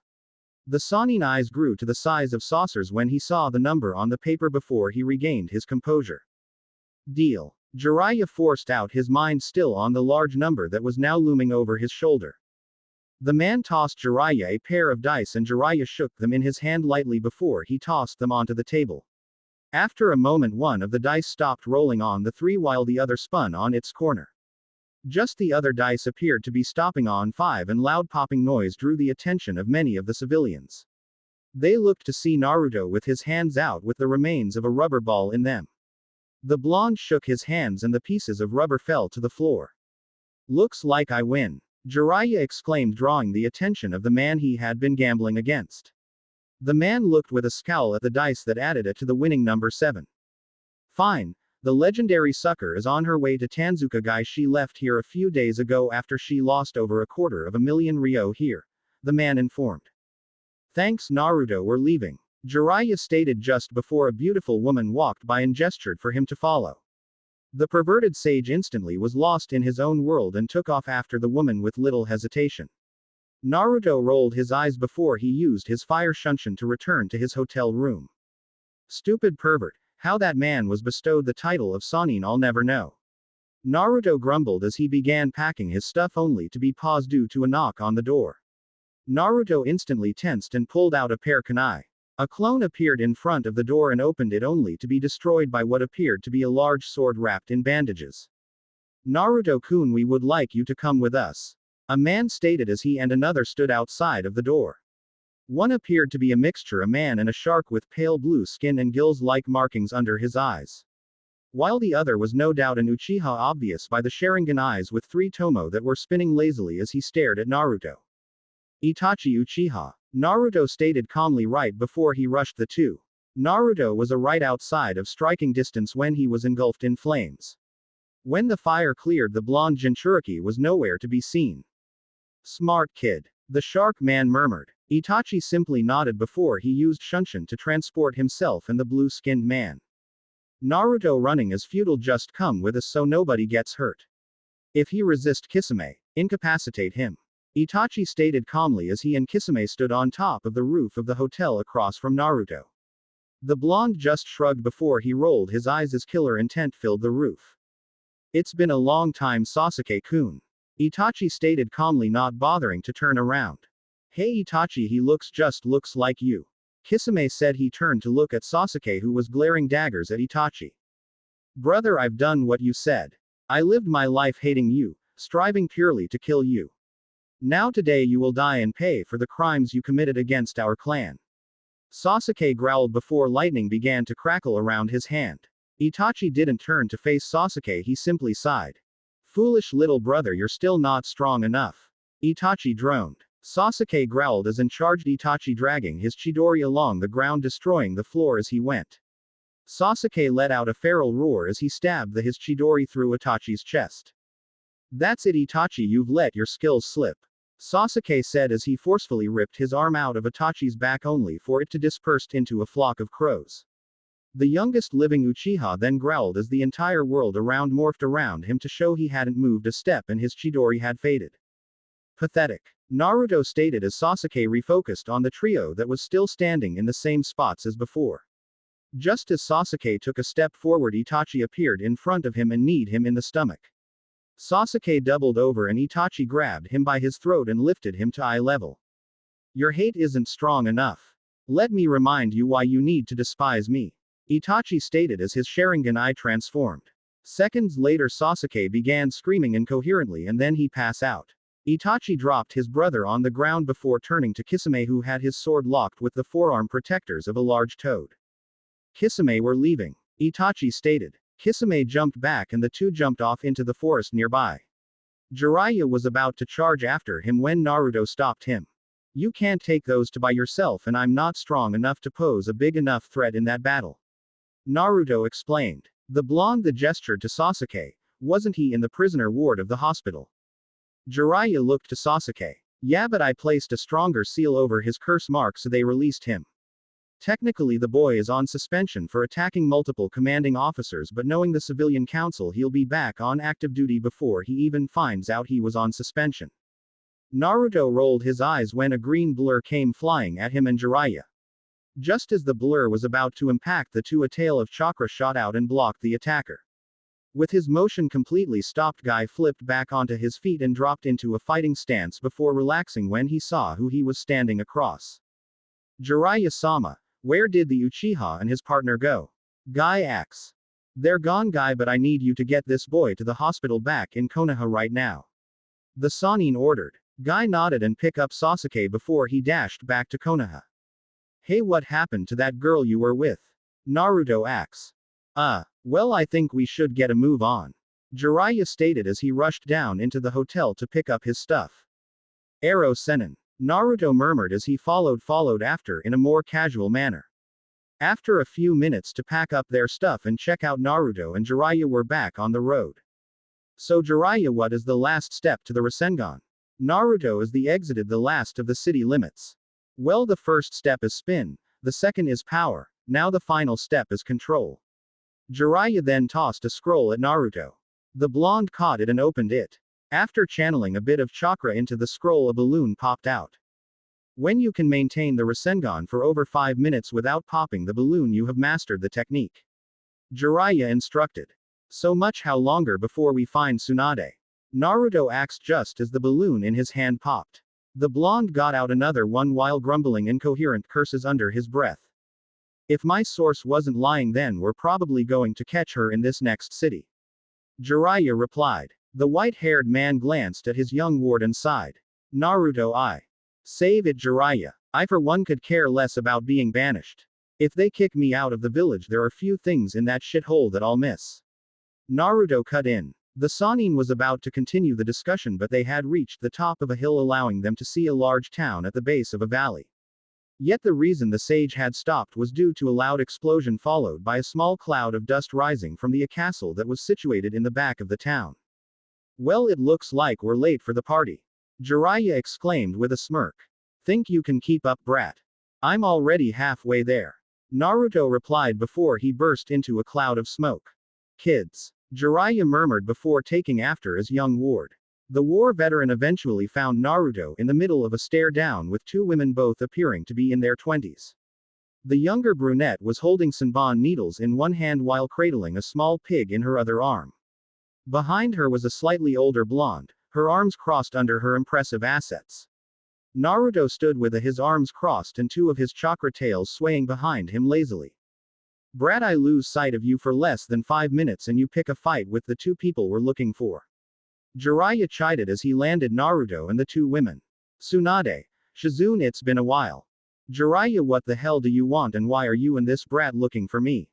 The Sannin eyes grew to the size of saucers when he saw the number on the paper before he regained his composure. Deal. Jiraiya forced out, his mind still on the large number that was now looming over his shoulder. The man tossed Jiraiya a pair of dice and Jiraiya shook them in his hand lightly before he tossed them onto the table. After a moment, one of the dice stopped rolling on the 3 while the other spun on its corner. Just the other dice appeared to be stopping on 5, and loud popping noise drew the attention of many of the civilians. They looked to see Naruto with his hands out with the remains of a rubber ball in them. The blonde shook his hands and the pieces of rubber fell to the floor. Looks like I win, Jiraiya exclaimed, drawing the attention of the man he had been gambling against. The man looked with a scowl at the dice that added it to the winning number 7. Fine. The legendary sucker is on her way to Tanzuka Gai. She left here a few days ago after she lost over 250,000 ryo here, the man informed. Thanks Naruto, we're leaving, Jiraiya stated just before a beautiful woman walked by and gestured for him to follow. The perverted sage instantly was lost in his own world and took off after the woman with little hesitation. Naruto rolled his eyes before he used his fire shunshin to return to his hotel room. Stupid pervert, how that man was bestowed the title of Sannin I'll never know, Naruto grumbled as he began packing his stuff, only to be paused due to a knock on the door. Naruto instantly tensed and pulled out a pair kunai. A clone appeared in front of the door and opened it, only to be destroyed by what appeared to be a large sword wrapped in bandages. Naruto-kun, we would like you to come with us, a man stated as he and another stood outside of the door. One appeared to be a mixture, a man and a shark with pale blue skin and gills-like markings under his eyes. While the other was no doubt an Uchiha, obvious by the Sharingan eyes with 3 tomo that were spinning lazily as he stared at Naruto. Itachi Uchiha. Naruto stated calmly right before he rushed the two. Naruto was right outside of striking distance when he was engulfed in flames. When the fire cleared, the blonde Jinchuriki was nowhere to be seen. Smart kid. The shark man murmured. Itachi simply nodded before he used Shunshin to transport himself and the blue-skinned man. Naruto running is futile, just come with us so nobody gets hurt. If he resist Kisame, incapacitate him. Itachi stated calmly as he and Kisame stood on top of the roof of the hotel across from Naruto. The blonde just shrugged before he rolled his eyes as killer intent filled the roof. It's been a long time, Sasuke-kun. Itachi stated calmly, not bothering to turn around. Hey Itachi, he looks like you. Kisame said. He turned to look at Sasuke, who was glaring daggers at Itachi. Brother, I've done what you said. I lived my life hating you, striving purely to kill you. Now today you will die and pay for the crimes you committed against our clan. Sasuke growled before lightning began to crackle around his hand. Itachi didn't turn to face Sasuke, he simply sighed. Foolish little brother, you're still not strong enough. Itachi droned. Sasuke growled as and charged Itachi, dragging his Chidori along the ground, destroying the floor as he went. Sasuke let out a feral roar as he stabbed his Chidori through Itachi's chest. That's it Itachi, you've let your skills slip. Sasuke said as he forcefully ripped his arm out of Itachi's back only for it to disperse into a flock of crows. The youngest living Uchiha then growled as the entire world around morphed around him to show he hadn't moved a step and his Chidori had faded. Pathetic. Naruto stated as Sasuke refocused on the trio that was still standing in the same spots as before. Just as Sasuke took a step forward, Itachi appeared in front of him and kneed him in the stomach. Sasuke doubled over and Itachi grabbed him by his throat and lifted him to eye level. Your hate isn't strong enough. Let me remind you why you need to despise me. Itachi stated as his Sharingan eye transformed. Seconds later, Sasuke began screaming incoherently and then he passed out. Itachi dropped his brother on the ground before turning to Kisame, who had his sword locked with the forearm protectors of a large toad. Kisame, we're leaving. Itachi stated. Kisame jumped back and the two jumped off into the forest nearby. Jiraiya was about to charge after him when Naruto stopped him. You can't take those two by yourself, and I'm not strong enough to pose a big enough threat in that battle. Naruto explained. The blonde gestured to Sasuke. Wasn't he in the prisoner ward of the hospital? Jiraiya looked to Sasuke. Yeah, but I placed a stronger seal over his curse mark so they released him. Technically the boy is on suspension for attacking multiple commanding officers, but knowing the civilian council, he'll be back on active duty before he even finds out he was on suspension. Naruto rolled his eyes when a green blur came flying at him and Jiraiya. Just as the blur was about to impact the two, a tail of chakra shot out and blocked the attacker. With his motion completely stopped, Guy flipped back onto his feet and dropped into a fighting stance before relaxing when he saw who he was standing across. Jiraiya-sama, where did the Uchiha and his partner go? Guy asks. They're gone, Guy, but I need you to get this boy to the hospital back in Konoha right now. The Sannin ordered. Guy nodded and picked up Sasuke before he dashed back to Konoha. Hey, what happened to that girl you were with? Naruto asks. Well, I think we should get a move on. Jiraiya stated as he rushed down into the hotel to pick up his stuff. Ero Sennin. Naruto murmured as he followed after in a more casual manner. After a few minutes to pack up their stuff and check out, Naruto and Jiraiya were back on the road. So Jiraiya, what is the last step to the Rasengan? Naruto as they exited the last of the city limits. Well, the first step is spin, the second is power, now the final step is control. Jiraiya then tossed a scroll at Naruto. The blonde caught it and opened it. After channeling a bit of chakra into the scroll, a balloon popped out. When you can maintain the Rasengan for over 5 minutes without popping the balloon, you have mastered the technique. Jiraiya instructed. So much how longer before we find Tsunade? Naruto asked just as the balloon in his hand popped. The blonde got out another one while grumbling incoherent curses under his breath. If my source wasn't lying, then we're probably going to catch her in this next city. Jiraiya replied. The white-haired man glanced at his young ward and sighed. Naruto, I. Save it, Jiraiya. I for one could care less about being banished. If they kick me out of the village, there are few things in that shithole that I'll miss. Naruto cut in. The Sannin was about to continue the discussion, but they had reached the top of a hill, allowing them to see a large town at the base of a valley. Yet the reason the sage had stopped was due to a loud explosion followed by a small cloud of dust rising from the castle that was situated in the back of the town. Well, it looks like we're late for the party. Jiraiya exclaimed with a smirk. Think you can keep up, brat? I'm already halfway there. Naruto replied before he burst into a cloud of smoke. Kids. Jiraiya murmured before taking after his young ward. The war veteran eventually found Naruto in the middle of a stare down with two women both appearing to be in their 20s. The younger brunette was holding Senbon needles in one hand while cradling a small pig in her other arm. Behind her was a slightly older blonde, her arms crossed under her impressive assets. Naruto stood with his arms crossed and two of his chakra tails swaying behind him lazily. Brat, I lose sight of you for less than 5 minutes and you pick a fight with the two people we're looking for. Jiraiya chided as he landed Naruto and the two women. Tsunade. Shizune, it's been a while. Jiraiya, what the hell do you want and why are you and this brat looking for me?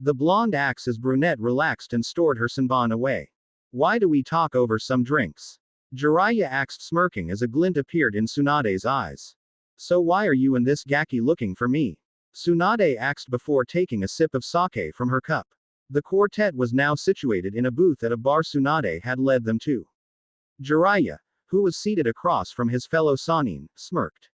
The blonde asked as brunette relaxed and stored her Senbon away. Why do we talk over some drinks? Jiraiya asked, smirking as a glint appeared in Tsunade's eyes. So why are you and this Gaki looking for me? Tsunade asked before taking a sip of sake from her cup. The quartet was now situated in a booth at a bar Tsunade had led them to. Jiraiya, who was seated across from his fellow Sannin, smirked.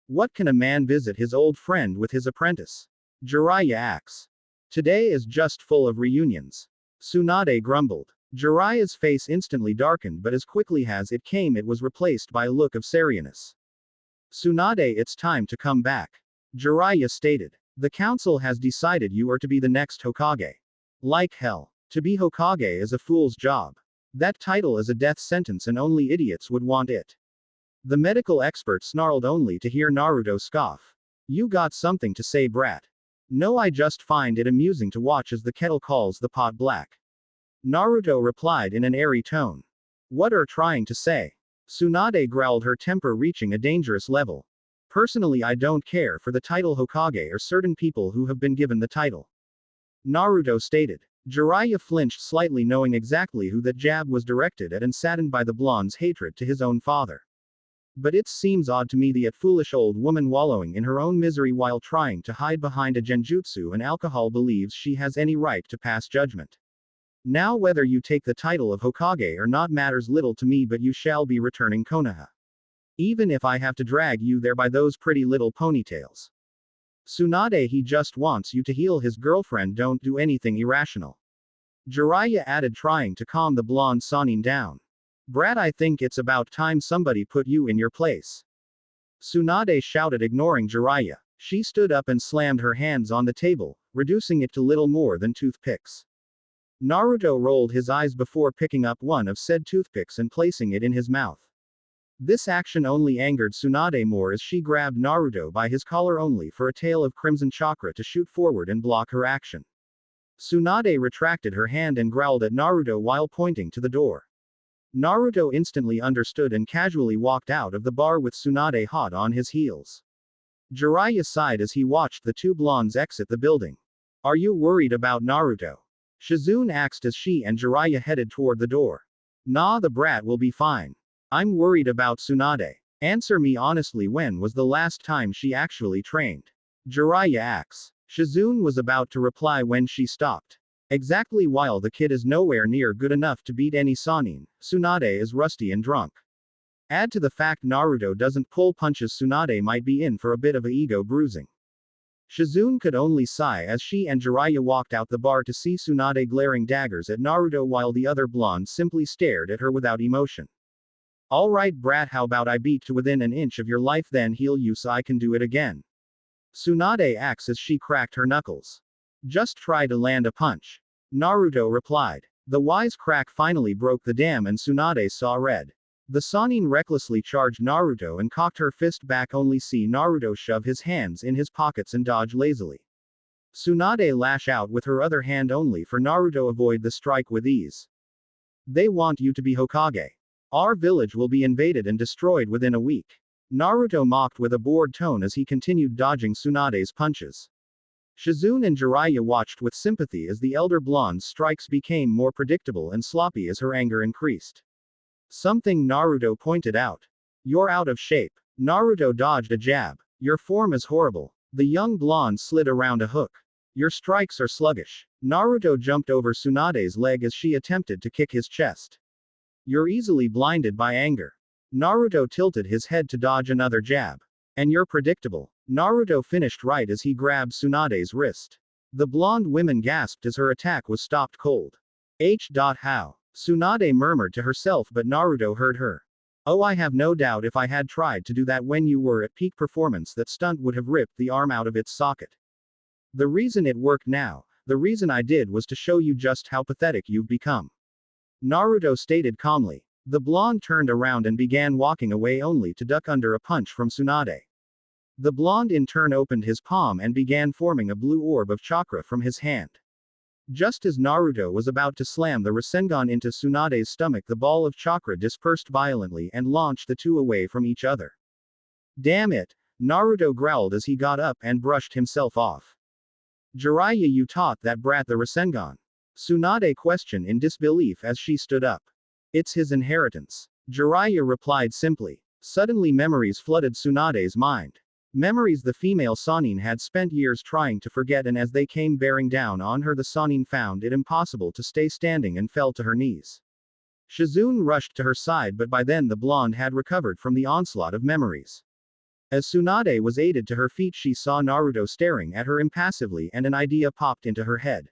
What can a man visit his old friend with his apprentice? Jiraiya asks. Today is just full of reunions. Tsunade grumbled. Jiraiya's face instantly darkened, but as quickly as it came it was replaced by a look of seriousness. Tsunade, it's time to come back. Jiraiya stated. The council has decided you are to be the next Hokage. Like hell. To be Hokage is a fool's job. That title is a death sentence and only idiots would want it. The medical expert snarled only to hear Naruto scoff. You got something to say, brat? No, I just find it amusing to watch as the kettle calls the pot black. Naruto replied in an airy tone. What are trying to say? Tsunade growled, her temper reaching a dangerous level. Personally, I don't care for the title Hokage or certain people who have been given the title. Naruto stated. Jiraiya flinched slightly, knowing exactly who that jab was directed at and saddened by the blonde's hatred to his own father. But it seems odd to me that foolish old woman wallowing in her own misery while trying to hide behind a genjutsu and alcohol believes she has any right to pass judgment. Now whether you take the title of Hokage or not matters little to me, but you shall be returning Konoha. Even if I have to drag you there by those pretty little ponytails. Tsunade, he just wants you to heal his girlfriend, don't do anything irrational. Jiraiya added, trying to calm the blonde Sannin down. Brat, I think it's about time somebody put you in your place. Tsunade shouted, ignoring Jiraiya. She stood up and slammed her hands on the table, reducing it to little more than toothpicks. Naruto rolled his eyes before picking up one of said toothpicks and placing it in his mouth. This action only angered Tsunade more as she grabbed Naruto by his collar only for a tail of crimson chakra to shoot forward and block her action. Tsunade retracted her hand and growled at Naruto while pointing to the door. Naruto instantly understood and casually walked out of the bar with Tsunade hot on his heels. Jiraiya sighed as he watched the two blondes exit the building. Are you worried about Naruto? Shizune asked as she and Jiraiya headed toward the door. Nah, the brat will be fine. I'm worried about Tsunade. Answer me honestly, when was the last time she actually trained? Jiraiya asks. Shizune was about to reply when she stopped. Exactly, while the kid is nowhere near good enough to beat any Sannin, Tsunade is rusty and drunk. Add to the fact Naruto doesn't pull punches, Tsunade might be in for a bit of a ego bruising. Shizune could only sigh as she and Jiraiya walked out the bar to see Tsunade glaring daggers at Naruto while the other blonde simply stared at her without emotion. Alright brat, how about I beat to within an inch of your life, then heal you so I can do it again? Tsunade asked as she cracked her knuckles. Just try to land a punch. Naruto replied. The wise crack finally broke the dam and Tsunade saw red. The Sannin recklessly charged Naruto and cocked her fist back, only see Naruto shove his hands in his pockets and dodge lazily. Tsunade lash out with her other hand only for Naruto avoid the strike with ease. They want you to be Hokage. Our village will be invaded and destroyed within a week. Naruto mocked with a bored tone as he continued dodging Tsunade's punches. Shizune and Jiraiya watched with sympathy as the elder blonde's strikes became more predictable and sloppy as her anger increased. Something Naruto pointed out. You're out of shape. Naruto dodged a jab. Your form is horrible. The young blonde slid around a hook. Your strikes are sluggish. Naruto jumped over Tsunade's leg as she attempted to kick his chest. You're easily blinded by anger. Naruto tilted his head to dodge another jab. And you're predictable. Naruto finished right as he grabbed Tsunade's wrist. The blonde woman gasped as her attack was stopped cold. How? Tsunade murmured to herself, but Naruto heard her. Oh, I have no doubt if I had tried to do that when you were at peak performance, that stunt would have ripped the arm out of its socket. The reason it worked now, the reason I did, was to show you just how pathetic you've become. Naruto stated calmly. The blonde turned around and began walking away only to duck under a punch from Tsunade. The blonde in turn opened his palm and began forming a blue orb of chakra from his hand. Just as Naruto was about to slam the Rasengan into Tsunade's stomach, the ball of chakra dispersed violently and launched the two away from each other. Damn it! Naruto growled as he got up and brushed himself off. Jiraiya, you taught that brat the Rasengan? Tsunade questioned in disbelief as she stood up. It's his inheritance. Jiraiya replied simply. Suddenly memories flooded Tsunade's mind. Memories the female Sannin had spent years trying to forget, and as they came bearing down on her, the Sannin found it impossible to stay standing and fell to her knees. Shizune rushed to her side, but by then the blonde had recovered from the onslaught of memories. As Tsunade was aided to her feet, she saw Naruto staring at her impassively, and an idea popped into her head.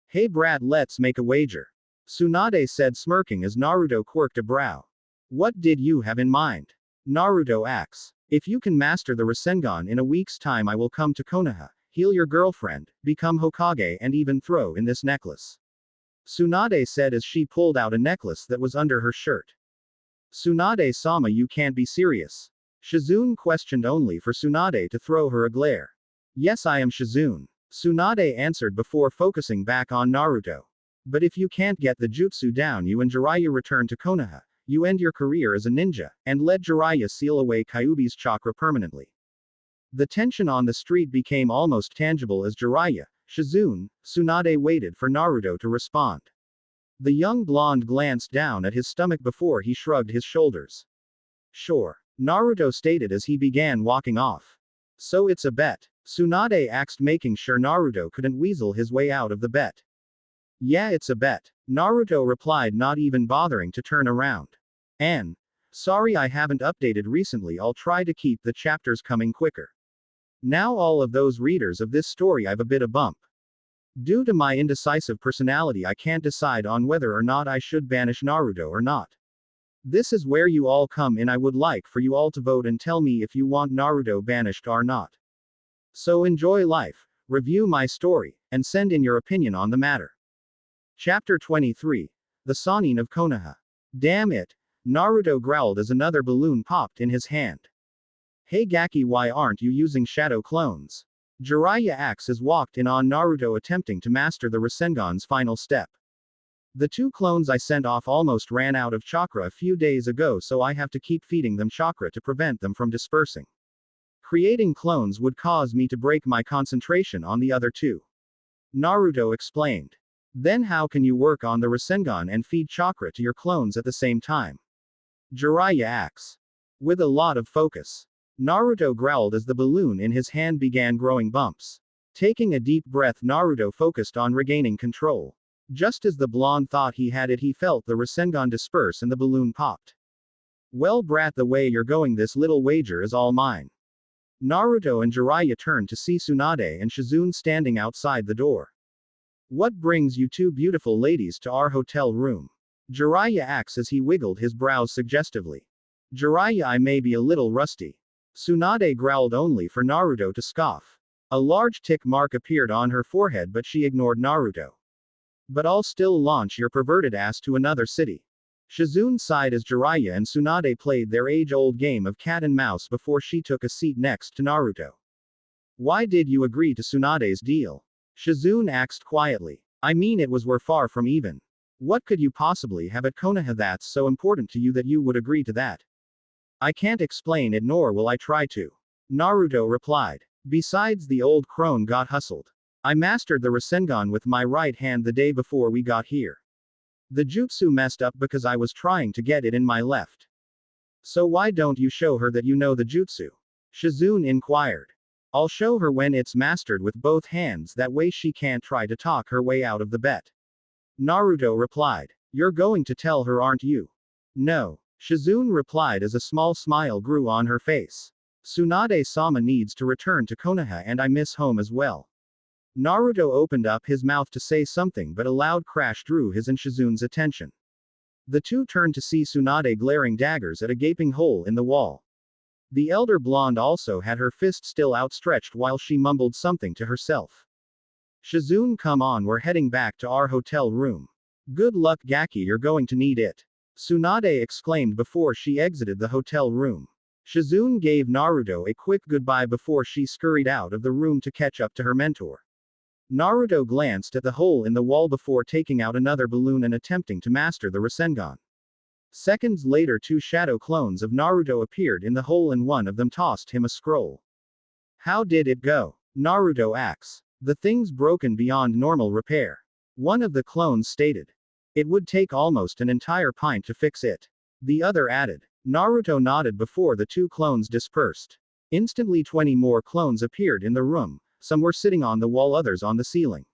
Hey brat, let's make a wager. Tsunade said, smirking as Naruto quirked a brow. What did you have in mind? Naruto asks. If you can master the Rasengan in a week's time, I will come to Konoha, heal your girlfriend, become Hokage, and even throw in this necklace. Tsunade said as she pulled out a necklace that was under her shirt. Tsunade-sama, you can't be serious. Shizune questioned, only for Tsunade to throw her a glare. Yes, I am Shizune. Tsunade answered before focusing back on Naruto. But if you can't get the jutsu down, you and Jiraiya return to Konoha. You end your career as a ninja, and let Jiraiya seal away Kyuubi's chakra permanently. The tension on the street became almost tangible as Jiraiya, Shizune, Tsunade waited for Naruto to respond. The young blonde glanced down at his stomach before he shrugged his shoulders. Sure. Naruto stated as he began walking off. So it's a bet? Tsunade asked, making sure Naruto couldn't weasel his way out of the bet. Yeah, it's a bet. Naruto replied, not even bothering to turn around. Sorry I haven't updated recently, I'll try to keep the chapters coming quicker. Now all of those readers of this story, I've a bit of bump. Due to my indecisive personality, I can't decide on whether or not I should banish Naruto or not. This is where you all come in. I would like for you all to vote and tell me if you want Naruto banished or not. So enjoy life, review my story, and send in your opinion on the matter. Chapter 23. The Sannin of Konoha. Damn it! Naruto growled as another balloon popped in his hand. Hey Gaki, why aren't you using shadow clones? Jiraiya Axes walked in on Naruto attempting to master the Rasengan's final step. The two clones I sent off almost ran out of chakra a few days ago, so I have to keep feeding them chakra to prevent them from dispersing. Creating clones would cause me to break my concentration on the other two. Naruto explained. Then how can you work on the Rasengan and feed chakra to your clones at the same time? Jiraiya asks. With a lot of focus. Naruto growled as the balloon in his hand began growing bumps. Taking a deep breath, Naruto focused on regaining control. Just as the blonde thought he had it, he felt the Rasengan disperse and the balloon popped. Well brat, the way you're going, this little wager is all mine. Naruto and Jiraiya turned to see Tsunade and Shizune standing outside the door. What brings you two beautiful ladies to our hotel room? Jiraiya asks as he wiggled his brows suggestively. Jiraiya, I may be a little rusty. Tsunade growled, only for Naruto to scoff. A large tick mark appeared on her forehead, but she ignored Naruto. But I'll still launch your perverted ass to another city. Shizune sighed as Jiraiya and Tsunade played their age-old game of cat and mouse before she took a seat next to Naruto. Why did you agree to Tsunade's deal? Shizune asked quietly. I mean, it was we're far from even. What could you possibly have at Konoha that's so important to you that you would agree to that? I can't explain it, nor will I try to. Naruto replied. Besides, the old crone got hustled. I mastered the Rasengan with my right hand the day before we got here. The jutsu messed up because I was trying to get it in my left. So why don't you show her that you know the jutsu? Shizune inquired. I'll show her when it's mastered with both hands, that way she can't try to talk her way out of the bet. Naruto replied. You're going to tell her, aren't you? No. Shizune replied as a small smile grew on her face. Tsunade-sama needs to return to Konoha and I miss home as well. Naruto opened up his mouth to say something, but a loud crash drew his and Shizune's attention. The two turned to see Tsunade glaring daggers at a gaping hole in the wall. The elder blonde also had her fist still outstretched while she mumbled something to herself. Shizune, come on, we're heading back to our hotel room. Good luck, Gaki, you're going to need it. Tsunade exclaimed before she exited the hotel room. Shizune gave Naruto a quick goodbye before she scurried out of the room to catch up to her mentor. Naruto glanced at the hole in the wall before taking out another balloon and attempting to master the Rasengan. Seconds later, two shadow clones of Naruto appeared in the hole and one of them tossed him a scroll. How did it go? Naruto asks. The thing's broken beyond normal repair. One of the clones stated. It would take almost an entire pint to fix it. The other added. Naruto nodded before the two clones dispersed. Instantly 20 more clones appeared in the room. Some were sitting on the wall, others on the ceiling.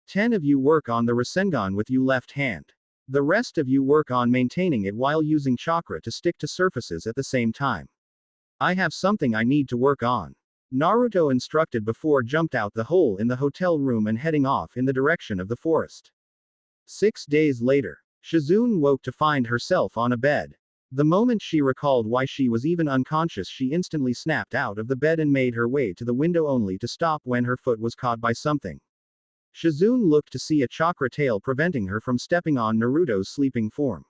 10 of you work on the Rasengan with your left hand. The rest of you work on maintaining it while using chakra to stick to surfaces at the same time. I have something I need to work on. Naruto instructed before jumped out the hole in the hotel room and heading off in the direction of the forest. 6 days later, Shizune woke to find herself on a bed. The moment she recalled why she was even unconscious, she instantly snapped out of the bed and made her way to the window only to stop when her foot was caught by something. Shizune looked to see a chakra tail preventing her from stepping on Naruto's sleeping form.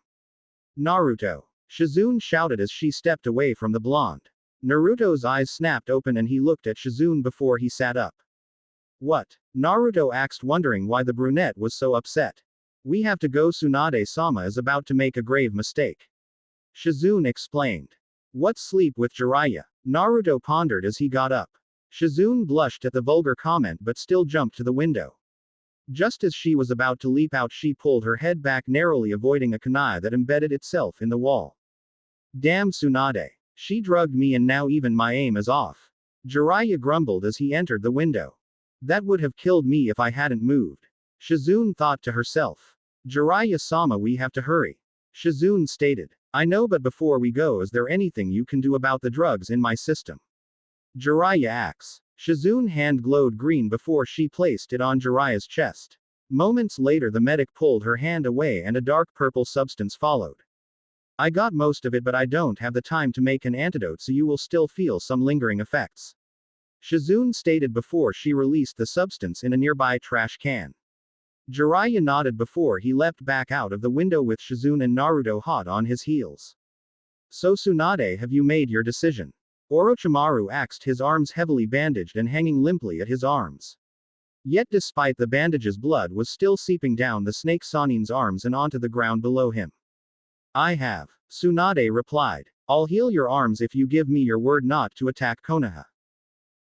Naruto! Shizune shouted as she stepped away from the blonde. Naruto's eyes snapped open and he looked at Shizune before he sat up. What? Naruto asked, wondering why the brunette was so upset. We have to go, Tsunade-sama is about to make a grave mistake. Shizune explained. What, sleep with Jiraiya? Naruto pondered as he got up. Shizune blushed at the vulgar comment but still jumped to the window. Just as she was about to leap out, she pulled her head back, narrowly avoiding a kunai that embedded itself in the wall. Damn, Tsunade. She drugged me and now even my aim is off. Jiraiya grumbled as he entered the window. That would have killed me if I hadn't moved. Shizune thought to herself. Jiraiya-sama, we have to hurry. Shizune stated. I know, but before we go, is there anything you can do about the drugs in my system? Jiraiya asks. Shizune's hand glowed green before she placed it on Jiraiya's chest. Moments later, the medic pulled her hand away and a dark purple substance followed. I got most of it, but I don't have the time to make an antidote, so you will still feel some lingering effects. Shizune stated before she released the substance in a nearby trash can. Jiraiya nodded before he leapt back out of the window with Shizune and Naruto hot on his heels. So Tsunade, have you made your decision? Orochimaru asked, his arms heavily bandaged and hanging limply at his arms. Yet despite the bandages, blood was still seeping down the snake Sanin's arms and onto the ground below him. I have. Tsunade replied. I'll heal your arms if you give me your word not to attack Konoha.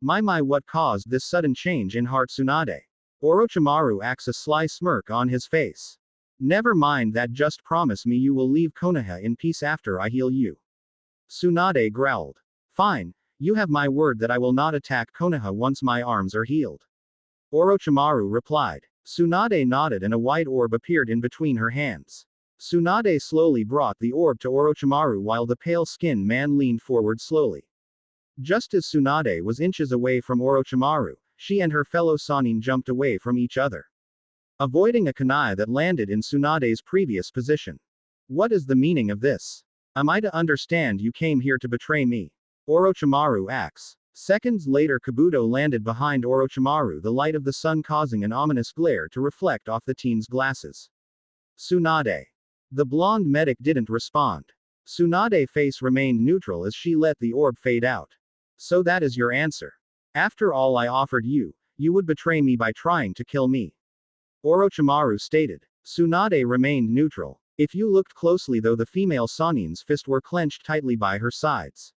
My, what caused this sudden change in heart, Tsunade? Orochimaru acts, a sly smirk on his face. Never mind that, just promise me you will leave Konoha in peace after I heal you. Tsunade growled. Fine, you have my word that I will not attack Konoha once my arms are healed. Orochimaru replied. Tsunade nodded and a white orb appeared in between her hands. Tsunade slowly brought the orb to Orochimaru while the pale-skinned man leaned forward slowly. Just as Tsunade was inches away from Orochimaru, she and her fellow Sanin jumped away from each other, avoiding a kunai that landed in Tsunade's previous position. What is the meaning of this? Am I to understand you came here to betray me? Orochimaru asks. Seconds later, Kabuto landed behind Orochimaru, the light of the sun causing an ominous glare to reflect off the teen's glasses. Tsunade. The blonde medic didn't respond. Tsunade's face remained neutral as she let the orb fade out. So that is your answer. After all I offered you, you would betray me by trying to kill me. Orochimaru stated. Tsunade remained neutral. If you looked closely though, the female Sanin's fists were clenched tightly by her sides.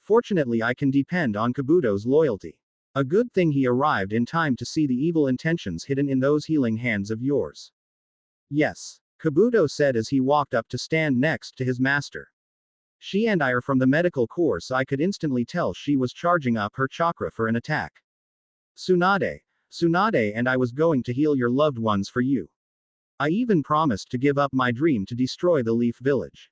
Fortunately, I can depend on Kabuto's loyalty. A good thing he arrived in time to see the evil intentions hidden in those healing hands of yours. Yes, Kabuto said as he walked up to stand next to his master. She and I are from the medical corps, so I could instantly tell she was charging up her chakra for an attack. Tsunade and I was going to heal your loved ones for you. I even promised to give up my dream to destroy the Leaf Village.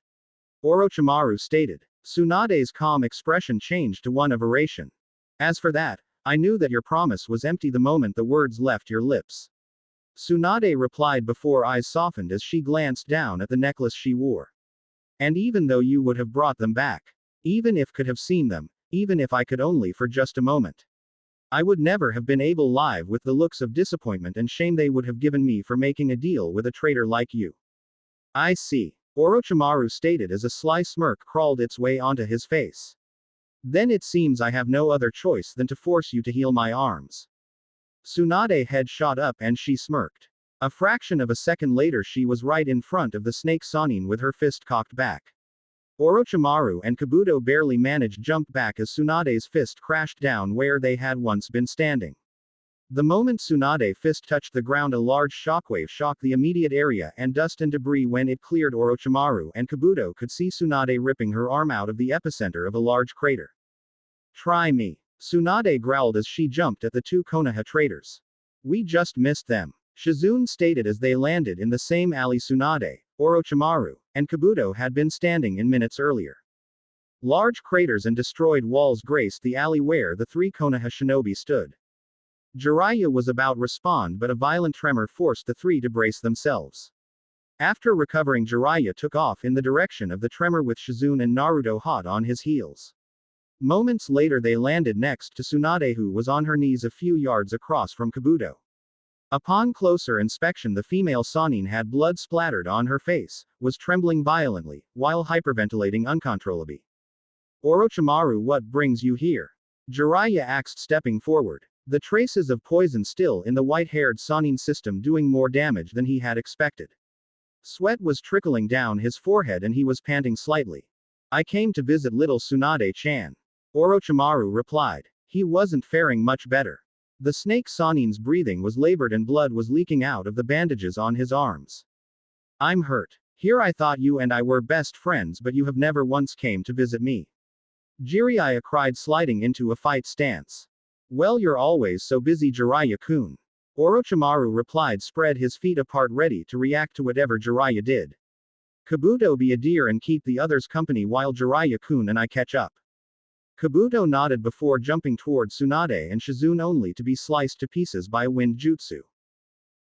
Orochimaru stated. Tsunade's calm expression changed to one of elation. As for that, I knew that your promise was empty the moment the words left your lips. Tsunade replied before eyes softened as she glanced down at the necklace she wore. And even though you would have brought them back, even if could have seen them, even if I could only for just a moment, I would never have been able live with the looks of disappointment and shame they would have given me for making a deal with a traitor like you. I see. Orochimaru stated as a sly smirk crawled its way onto his face. Then it seems I have no other choice than to force you to heal my arms. Tsunade's head shot up and she smirked. A fraction of a second later she was right in front of the snake Sannin with her fist cocked back. Orochimaru and Kabuto barely managed jump back as Tsunade's fist crashed down where they had once been standing. The moment Tsunade's fist touched the ground, a large shockwave shocked the immediate area and dust and debris. When it cleared, Orochimaru and Kabuto could see Tsunade ripping her arm out of the epicenter of a large crater. Try me. Tsunade growled as she jumped at the two Konoha traitors. We just missed them. Shizune stated as they landed in the same alley Tsunade, Orochimaru, and Kabuto had been standing in minutes earlier. Large craters and destroyed walls graced the alley where the three Konoha shinobi stood. Jiraiya was about to respond, but a violent tremor forced the three to brace themselves. After recovering, Jiraiya took off in the direction of the tremor with Shizune and Naruto hot on his heels. Moments later they landed next to Tsunade, who was on her knees a few yards across from Kabuto. Upon closer inspection, the female Sannin had blood splattered on her face, was trembling violently, while hyperventilating uncontrollably. Orochimaru, what brings you here? Jiraiya asked, stepping forward. The traces of poison still in the white-haired Sannin system doing more damage than he had expected. Sweat was trickling down his forehead and he was panting slightly. I came to visit little Tsunade-chan. Orochimaru replied. He wasn't faring much better. The snake Sannin's breathing was labored and blood was leaking out of the bandages on his arms. I'm hurt. Here I thought you and I were best friends, but you have never once came to visit me. Jiraiya cried, sliding into a fight stance. Well, you're always so busy, Jiraiya-kun. Orochimaru replied, spread his feet apart ready to react to whatever Jiraiya did. Kabuto, be a dear and keep the others company while Jiraiya-kun and I catch up. Kabuto nodded before jumping toward Tsunade and Shizune, only to be sliced to pieces by a wind jutsu.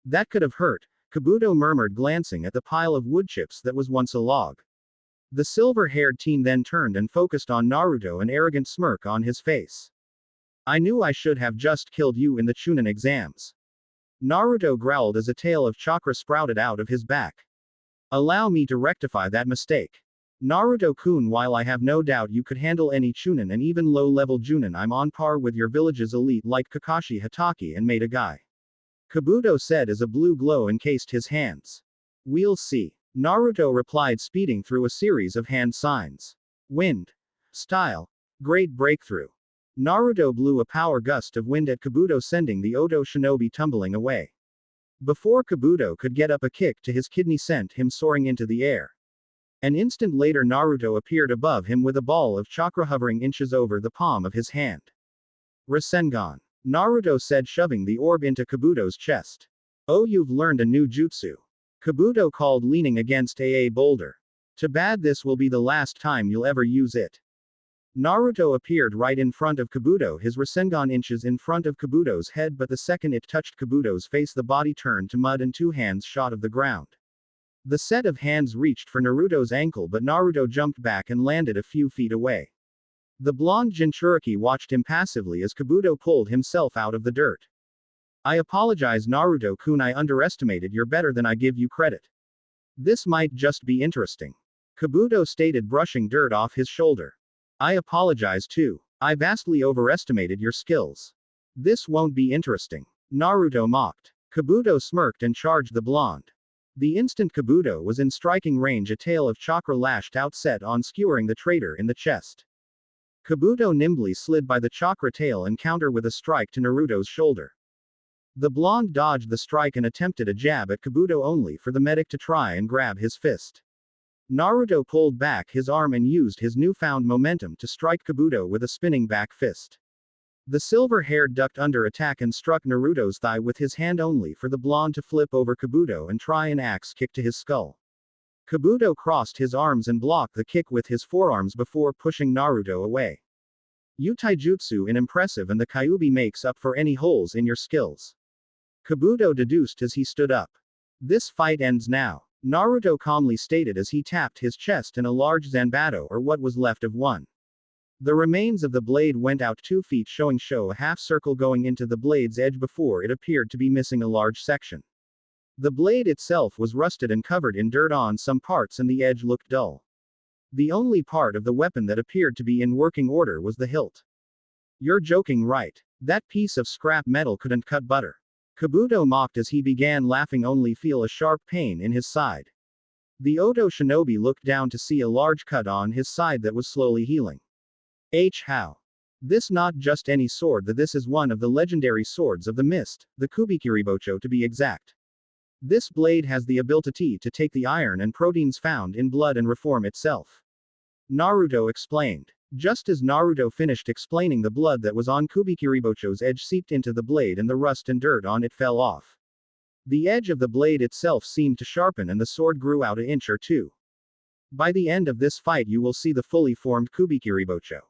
That could have hurt, Kabuto murmured, glancing at the pile of wood chips that was once a log. The silver-haired teen then turned and focused on Naruto, an arrogant smirk on his face. I knew I should have just killed you in the Chunin exams. Naruto growled as a tail of chakra sprouted out of his back. Allow me to rectify that mistake. Naruto-kun, while I have no doubt you could handle any Chunin and even low-level Junin, I'm on par with your village's elite like Kakashi, Hatake and Maida Guy. Kabuto said as a blue glow encased his hands. We'll see. Naruto replied, speeding through a series of hand signs. Wind. Style. Great breakthrough. Naruto blew a power gust of wind at Kabuto, sending the Oto shinobi tumbling away. Before Kabuto could get up, a kick to his kidney sent him soaring into the air. An instant later Naruto appeared above him with a ball of chakra hovering inches over the palm of his hand. Rasengan. Naruto said, shoving the orb into Kabuto's chest. Oh, you've learned a new jutsu. Kabuto called, leaning against a boulder. Too bad this will be the last time you'll ever use it. Naruto appeared right in front of Kabuto, his Rasengan inches in front of Kabuto's head, but the second it touched Kabuto's face the body turned to mud and two hands shot of the ground. The set of hands reached for Naruto's ankle, but Naruto jumped back and landed a few feet away. The blonde Jinchuriki watched impassively as Kabuto pulled himself out of the dirt. I apologize, Naruto-kun, I underestimated you're better than I give you credit. This might just be interesting. Kabuto stated, brushing dirt off his shoulder. I apologize too. I vastly overestimated your skills. This won't be interesting. Naruto mocked. Kabuto smirked and charged the blonde. The instant Kabuto was in striking range, a tail of chakra lashed out, set on skewering the traitor in the chest. Kabuto nimbly slid by the chakra tail and countered with a strike to Naruto's shoulder. The blonde dodged the strike and attempted a jab at Kabuto only for the medic to try and grab his fist. Naruto pulled back his arm and used his newfound momentum to strike Kabuto with a spinning back fist. The silver-haired ducked under attack and struck Naruto's thigh with his hand only for the blonde to flip over Kabuto and try an axe kick to his skull. Kabuto crossed his arms and blocked the kick with his forearms before pushing Naruto away. You taijutsu in impressive and the Kyuubi makes up for any holes in your skills. Kabuto deduced as he stood up. This fight ends now, Naruto calmly stated as he tapped his chest in a large zanbato or what was left of one. The remains of the blade went out 2 feet showing a half circle going into the blade's edge before it appeared to be missing a large section. The blade itself was rusted and covered in dirt on some parts and the edge looked dull. The only part of the weapon that appeared to be in working order was the hilt. You're joking, right? That piece of scrap metal couldn't cut butter. Kabuto mocked as he began laughing only feel a sharp pain in his side. The Oto shinobi looked down to see a large cut on his side that was slowly healing. How? This not just any sword, this is one of the legendary swords of the mist, the Kubikiribocho to be exact. This blade has the ability to take the iron and proteins found in blood and reform itself. Naruto explained. Just as Naruto finished explaining, the blood that was on Kubikiribocho's edge seeped into the blade and the rust and dirt on it fell off. The edge of the blade itself seemed to sharpen and the sword grew out an inch or two. By the end of this fight you will see the fully formed Kubikiribocho.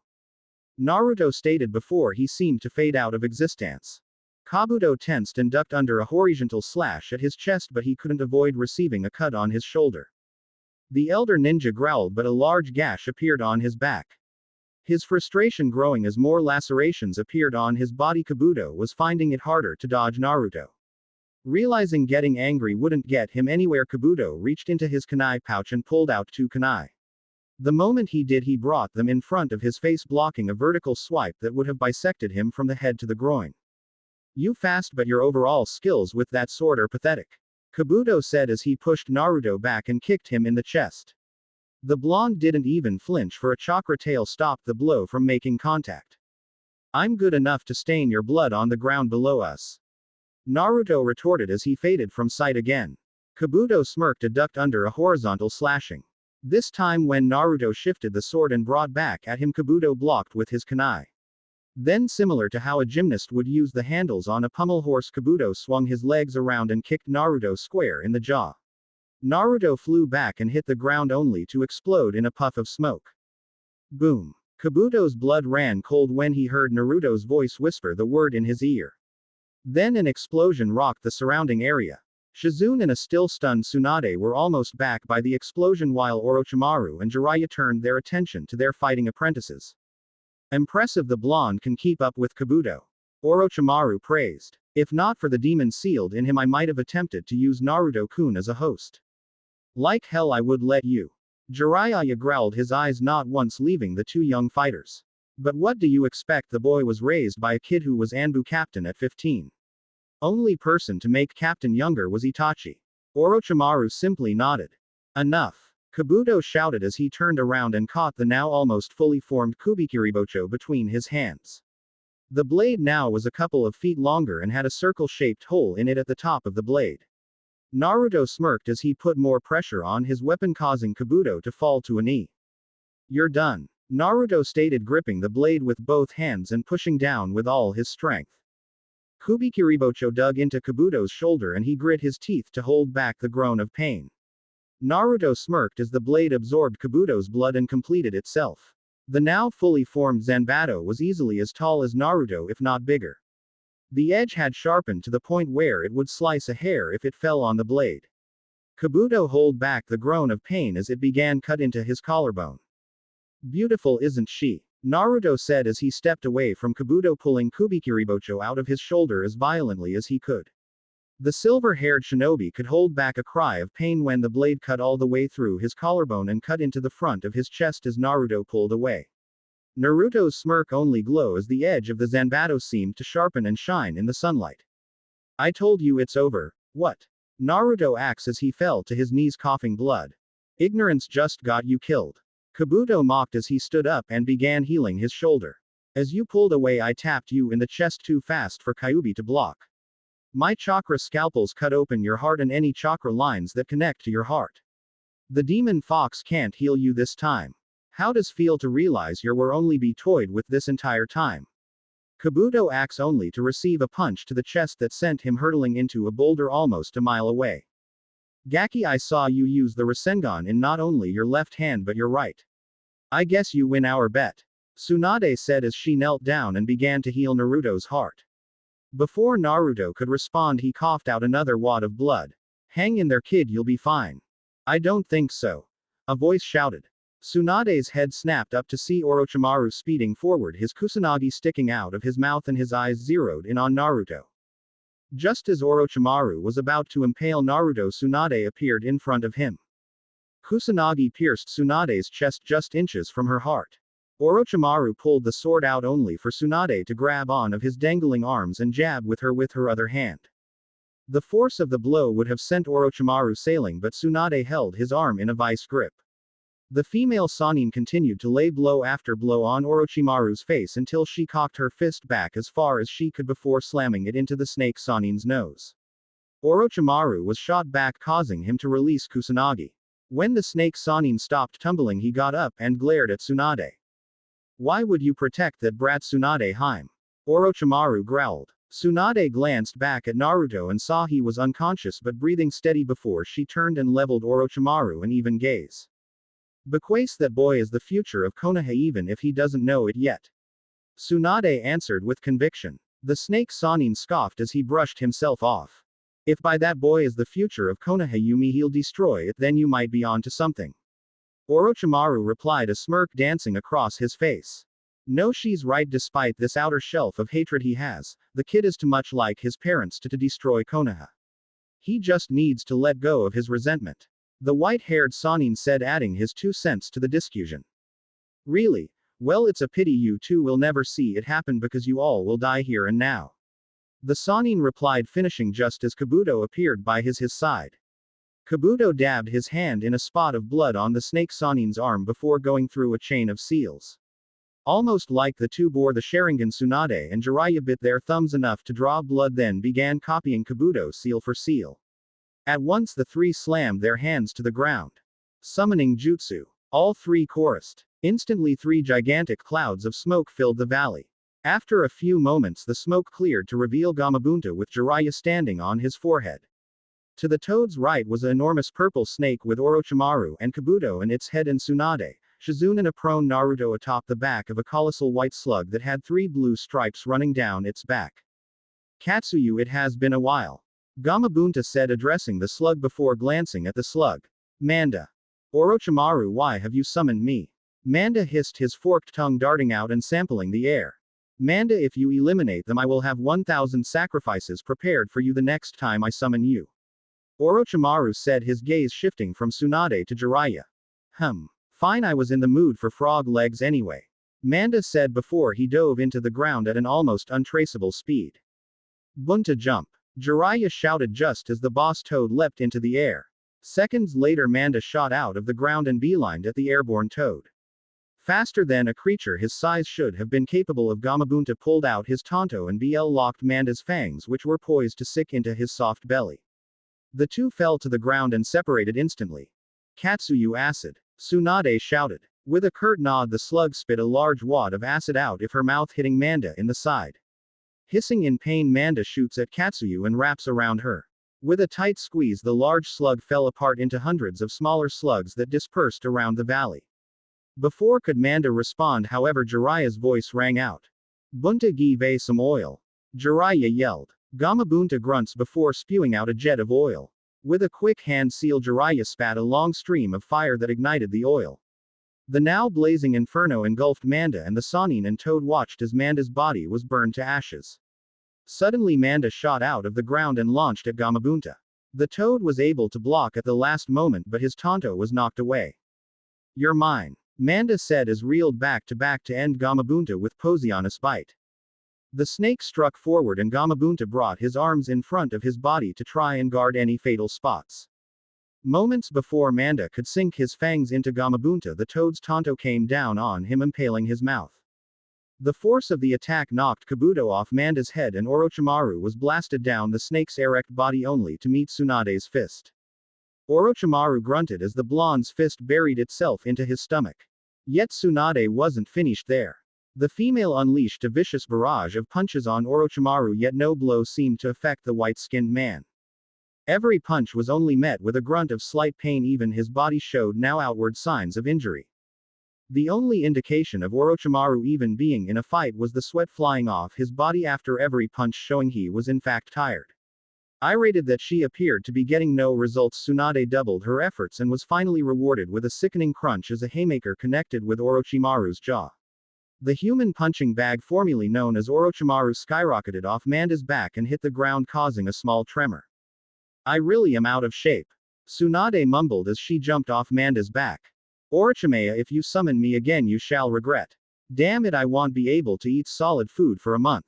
Naruto stated before he seemed to fade out of existence. Kabuto tensed and ducked under a horizontal slash at his chest, but he couldn't avoid receiving a cut on his shoulder. The elder ninja growled, but a large gash appeared on his back. His frustration growing as more lacerations appeared on his body. Kabuto was finding it harder to dodge Naruto. Realizing getting angry wouldn't get him anywhere, Kabuto reached into his kunai pouch and pulled out 2 kunai. The moment he did, he brought them in front of his face, blocking a vertical swipe that would have bisected him from the head to the groin. You fast, but your overall skills with that sword are pathetic, Kabuto said as he pushed Naruto back and kicked him in the chest. The blonde didn't even flinch, for a chakra tail stopped the blow from making contact. I'm good enough to stain your blood on the ground below us, Naruto retorted as he faded from sight again. Kabuto smirked and ducked under a horizontal slashing. This time when Naruto shifted the sword and brought back at him, Kabuto blocked with his kunai. Then, similar to how a gymnast would use the handles on a pommel horse, Kabuto swung his legs around and kicked Naruto square in the jaw. Naruto flew back and hit the ground only to explode in a puff of smoke. Boom. Kabuto's blood ran cold when he heard Naruto's voice whisper the word in his ear. Then an explosion rocked the surrounding area. Shizune and a still stunned Tsunade were almost back by the explosion, while Orochimaru and Jiraiya turned their attention to their fighting apprentices. Impressive, the blonde can keep up with Kabuto, Orochimaru praised. If not for the demon sealed in him, I might have attempted to use Naruto-kun as a host. Like hell I would let you. Jiraiya growled, his eyes not once leaving the 2 young fighters. But what do you expect? The boy was raised by a kid who was Anbu captain at 15. Only person to make captain younger was Itachi. Orochimaru simply nodded. Enough, Kabuto shouted as he turned around and caught the now almost fully formed Kubikiribocho between his hands. The blade now was a couple of feet longer and had a circle-shaped hole in it at the top of the blade. Naruto smirked as he put more pressure on his weapon, causing Kabuto to fall to a knee. You're done, Naruto stated, gripping the blade with both hands and pushing down with all his strength. Kubikiribocho dug into Kabuto's shoulder and he grit his teeth to hold back the groan of pain. Naruto smirked as the blade absorbed Kabuto's blood and completed itself. The now fully formed Zanbato was easily as tall as Naruto, if not bigger. The edge had sharpened to the point where it would slice a hair if it fell on the blade. Kabuto held back the groan of pain as it began cut into his collarbone. Beautiful, isn't she? Naruto said as he stepped away from Kabuto, pulling Kubikiribocho out of his shoulder as violently as he could. The silver-haired shinobi could hold back a cry of pain when the blade cut all the way through his collarbone and cut into the front of his chest as Naruto pulled away. Naruto's smirk only glowed as the edge of the Zanbato seemed to sharpen and shine in the sunlight. I told you it's over, what? Naruto asked as he fell to his knees coughing blood. Ignorance just got you killed. Kabuto mocked as he stood up and began healing his shoulder. As you pulled away, I tapped you in the chest too fast for Kyuubi to block. My chakra scalpels cut open your heart and any chakra lines that connect to your heart. The demon fox can't heal you this time. How does feel to realize you were only be toyed with this entire time? Kabuto acts only to receive a punch to the chest that sent him hurtling into a boulder almost a mile away. Gaki, I saw you use the Rasengan in not only your left hand but your right. I guess you win our bet. Tsunade said as she knelt down and began to heal Naruto's heart. Before Naruto could respond, he coughed out another wad of blood. Hang in there, kid, you'll be fine. I don't think so. A voice shouted. Tsunade's head snapped up to see Orochimaru speeding forward, his kusanagi sticking out of his mouth and his eyes zeroed in on Naruto. Just as Orochimaru was about to impale Naruto, Tsunade appeared in front of him. Kusanagi pierced Tsunade's chest just inches from her heart. Orochimaru pulled the sword out only for Tsunade to grab on of his dangling arms and jab with her other hand. The force of the blow would have sent Orochimaru sailing, but Tsunade held his arm in a vice grip. The female Sannin continued to lay blow after blow on Orochimaru's face until she cocked her fist back as far as she could before slamming it into the snake Sannin's nose. Orochimaru was shot back, causing him to release Kusanagi. When the snake Sannin stopped tumbling, he got up and glared at Tsunade. Why would you protect that brat, Tsunade Haim? Orochimaru growled. Tsunade glanced back at Naruto and saw he was unconscious but breathing steady before she turned and leveled Orochimaru an even gaze. Bequace that boy is the future of Konoha even if he doesn't know it yet. Tsunade answered with conviction. The snake Sannin scoffed as he brushed himself off. If by that boy is the future of Konoha you mean he'll destroy it, then you might be on to something. Orochimaru replied, a smirk dancing across his face. No, she's right. Despite this outer shelf of hatred he has, the kid is too much like his parents to destroy Konoha. He just needs to let go of his resentment. The white-haired Sannin said, adding his 2 cents to the discussion. Really? Well, it's a pity you two will never see it happen because you all will die here and now. The Sannin replied, finishing just as Kabuto appeared by his side. Kabuto dabbed his hand in a spot of blood on the snake Sannin's arm before going through a chain of seals. Almost like the two bore the Sharingan, Tsunade and Jiraiya bit their thumbs enough to draw blood, then began copying Kabuto seal for seal. At once the three slammed their hands to the ground. Summoning jutsu. All three chorused. Instantly 3 gigantic clouds of smoke filled the valley. After a few moments the smoke cleared to reveal Gamabunta with Jiraiya standing on his forehead. To the toad's right was an enormous purple snake with Orochimaru and Kabuto in its head and Tsunade, Shizune and a prone Naruto atop the back of a colossal white slug that had 3 blue stripes running down its back. Katsuyu, it has been a while. Gamabunta said, addressing the slug before glancing at the slug. Manda. Orochimaru, why have you summoned me? Manda hissed, his forked tongue darting out and sampling the air. Manda, if you eliminate them I will have 1,000 sacrifices prepared for you the next time I summon you. Orochimaru said, his gaze shifting from Tsunade to Jiraiya. Fine, I was in the mood for frog legs anyway. Manda said before he dove into the ground at an almost untraceable speed. Bunta, jump. Jiraiya shouted just as the boss toad leapt into the air. Seconds later Manda shot out of the ground and beelined at the airborne toad. Faster than a creature his size should have been capable of, Gamabunta pulled out his Tonto and locked Manda's fangs, which were poised to sink into his soft belly. The two fell to the ground and separated instantly. Katsuyu, acid. Tsunade shouted. With a curt nod the slug spit a large wad of acid out of her mouth, hitting Manda in the side. Hissing in pain, Manda shoots at Katsuyu and wraps around her. With a tight squeeze the large slug fell apart into hundreds of smaller slugs that dispersed around the valley. Before could Manda respond, however, Jiraiya's voice rang out. Bunta, give some oil. Jiraiya yelled. Gamabunta grunts before spewing out a jet of oil. With a quick hand seal Jiraiya spat a long stream of fire that ignited the oil. The now blazing inferno engulfed Manda, and the Sannin and Toad watched as Manda's body was burned to ashes. Suddenly Manda shot out of the ground and launched at Gamabunta. The Toad was able to block at the last moment, but his Tonto was knocked away. You're mine, Manda said as reeled back to end Gamabunta with Posianus bite. The snake struck forward and Gamabunta brought his arms in front of his body to try and guard any fatal spots. Moments before Manda could sink his fangs into Gamabunta, the toad's Tonto came down on him, impaling his mouth. The force of the attack knocked Kabuto off Manda's head, and Orochimaru was blasted down the snake's erect body only to meet Tsunade's fist. Orochimaru grunted as the blonde's fist buried itself into his stomach. Yet Tsunade wasn't finished there. The female unleashed a vicious barrage of punches on Orochimaru, yet no blow seemed to affect the white-skinned man. Every punch was only met with a grunt of slight pain, even his body showed no outward signs of injury. The only indication of Orochimaru even being in a fight was the sweat flying off his body after every punch, showing he was in fact tired. Irritated that she appeared to be getting no results, Tsunade doubled her efforts and was finally rewarded with a sickening crunch as a haymaker connected with Orochimaru's jaw. The human punching bag, formerly known as Orochimaru, skyrocketed off Manda's back and hit the ground, causing a small tremor. "I really am out of shape," Tsunade mumbled as she jumped off Manda's back. "Orochimaru, if you summon me again you shall regret. Damn it, I won't be able to eat solid food for a month."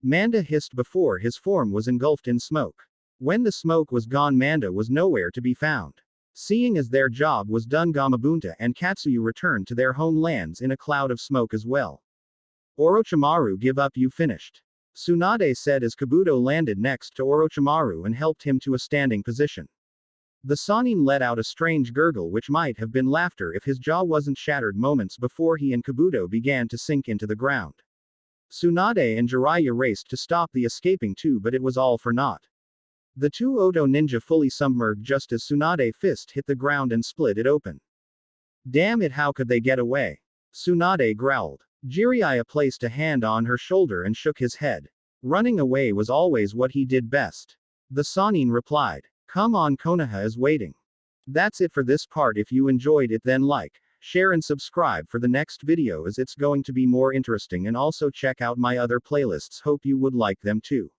Manda hissed before his form was engulfed in smoke. When the smoke was gone, Manda was nowhere to be found. Seeing as their job was done, Gamabunta and Katsuyu returned to their homelands in a cloud of smoke as well. "Orochimaru, give up, you finished," Tsunade said as Kabuto landed next to Orochimaru and helped him to a standing position. The Sannin let out a strange gurgle, which might have been laughter if his jaw wasn't shattered moments before he and Kabuto began to sink into the ground. Tsunade and Jiraiya raced to stop the escaping two, but it was all for naught. The two Oto ninja fully submerged just as Tsunade's fist hit the ground and split it open. "Damn it, how could they get away?" Tsunade growled. Jiraiya placed a hand on her shoulder and shook his head. "Running away was always what he did best," the Sannin replied. "Come on, Konoha is waiting." That's it for this part. If you enjoyed it, then like, share and subscribe for the next video, as it's going to be more interesting, and also check out my other playlists. Hope you would like them too.